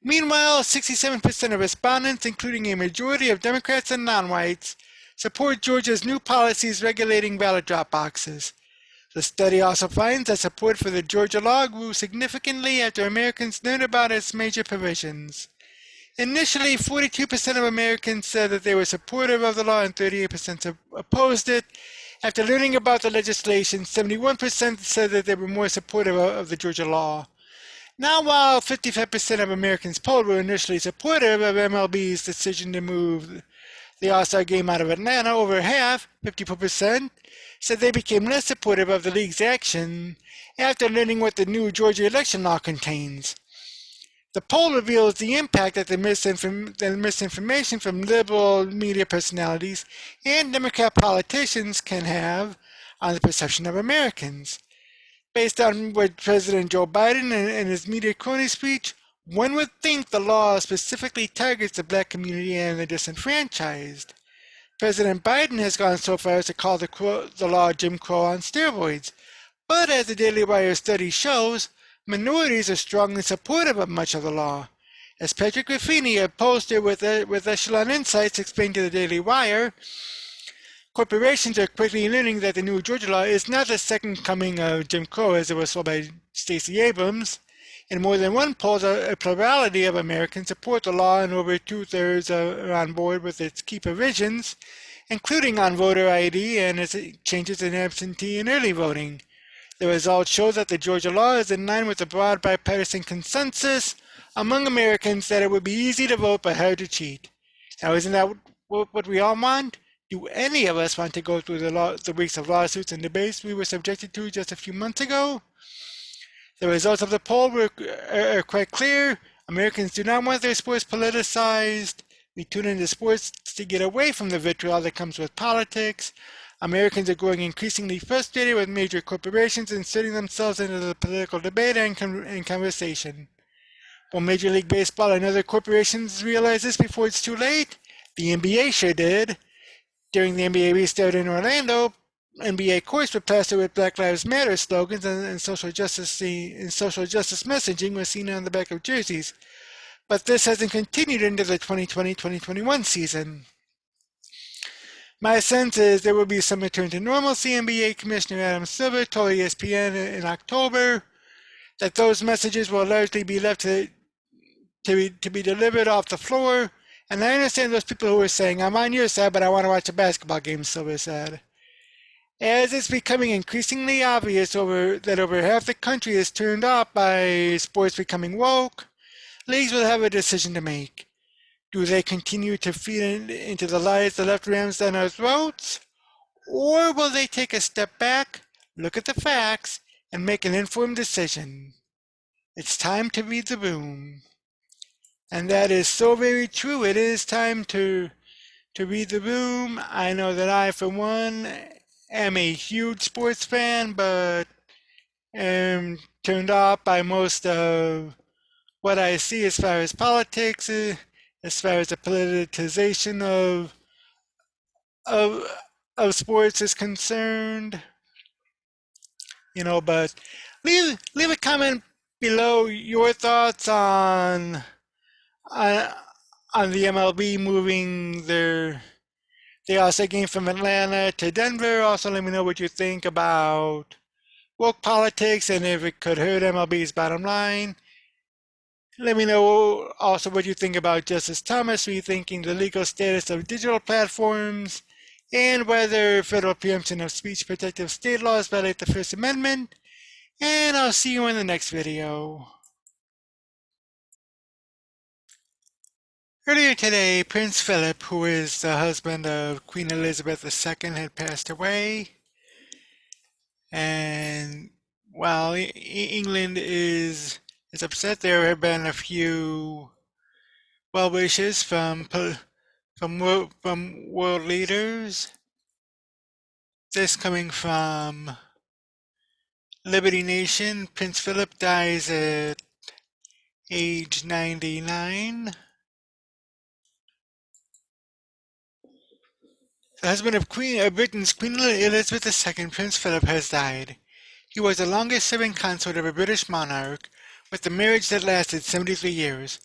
Meanwhile, 67% of respondents, including a majority of Democrats and non-whites, support Georgia's new policies regulating ballot drop boxes. The study also finds that support for the Georgia law grew significantly after Americans learned about its major provisions. Initially, 42% of Americans said that they were supportive of the law and 38% opposed it. After learning about the legislation, 71% said that they were more supportive of the Georgia law. Now, while 55% of Americans polled were initially supportive of MLB's decision to move the All-Star Game out of Atlanta, over half, 54%, said they became less supportive of the league's action after learning what the new Georgia election law contains. The poll reveals the impact that the misinformation from liberal media personalities and Democrat politicians can have on the perception of Americans. Based on what President Joe Biden and his media crony speech, one would think the law specifically targets the black community and the disenfranchised. President Biden has gone so far as to call the law Jim Crow on steroids. But as the Daily Wire study shows, minorities are strongly supportive of much of the law. As Patrick Ruffini, a pollster with Echelon Insights, explained to the Daily Wire, corporations are quickly learning that the new Georgia law is not the second coming of Jim Crow as it was sold by Stacey Abrams. In more than one poll, a plurality of Americans support the law and over two-thirds are on board with its key provisions, including on voter ID and its changes in absentee and early voting. The results show that the Georgia law is in line with the broad bipartisan consensus among Americans that it would be easy to vote but hard to cheat. Now, isn't that what we all want? Do any of us want to go through the weeks of lawsuits and debates we were subjected to just a few months ago? The results of the poll are quite clear. Americans do not want their sports politicized. We tune into sports to get away from the vitriol that comes with politics. Americans are growing increasingly frustrated with major corporations inserting themselves into the political debate and conversation. Will Major League Baseball and other corporations realize this before it's too late? The NBA sure did. During the NBA restart in Orlando, NBA courts were plastered with Black Lives Matter slogans and social justice messaging was seen on the back of jerseys. But this hasn't continued into the 2020-2021 season. My sense is there will be some return to normalcy. NBA Commissioner Adam Silver told ESPN in October that those messages will largely be left to be delivered off the floor. And I understand those people who are saying, I'm on your side, but I want to watch a basketball game, Silver said. As it's becoming increasingly obvious that over half the country is turned off by sports becoming woke, leagues will have a decision to make. Do they continue to feed into the lies the left rams down our throats? Or will they take a step back, look at the facts, and make an informed decision? It's time to read the room. And that is so very true. It is time to read the room. I know that I, for one, am a huge sports fan, but am turned off by most of what I see as far as politics, as far as the politicization of of sports is concerned. But leave a comment below your thoughts on, on the MLB moving the All-Star Game from Atlanta to Denver. Also, let me know what you think about woke politics and if it could hurt MLB's bottom line. Let me know also what you think about Justice Thomas rethinking the legal status of digital platforms and whether federal preemption of speech protective state laws violate the First Amendment. And I'll see you in the next video. Earlier today, Prince Philip, who is the husband of Queen Elizabeth II, had passed away. And while England is upset, there have been a few well wishes from world leaders. This coming from Liberty Nation. Prince Philip dies at age 99. The husband of Britain's Queen Elizabeth II, Prince Philip, has died. He was the longest-serving consort of a British monarch, with a marriage that lasted 73 years.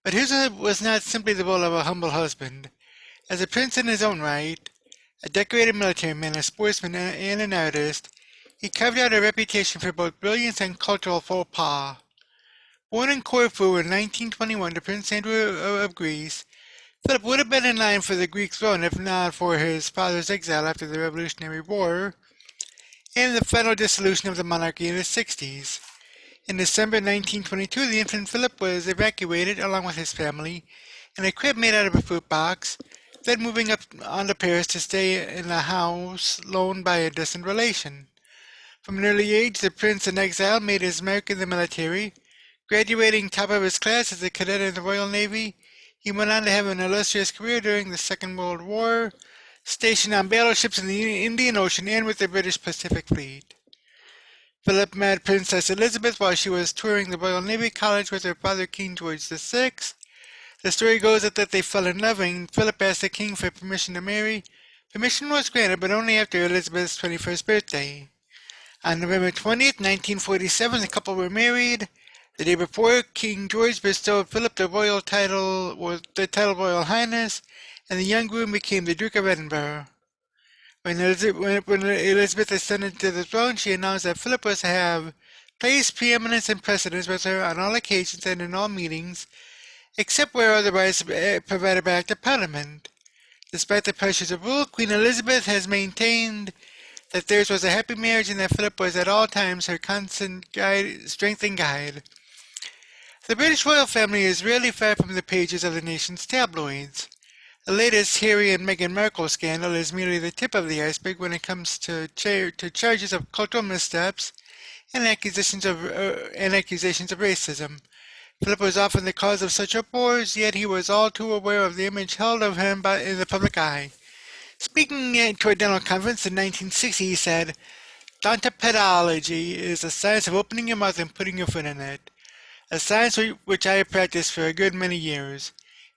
But his was not simply the role of a humble husband. As a prince in his own right, a decorated military man, a sportsman, and an artist, he carved out a reputation for both brilliance and cultural faux pas. Born in Corfu in 1921 to Prince Andrew of Greece, Philip would have been in line for the Greek throne if not for his father's exile after the Revolutionary War and the final dissolution of the monarchy in the 60s. In December 1922, the infant Philip was evacuated along with his family in a crib made out of a fruit box, then moving up on to Paris to stay in a house loaned by a distant relation. From an early age, the prince in exile made his mark in the military. Graduating top of his class as a cadet in the Royal Navy, he went on to have an illustrious career during the Second World War, stationed on battleships in the Indian Ocean and with the British Pacific Fleet. Philip met Princess Elizabeth while she was touring the Royal Navy College with her father, King George VI. The story goes that they fell in love, and Philip asked the king for permission to marry. Permission was granted, but only after Elizabeth's 21st birthday. On November 20th, 1947, the couple were married. The day before, King George bestowed Philip the royal title, Royal Highness, and the young groom became the Duke of Edinburgh. When Elizabeth ascended to the throne, she announced that Philip was to have place, preeminence, and precedence with her on all occasions and in all meetings, except where otherwise provided by Act of Parliament. Despite the pressures of rule, Queen Elizabeth has maintained that theirs was a happy marriage and that Philip was at all times her constant strength and guide. The British royal family is rarely far from the pages of the nation's tabloids. The latest Harry and Meghan Markle scandal is merely the tip of the iceberg when it comes to charges of cultural missteps and accusations of racism. Philip was often the cause of such uproars, yet he was all too aware of the image held of him in the public eye. Speaking to a dental conference in 1960, he said, "Dentapedology is the science of opening your mouth and putting your foot in it, a science which I have practiced for a good many years."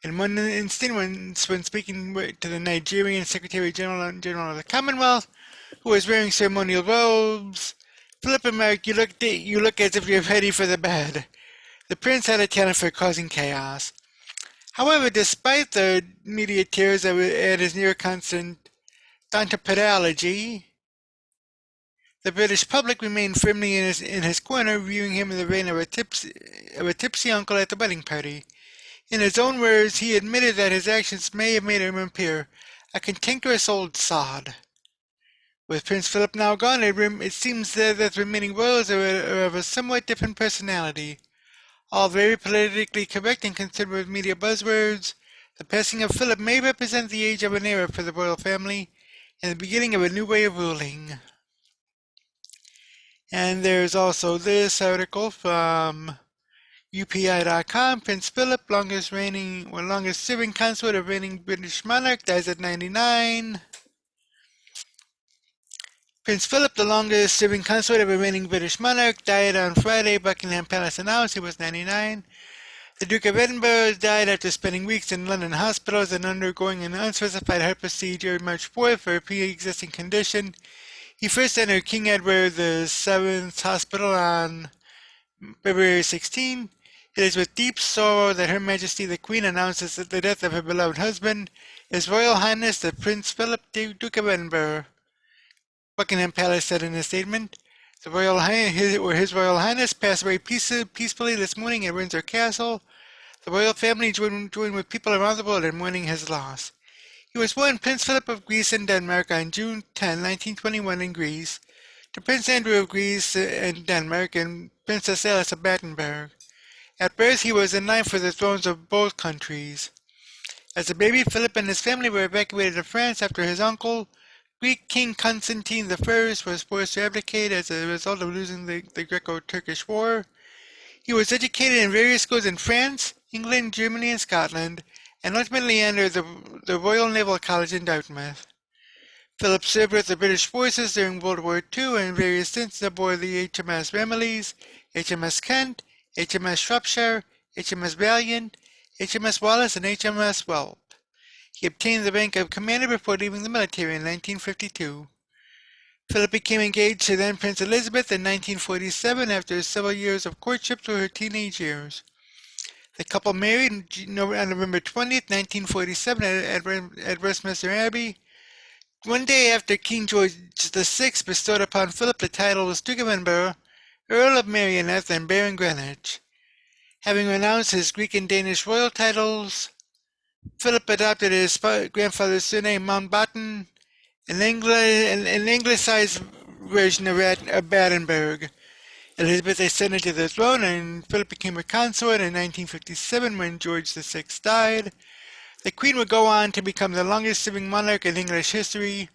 In one instance, when speaking to the Nigerian Secretary General of the Commonwealth, who was wearing ceremonial robes, Philip remarked, "You look as if you're ready for the bed." The prince had a talent for causing chaos. However, despite the media tears at his near-constant dentapedology, the British public remained firmly in his corner, viewing him in the vein of a tipsy uncle at the wedding party. In his own words, he admitted that his actions may have made him appear a cantankerous old sod. With Prince Philip now gone, it seems that the remaining royals are of a somewhat different personality. All very politically correct and considered with media buzzwords, the passing of Philip may represent the age of an era for the royal family, and the beginning of a new way of ruling. And there's also this article from UPI.com. Prince Philip, longest serving consort of reigning British monarch, dies at 99. Prince Philip, the longest serving consort of a reigning British monarch, died on Friday. Buckingham Palace announced he was 99. The Duke of Edinburgh died after spending weeks in London hospitals and undergoing an unspecified heart procedure March 4th for a pre-existing condition. He first entered King Edward VII's hospital on February 16. It is with deep sorrow that Her Majesty the Queen announces the death of her beloved husband, His Royal Highness the Prince Philip, Duke of Edinburgh. Buckingham Palace said in a statement, His Royal Highness passed away peacefully this morning at Windsor Castle. The royal family joined with people around the world in mourning his loss. He was born Prince Philip of Greece and Denmark on June 10, 1921 in Greece, to Prince Andrew of Greece and Denmark and Princess Alice of Battenberg. At birth, he was in line for the thrones of both countries. As a baby, Philip and his family were evacuated to France after his uncle, Greek King Constantine I, was forced to abdicate as a result of losing the Greco-Turkish War. He was educated in various schools in France, England, Germany, and Scotland, and ultimately entered the Royal Naval College in Dartmouth. Philip served with the British forces during World War II and various stints aboard the HMS Ramillies, HMS Kent, HMS Shropshire, HMS Valiant, HMS Wallace, and HMS Whelp. He obtained the rank of commander before leaving the military in 1952. Philip became engaged to then Princess Elizabeth in 1947 after several years of courtship through her teenage years. The couple married on November 20th, 1947 at Westminster Abbey. One day after King George VI bestowed upon Philip the titles Duke of Edinburgh, Earl of Merioneth, and Baron Greenwich. Having renounced his Greek and Danish royal titles, Philip adopted his grandfather's surname Mountbatten, an anglicized version of Battenberg. Elizabeth ascended to the throne, and Philip became a consort in 1957 when George VI died. The Queen would go on to become the longest-serving monarch in English history.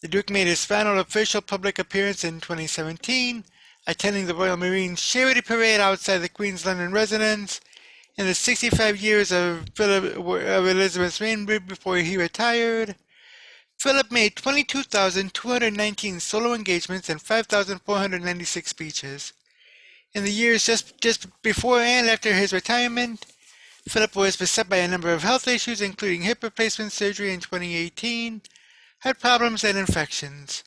The Duke made his final official public appearance in 2017, attending the Royal Marines Charity Parade outside the Queen's London residence. In the 65 years of Elizabeth's reign before he retired, Philip made 22,219 solo engagements and 5,496 speeches. In the years just before and after his retirement, Philip was beset by a number of health issues, including hip replacement surgery in 2018, heart problems, and infections.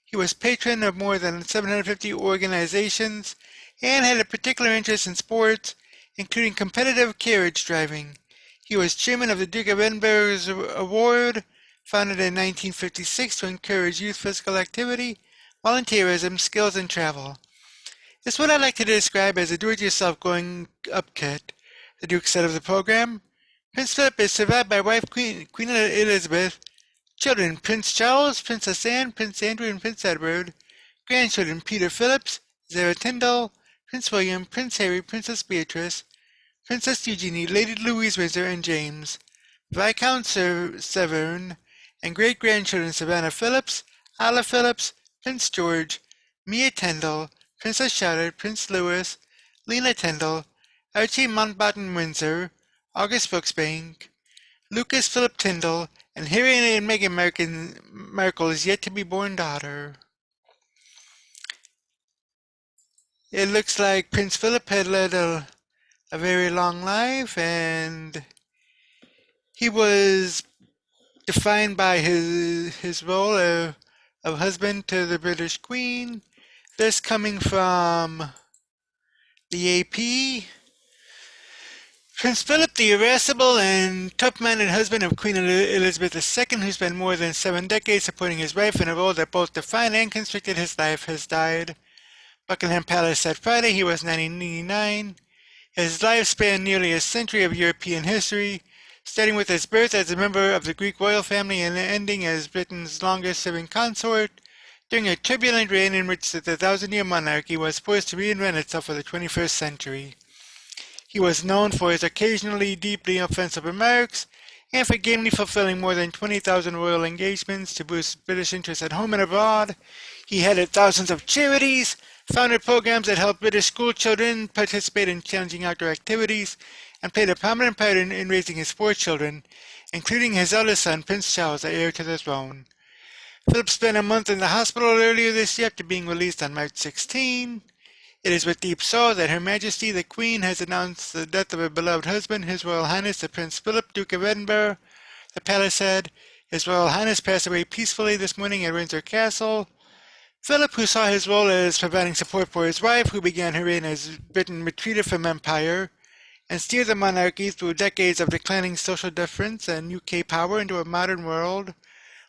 He was patron of more than 750 organizations and had a particular interest in sports, including competitive carriage driving. He was chairman of the Duke of Edinburgh's Award, founded in 1956 to encourage youth physical activity, volunteerism, skills, and travel. It's what I like to describe as a do-it-yourself-going-up kit, the Duke said of the program. Prince Philip is survived by wife Queen Elizabeth, children Prince Charles, Princess Anne, Prince Andrew, and Prince Edward, grandchildren Peter Phillips, Zara Tyndall, Prince William, Prince Harry, Princess Beatrice, Princess Eugenie, Lady Louise Windsor, and James, Viscount Severn, and great-grandchildren Savannah Phillips, Olive Phillips, Prince George, Mia Tyndall, Princess Charlotte, Prince Louis, Lena Tyndall, Archie Mountbatten Windsor, August Brooksbank, Lucas Philip Tyndall, and Harry and Meghan Markle's yet-to-be-born daughter. It looks like Prince Philip had led a very long life, and he was defined by his role of husband to the British Queen. This coming from the AP. Prince Philip, the irascible and tough-minded husband of Queen Elizabeth II, who spent more than 7 decades supporting his wife in a role that both defined and constricted his life, has died. Buckingham Palace said Friday he was 99. His life spanned nearly a century of European history, starting with his birth as a member of the Greek royal family and ending as Britain's longest-serving consort, during a turbulent reign in which the thousand-year monarchy was forced to reinvent itself for the 21st century. He was known for his occasionally deeply offensive remarks and for gamely fulfilling more than 20,000 royal engagements to boost British interests at home and abroad. He headed thousands of charities, founded programs that helped British school children participate in challenging outdoor activities, and played a prominent part in raising his four children, including his eldest son, Prince Charles, the heir to the throne. Philip spent a month in the hospital earlier this year after being released on March 16. It is with deep sorrow that Her Majesty the Queen has announced the death of her beloved husband, His Royal Highness the Prince Philip, Duke of Edinburgh. The palace said, His Royal Highness passed away peacefully this morning at Windsor Castle. Philip, who saw his role as providing support for his wife, who began her reign as Britain retreated from empire, and steered the monarchy through decades of declining social difference and UK power into a modern world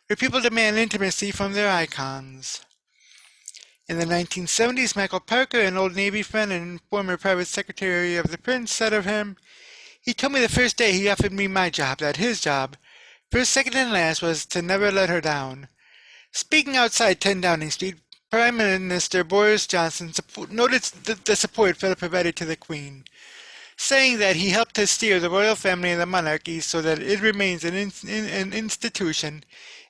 where people demand intimacy from their icons. In the 1970s, Michael Parker, an old Navy friend and former private secretary of the Prince, said of him, He told me the first day he offered me my job that his job, first, second, and last, was to never let her down. Speaking outside 10 Downing Street, Prime Minister Boris Johnson noted the support Philip provided to the Queen, saying that he helped to steer the royal family and the monarchy so that it remains an institution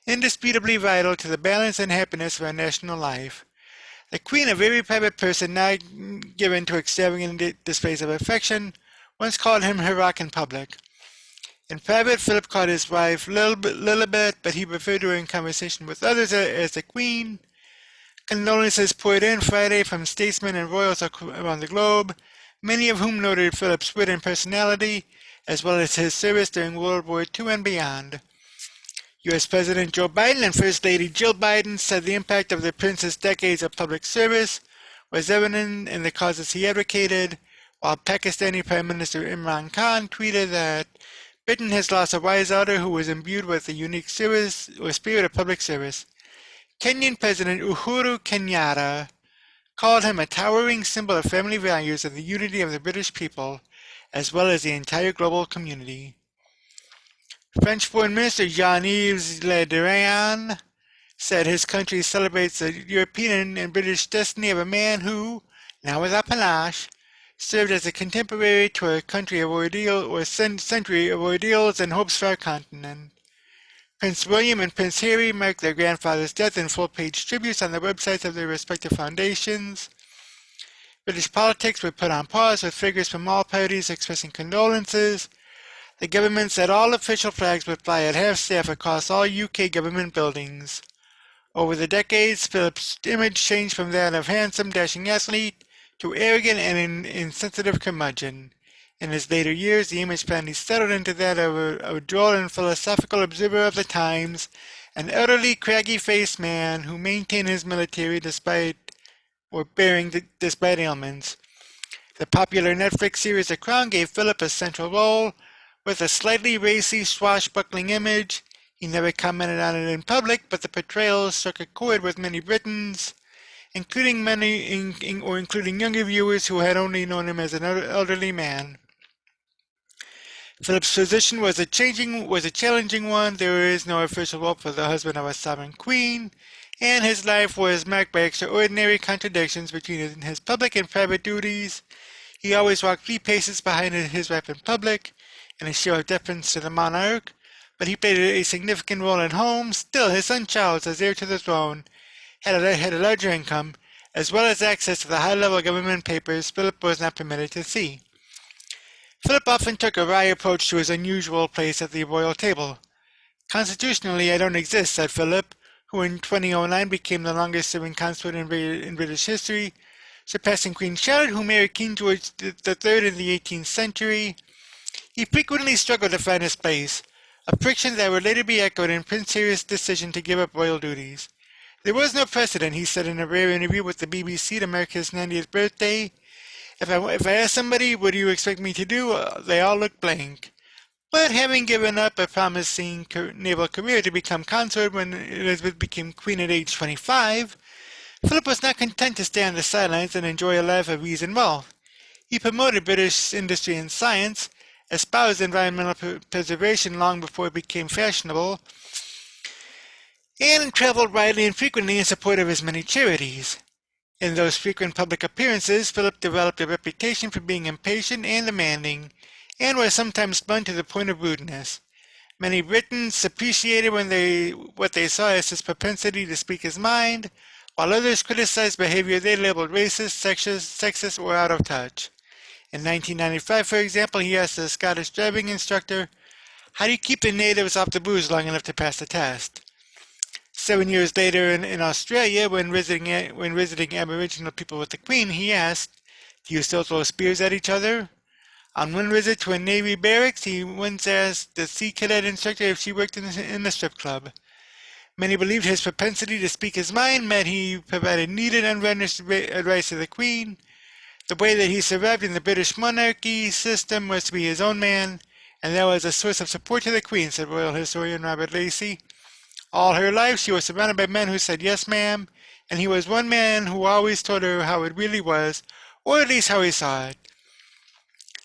indisputably vital to the balance and happiness of our national life. The Queen, a very private person not given to extravagant displays of affection, once called him her rock in public. In private, Philip called his wife Lilibet, but he referred to her in conversation with others as the Queen. Condolences poured in Friday from statesmen and royals around the globe, many of whom noted Philip's wit and personality, as well as his service during World War II and beyond. U.S. President Joe Biden and First Lady Jill Biden said the impact of the prince's decades of public service was evident in the causes he advocated, while Pakistani Prime Minister Imran Khan tweeted that Britain has lost a wise elder who was imbued with a unique spirit of public service. Kenyan President Uhuru Kenyatta called him a towering symbol of family values and the unity of the British people, as well as the entire global community. French Foreign Minister Jean-Yves Le Drian said his country celebrates the European and British destiny of a man who, now without panache, served as a contemporary to a country of century of ordeals and hopes for our continent. Prince William and Prince Harry marked their grandfather's death in full-page tributes on the websites of their respective foundations. British politics were put on pause with figures from all parties expressing condolences. The government said all official flags would fly at half-staff across all UK government buildings. Over the decades, Philip's image changed from that of handsome, dashing athlete to arrogant and insensitive curmudgeon. In his later years, the image finally settled into that of a droll and philosophical observer of the times, an elderly, craggy-faced man who maintained his military despite ailments. The popular Netflix series The Crown gave Philip a central role. With a slightly racy, swashbuckling image, he never commented on it in public, but the portrayal struck a chord with many Britons, including younger viewers who had only known him as an elderly man. Philip's position was a challenging one. There is no official role for the husband of a sovereign queen, and his life was marked by extraordinary contradictions between his public and private duties. He always walked 3 paces behind his wife in public, in a show of deference to the monarch, but he played a significant role at home. Still, his son Charles, as heir to the throne, had a larger income, as well as access to the high-level government papers Philip was not permitted to see. Philip often took a wry approach to his unusual place at the royal table. Constitutionally, I don't exist, said Philip, who in 2009 became the longest-serving consort in British history, surpassing Queen Charlotte, who married King George III in the 18th century. He frequently struggled to find his place, a friction that would later be echoed in Prince Harry's decision to give up royal duties. There was no precedent, he said in a rare interview with the BBC to mark his 90th birthday. If I asked somebody, what do you expect me to do? They all looked blank. But having given up a promising naval career to become consort when Elizabeth became queen at age 25, Philip was not content to stay on the sidelines and enjoy a life of ease and wealth. He promoted British industry and science, espoused environmental preservation long before it became fashionable, and traveled widely and frequently in support of his many charities. In those frequent public appearances, Philip developed a reputation for being impatient and demanding, and was sometimes blunt to the point of rudeness. Many Britons appreciated what they saw as his propensity to speak his mind, while others criticized behavior they labeled racist, sexist, or out of touch. In 1995, for example, he asked a Scottish driving instructor, "How do you keep the natives off the booze long enough to pass the test?" 7 years later in Australia, when visiting Aboriginal people with the Queen, he asked, "Do you still throw spears at each other?" On one visit to a Navy barracks, he once asked the Sea Cadet instructor if she worked in the strip club. Many believed his propensity to speak his mind meant he provided needed unvarnished advice to the Queen. The way that he survived in the British monarchy system was to be his own man, and that was a source of support to the Queen, said royal historian Robert Lacey. All her life, she was surrounded by men who said, "Yes, ma'am," and he was one man who always told her how it really was, or at least how he saw it.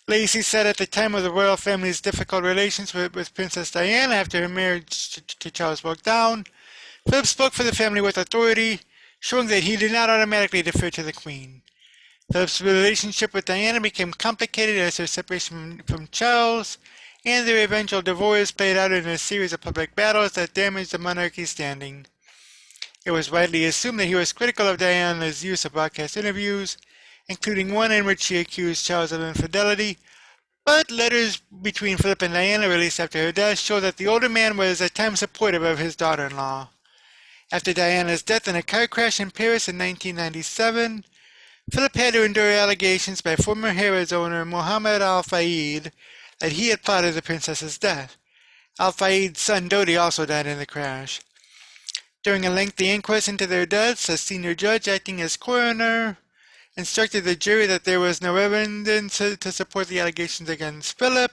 Lacey said at the time of the royal family's difficult relations with Princess Diana after her marriage to Charles broke down, Philip spoke for the family with authority, showing that he did not automatically defer to the Queen. Philip's relationship with Diana became complicated as her separation from Charles and their eventual divorce played out in a series of public battles that damaged the monarchy's standing. It was widely assumed that he was critical of Diana's use of broadcast interviews, including one in which she accused Charles of infidelity, but letters between Philip and Diana released after her death show that the older man was at times supportive of his daughter-in-law. After Diana's death in a car crash in Paris in 1997, Philip had to endure allegations by former Harrods owner Mohammed Al-Fayed that he had plotted the princess's death. Al-Fayed's son Dodi also died in the crash. During a lengthy inquest into their deaths, a senior judge acting as coroner instructed the jury that there was no evidence to support the allegations against Philip,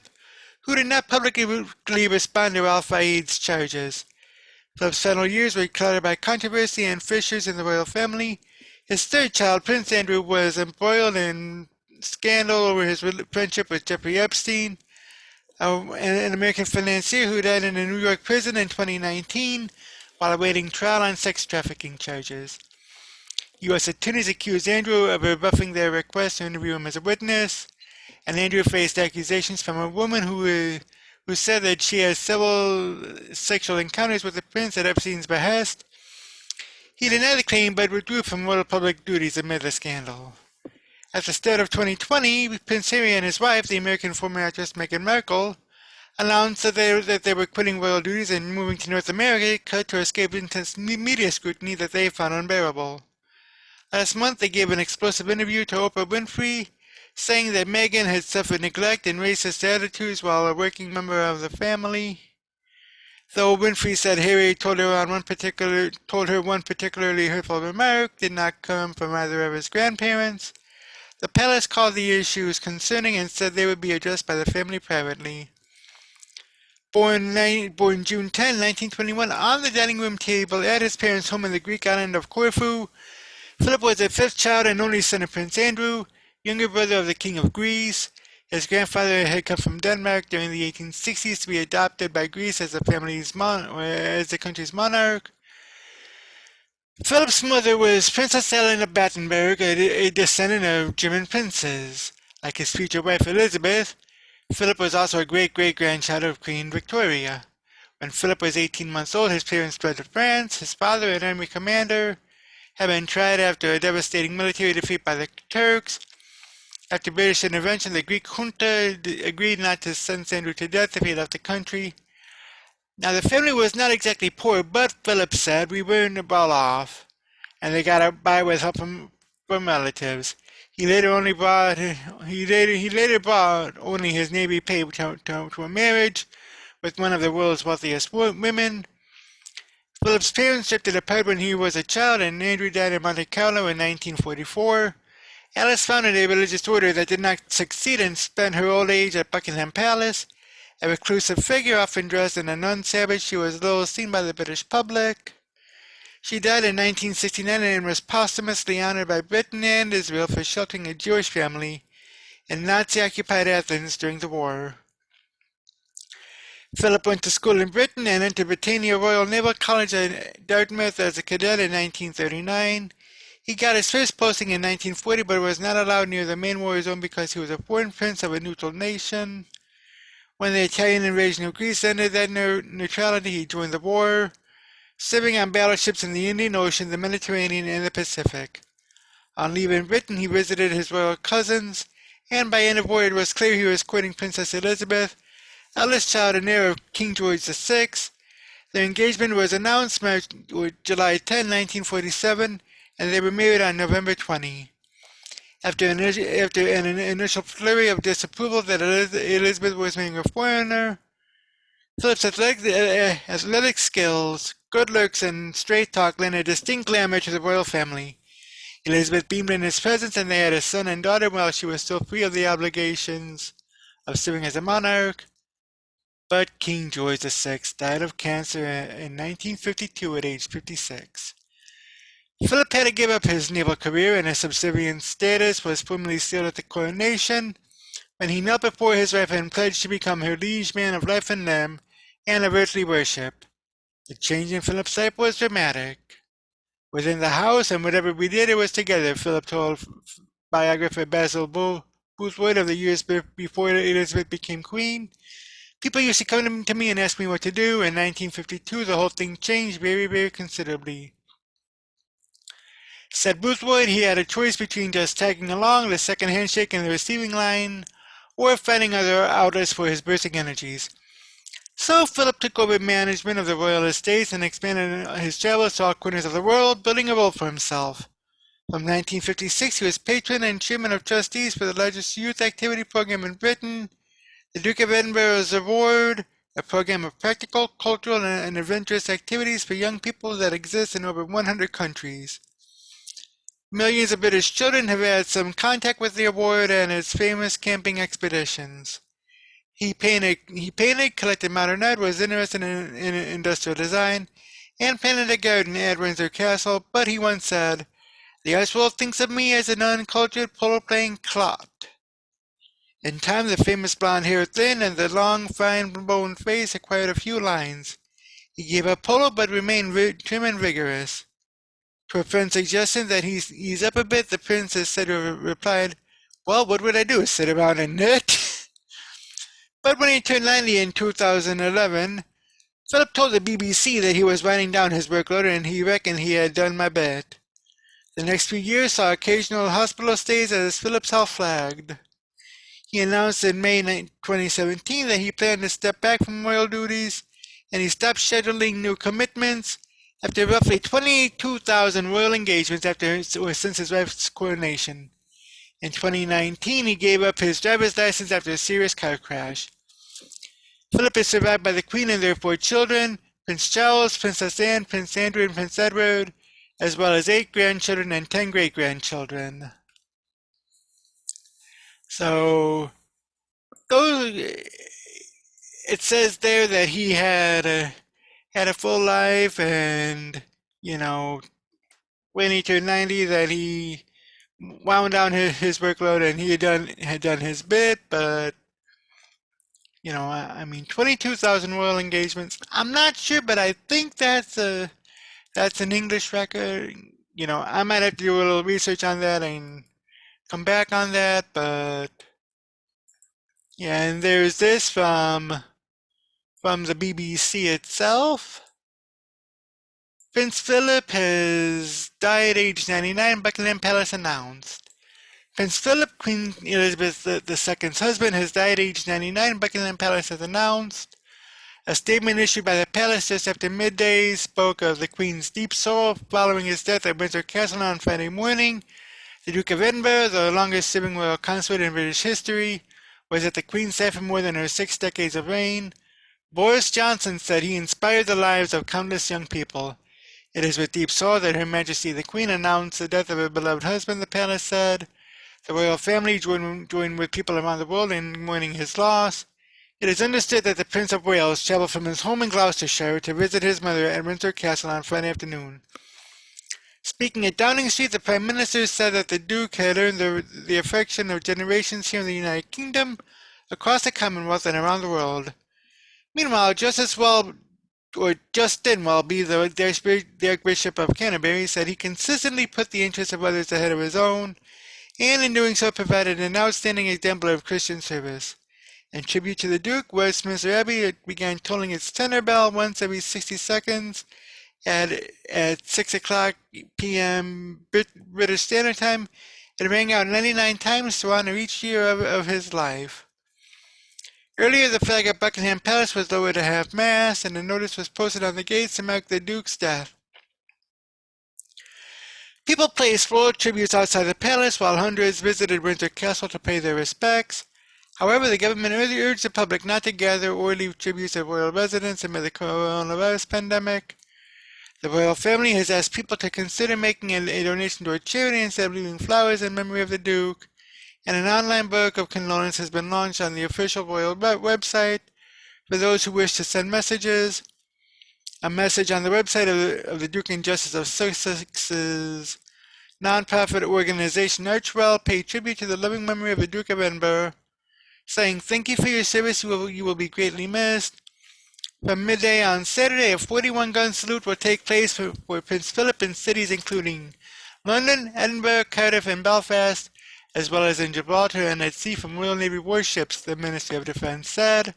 who did not publicly respond to Al-Fayed's charges. Philip's final years were clouded by controversy and fissures in the royal family. His third child, Prince Andrew, was embroiled in scandal over his friendship with Jeffrey Epstein, an American financier who died in a New York prison in 2019 while awaiting trial on sex trafficking charges. U.S. attorneys accused Andrew of rebuffing their request to interview him as a witness, and Andrew faced accusations from a woman who said that she had several sexual encounters with the prince at Epstein's behest. He denied the claim but withdrew from royal public duties amid the scandal. At the start of 2020, Prince Harry and his wife, the American former actress Meghan Markle, announced that they were quitting royal duties and moving to North America to escape intense media scrutiny that they found unbearable. Last month, they gave an explosive interview to Oprah Winfrey, saying that Meghan had suffered neglect and racist attitudes while a working member of the family. Though Winfrey said Harry told her one particularly hurtful remark did not come from either of his grandparents, the palace called the issues concerning and said they would be addressed by the family privately. Born June 10, 1921, on the dining room table at his parents' home in the Greek island of Corfu, Philip was the fifth child and only son of Prince Andrew, younger brother of the King of Greece. His grandfather had come from Denmark during the 1860s to be adopted by Greece as the country's monarch. Philip's mother was Princess Ellen of Battenberg, a descendant of German princes. Like his future wife Elizabeth, Philip was also a great-great-grandchild of Queen Victoria. When Philip was 18 months old, his parents fled to France. His father, an army commander, had been tried after a devastating military defeat by the Turks. After British intervention, the Greek junta agreed not to sentence Andrew to death if he left the country. Now, the family was not exactly poor, but Philip said, "We weren't well off," and they got by with help from relatives. He later brought only his Navy pay to a marriage with one of the world's wealthiest women. Philip's parents drifted apart when he was a child, and Andrew died in Monte Carlo in 1944. Alice founded a religious order that did not succeed and spent her old age at Buckingham Palace. A reclusive figure, often dressed in a nun's habit, she was little seen by the British public. She died in 1969 and was posthumously honored by Britain and Israel for sheltering a Jewish family in Nazi-occupied Athens during the war. Philip went to school in Britain and entered Britannia Royal Naval College at Dartmouth as a cadet in 1939. He got his first posting in 1940 but was not allowed near the main war zone because he was a foreign prince of a neutral nation. When the Italian invasion of Greece ended that neutrality, he joined the war, serving on battleships in the Indian Ocean, the Mediterranean, and the Pacific. On leaving Britain, he visited his royal cousins, and by end of war it was clear he was courting Princess Elizabeth, eldest child and heir of King George VI. Their engagement was announced July 10, 1947, and they were married on November 20. After an initial flurry of disapproval that Elizabeth was marrying a foreigner, Philip's athletic skills, good looks, and straight talk lent a distinct glamour to the royal family. Elizabeth beamed in his presence, and they had a son and daughter while she was still free of the obligations of serving as a monarch. But King George VI died of cancer in 1952 at age 56. Philip had to give up his naval career, and his subservient status was formally sealed at the coronation when he knelt before his wife and pledged to become her liege man of life and limb and of earthly worship. The change in Philip's life was dramatic. Within the house, and whatever we did, it was together, Philip told biographer Basil Boothwood of the years before Elizabeth became queen. People used to come to me and ask me what to do. In 1952, the whole thing changed very, very considerably. Said Boothwood, he had a choice between just tagging along, the second handshake in the receiving line, or finding other outlets for his bursting energies. So Philip took over management of the royal estates and expanded his travels to all corners of the world, building a role for himself. From 1956, he was patron and chairman of trustees for the largest youth activity program in Britain, the Duke of Edinburgh's Award, a program of practical, cultural, and adventurous activities for young people that exists in over 100 countries. Millions of British children have had some contact with the award and its famous camping expeditions. He painted, collected modern art, was interested in industrial design, and planted a garden at Windsor Castle, but he once said, "The arts world thinks of me as an uncultured polo-playing clot." In time, the famous blonde hair thinned, and the long, fine-boned face acquired a few lines. He gave up polo, but remained trim and vigorous. To a friend's suggestion that he ease up a bit, the princess said replied, "Well, what would I do, sit around and knit?" But when he turned 90 in 2011, Philip told the BBC that he was writing down his workload and he reckoned he had done my bit. The next few years saw occasional hospital stays as Philip's health flagged. He announced in May 2017 that he planned to step back from royal duties, and he stopped scheduling new commitments after roughly 22,000 royal engagements since his wife's coronation. In 2019, he gave up his driver's license after a serious car crash. Philip is survived by the Queen and their 4 children, Prince Charles, Princess Anne, Prince Andrew, and Prince Edward, as well as 8 grandchildren and 10 great-grandchildren. So, it says there that he had a full life, and, when he turned 90, that he wound down his workload and he had done his bit, but 22,000 royal engagements. I'm not sure, but I think that's an English record. I might have to do a little research on that and come back on that, but yeah. And there's this from the BBC itself. Prince Philip has died at age 99, Buckingham Palace announced. Prince Philip, Queen Elizabeth II's husband, has died at age 99, Buckingham Palace has announced. A statement issued by the palace just after midday spoke of the Queen's deep sorrow following his death at Windsor Castle on Friday morning. The Duke of Edinburgh, the longest-serving royal consort in British history, was at the Queen's side for more than her 6 decades of reign. Boris Johnson said he inspired the lives of countless young people. It is with deep sorrow that Her Majesty the Queen announced the death of her beloved husband, the palace said. The royal family joined with people around the world in mourning his loss. It is understood that the Prince of Wales traveled from his home in Gloucestershire to visit his mother at Windsor Castle on Friday afternoon. Speaking at Downing Street, the Prime Minister said that the Duke had earned the affection of generations here in the United Kingdom, across the Commonwealth, and around the world. Meanwhile, Justin Welby, the Archbishop of Canterbury, said he consistently put the interests of others ahead of his own, and in doing so provided an outstanding example of Christian service. In tribute to the Duke, Westminster Abbey began tolling its tenor bell once every 60 seconds at 6 o'clock p.m. British Standard Time. It rang out 99 times to honor each year of his life. Earlier, the flag at Buckingham Palace was lowered to half-mast, and a notice was posted on the gates to mark the Duke's death. People placed floral tributes outside the palace, while hundreds visited Windsor Castle to pay their respects. However, the government urged the public not to gather or leave tributes at royal residence amid the coronavirus pandemic. The royal family has asked people to consider making a donation to a charity instead of leaving flowers in memory of the Duke, and an online book of condolence has been launched on the official royal website for those who wish to send messages. A message on the website of the Duke and Justice of Sussex's non-profit organization Archwell paid tribute to the loving memory of the Duke of Edinburgh, saying, "Thank you for your service, you will be greatly missed." From midday on Saturday, a 41-gun salute will take place for Prince Philip in cities including London, Edinburgh, Cardiff, and Belfast, as well as in Gibraltar and at sea from Royal Navy warships, the Ministry of Defense said.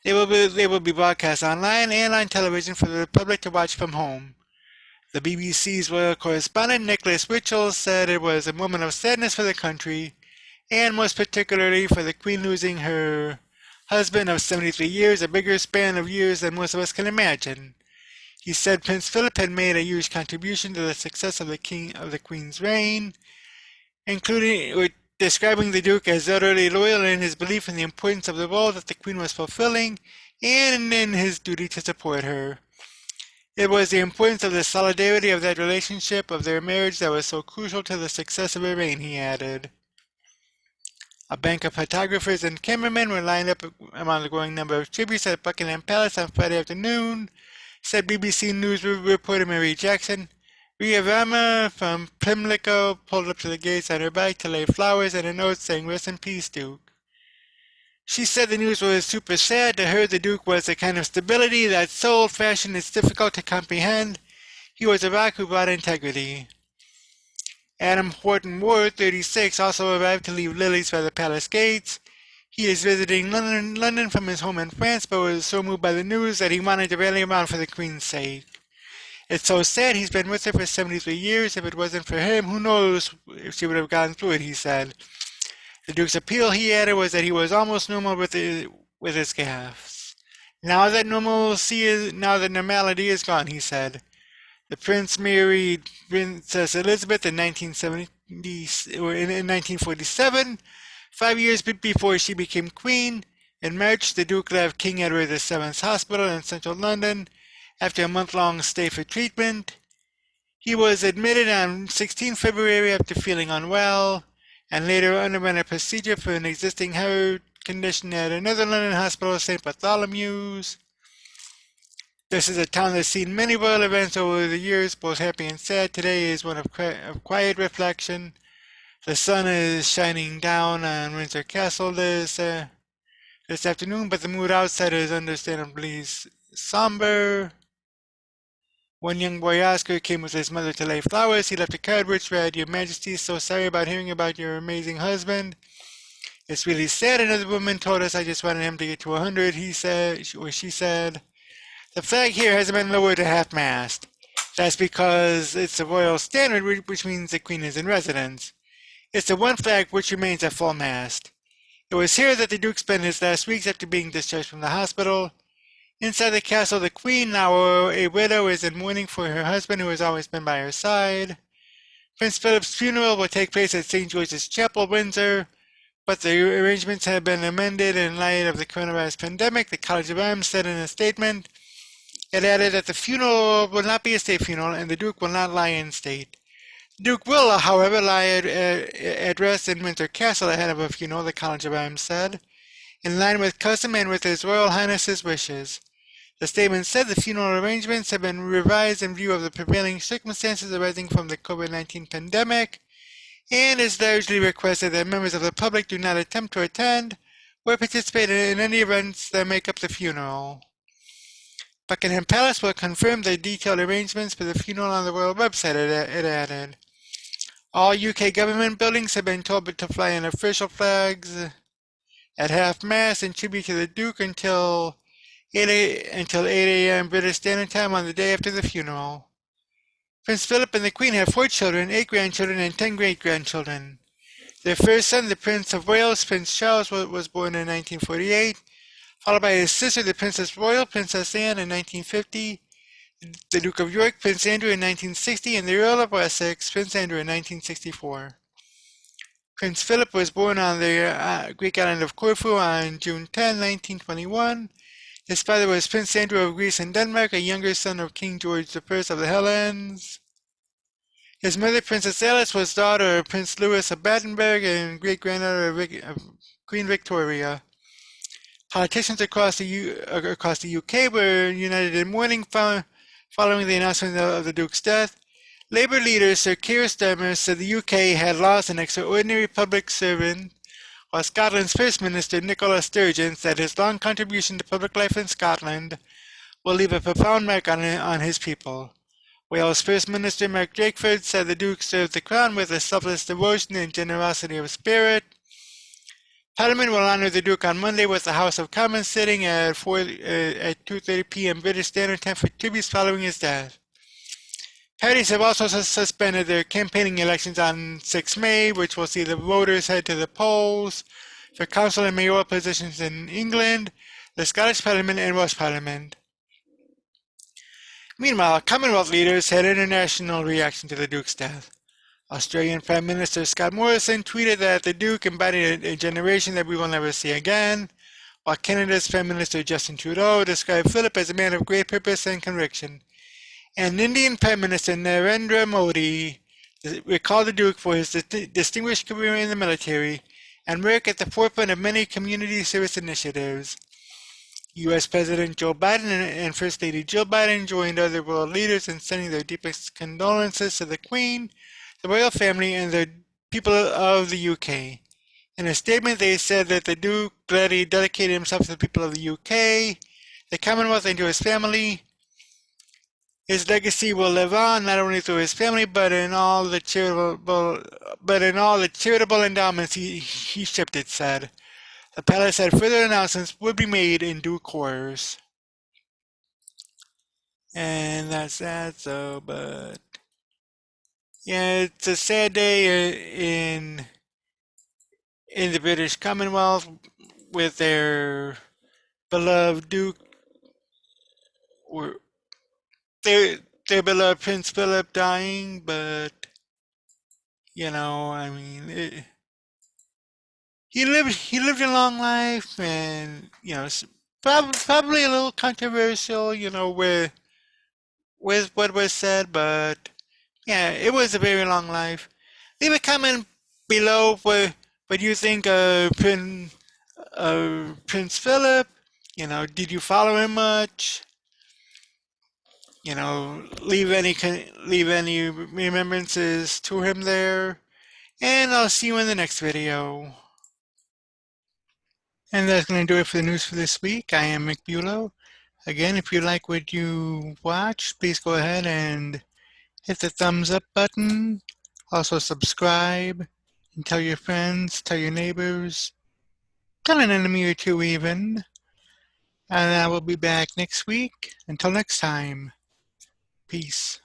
They will be broadcast online and on television for the public to watch from home. The BBC's royal correspondent Nicholas Witchell said it was a moment of sadness for the country, and most particularly for the Queen losing her husband of 73 years, a bigger span of years than most of us can imagine. He said Prince Philip had made a huge contribution to the success of the Queen's reign, including describing the Duke as utterly loyal in his belief in the importance of the role that the Queen was fulfilling and in his duty to support her. It was the importance of the solidarity of that relationship, of their marriage, that was so crucial to the success of her reign, he added. A bank of photographers and cameramen were lined up among the growing number of tributes at Buckingham Palace on Friday afternoon, said BBC News reporter Mary Jackson. Ria Rama from Pimlico pulled up to the gates on her bike to lay flowers and a note saying, "Rest in peace, Duke." She said the news was super sad. To her, the Duke was a kind of stability that's so old-fashioned it's difficult to comprehend. He was a rock who brought integrity. Adam Horton Ward, 36, also arrived to leave lilies by the palace gates. He is visiting London from his home in France, but was so moved by the news that he wanted to rally around for the Queen's sake. "It's so sad. He's been with her for 73 years. If it wasn't for him, who knows if she would have gone through it," he said. The Duke's appeal, he added, was that he was almost normal with his gaffes. Now that normality is gone, he said. The Prince married Princess Elizabeth in 1947, 5 years before she became Queen. In March, the Duke left King Edward VII's hospital in central London after a month-long stay for treatment. He was admitted on 16 February after feeling unwell, and later underwent a procedure for an existing heart condition at another London hospital, St. Bartholomew's. This is a town that's seen many royal events over the years, both happy and sad. Today is one of quiet reflection. The sun is shining down on Windsor Castle this afternoon, but the mood outside is understandably somber. One young boy, Oscar, came with his mother to lay flowers. He left a card which read, "Your Majesty, so sorry about hearing about your amazing husband. It's really sad." Another woman told us, "I just wanted him to get to 100, he said, or she said. The flag here hasn't been lowered to half-mast. That's because it's a royal standard, which means the Queen is in residence. It's the one flag which remains at full mast. It was here that the Duke spent his last weeks after being discharged from the hospital. Inside the castle, the Queen, now a widow, is in mourning for her husband who has always been by her side. Prince Philip's funeral will take place at St. George's Chapel, Windsor, but the arrangements have been amended in light of the coronavirus pandemic, the College of Arms said in a statement. It added that the funeral will not be a state funeral and the Duke will not lie in state. The Duke will, however, lie at rest in Windsor Castle ahead of a funeral, the College of Arms said, in line with custom and with His Royal Highness's wishes. The statement said the funeral arrangements have been revised in view of the prevailing circumstances arising from the COVID-19 pandemic, and is largely requested that members of the public do not attempt to attend or participate in any events that make up the funeral. Buckingham Palace will confirm the detailed arrangements for the funeral on the royal website, it added. All UK government buildings have been told to fly in official flags at half-mast in tribute to the Duke until 8 a.m. British Standard Time on the day after the funeral. Prince Philip and the Queen had 4 children, 8 grandchildren, and 10 great-grandchildren. Their first son, the Prince of Wales, Prince Charles, was born in 1948, followed by his sister, the Princess Royal, Princess Anne, in 1950, the Duke of York, Prince Andrew, in 1960, and the Earl of Essex, Prince Andrew, in 1964. Prince Philip was born on the Greek island of Corfu on June 10, 1921. His father was Prince Andrew of Greece and Denmark, a younger son of King George I of the Hellenes. His mother, Princess Alice, was daughter of Prince Louis of Battenberg and great-granddaughter of Queen Victoria. Politicians across the UK were united in mourning following the announcement of the Duke's death. Labour leader Sir Keir Starmer said the UK had lost an extraordinary public servant, while Scotland's First Minister Nicola Sturgeon said his long contribution to public life in Scotland will leave a profound mark on his people. Wales First Minister Mark Drakeford said the Duke served the Crown with a selfless devotion and generosity of spirit. Parliament will honour the Duke on Monday with the House of Commons sitting at 2:30 p.m. British Standard Time for tributes following his death. Parties have also suspended their campaigning elections on 6 May, which will see the voters head to the polls for council and mayoral positions in England, the Scottish Parliament, and Welsh Parliament. Meanwhile, Commonwealth leaders had international reaction to the Duke's death. Australian Prime Minister Scott Morrison tweeted that the Duke embodied a generation that we will never see again, while Canada's Prime Minister Justin Trudeau described Philip as a man of great purpose and conviction. And Indian Prime Minister Narendra Modi recalled the Duke for his distinguished career in the military and work at the forefront of many community service initiatives. U.S. President Joe Biden and First Lady Jill Biden joined other world leaders in sending their deepest condolences to the Queen, the royal family, and the people of the UK. In a statement, they said that the Duke gladly dedicated himself to the people of the UK, the Commonwealth, and to his family. His legacy will live on not only through his family, but in all the charitable endowments he shipped, it said. The palace said further announcements would be made in due course. And that's that, so, but yeah, it's a sad day in the British Commonwealth with their beloved Duke, or their beloved Prince Philip dying, but I mean, he lived a long life, and probably a little controversial, with what was said, but yeah, it was a very long life. Leave a comment below what you think of Prince Philip. Did you follow him much? Leave any remembrances to him there, and I'll see you in the next video. And that's going to do it for the news for this week. I am Mick Bulow. Again, if you like what you watched, please go ahead and hit the thumbs up button. Also subscribe, and tell your friends, tell your neighbors, tell an enemy or two even. And I will be back next week. Until next time, peace.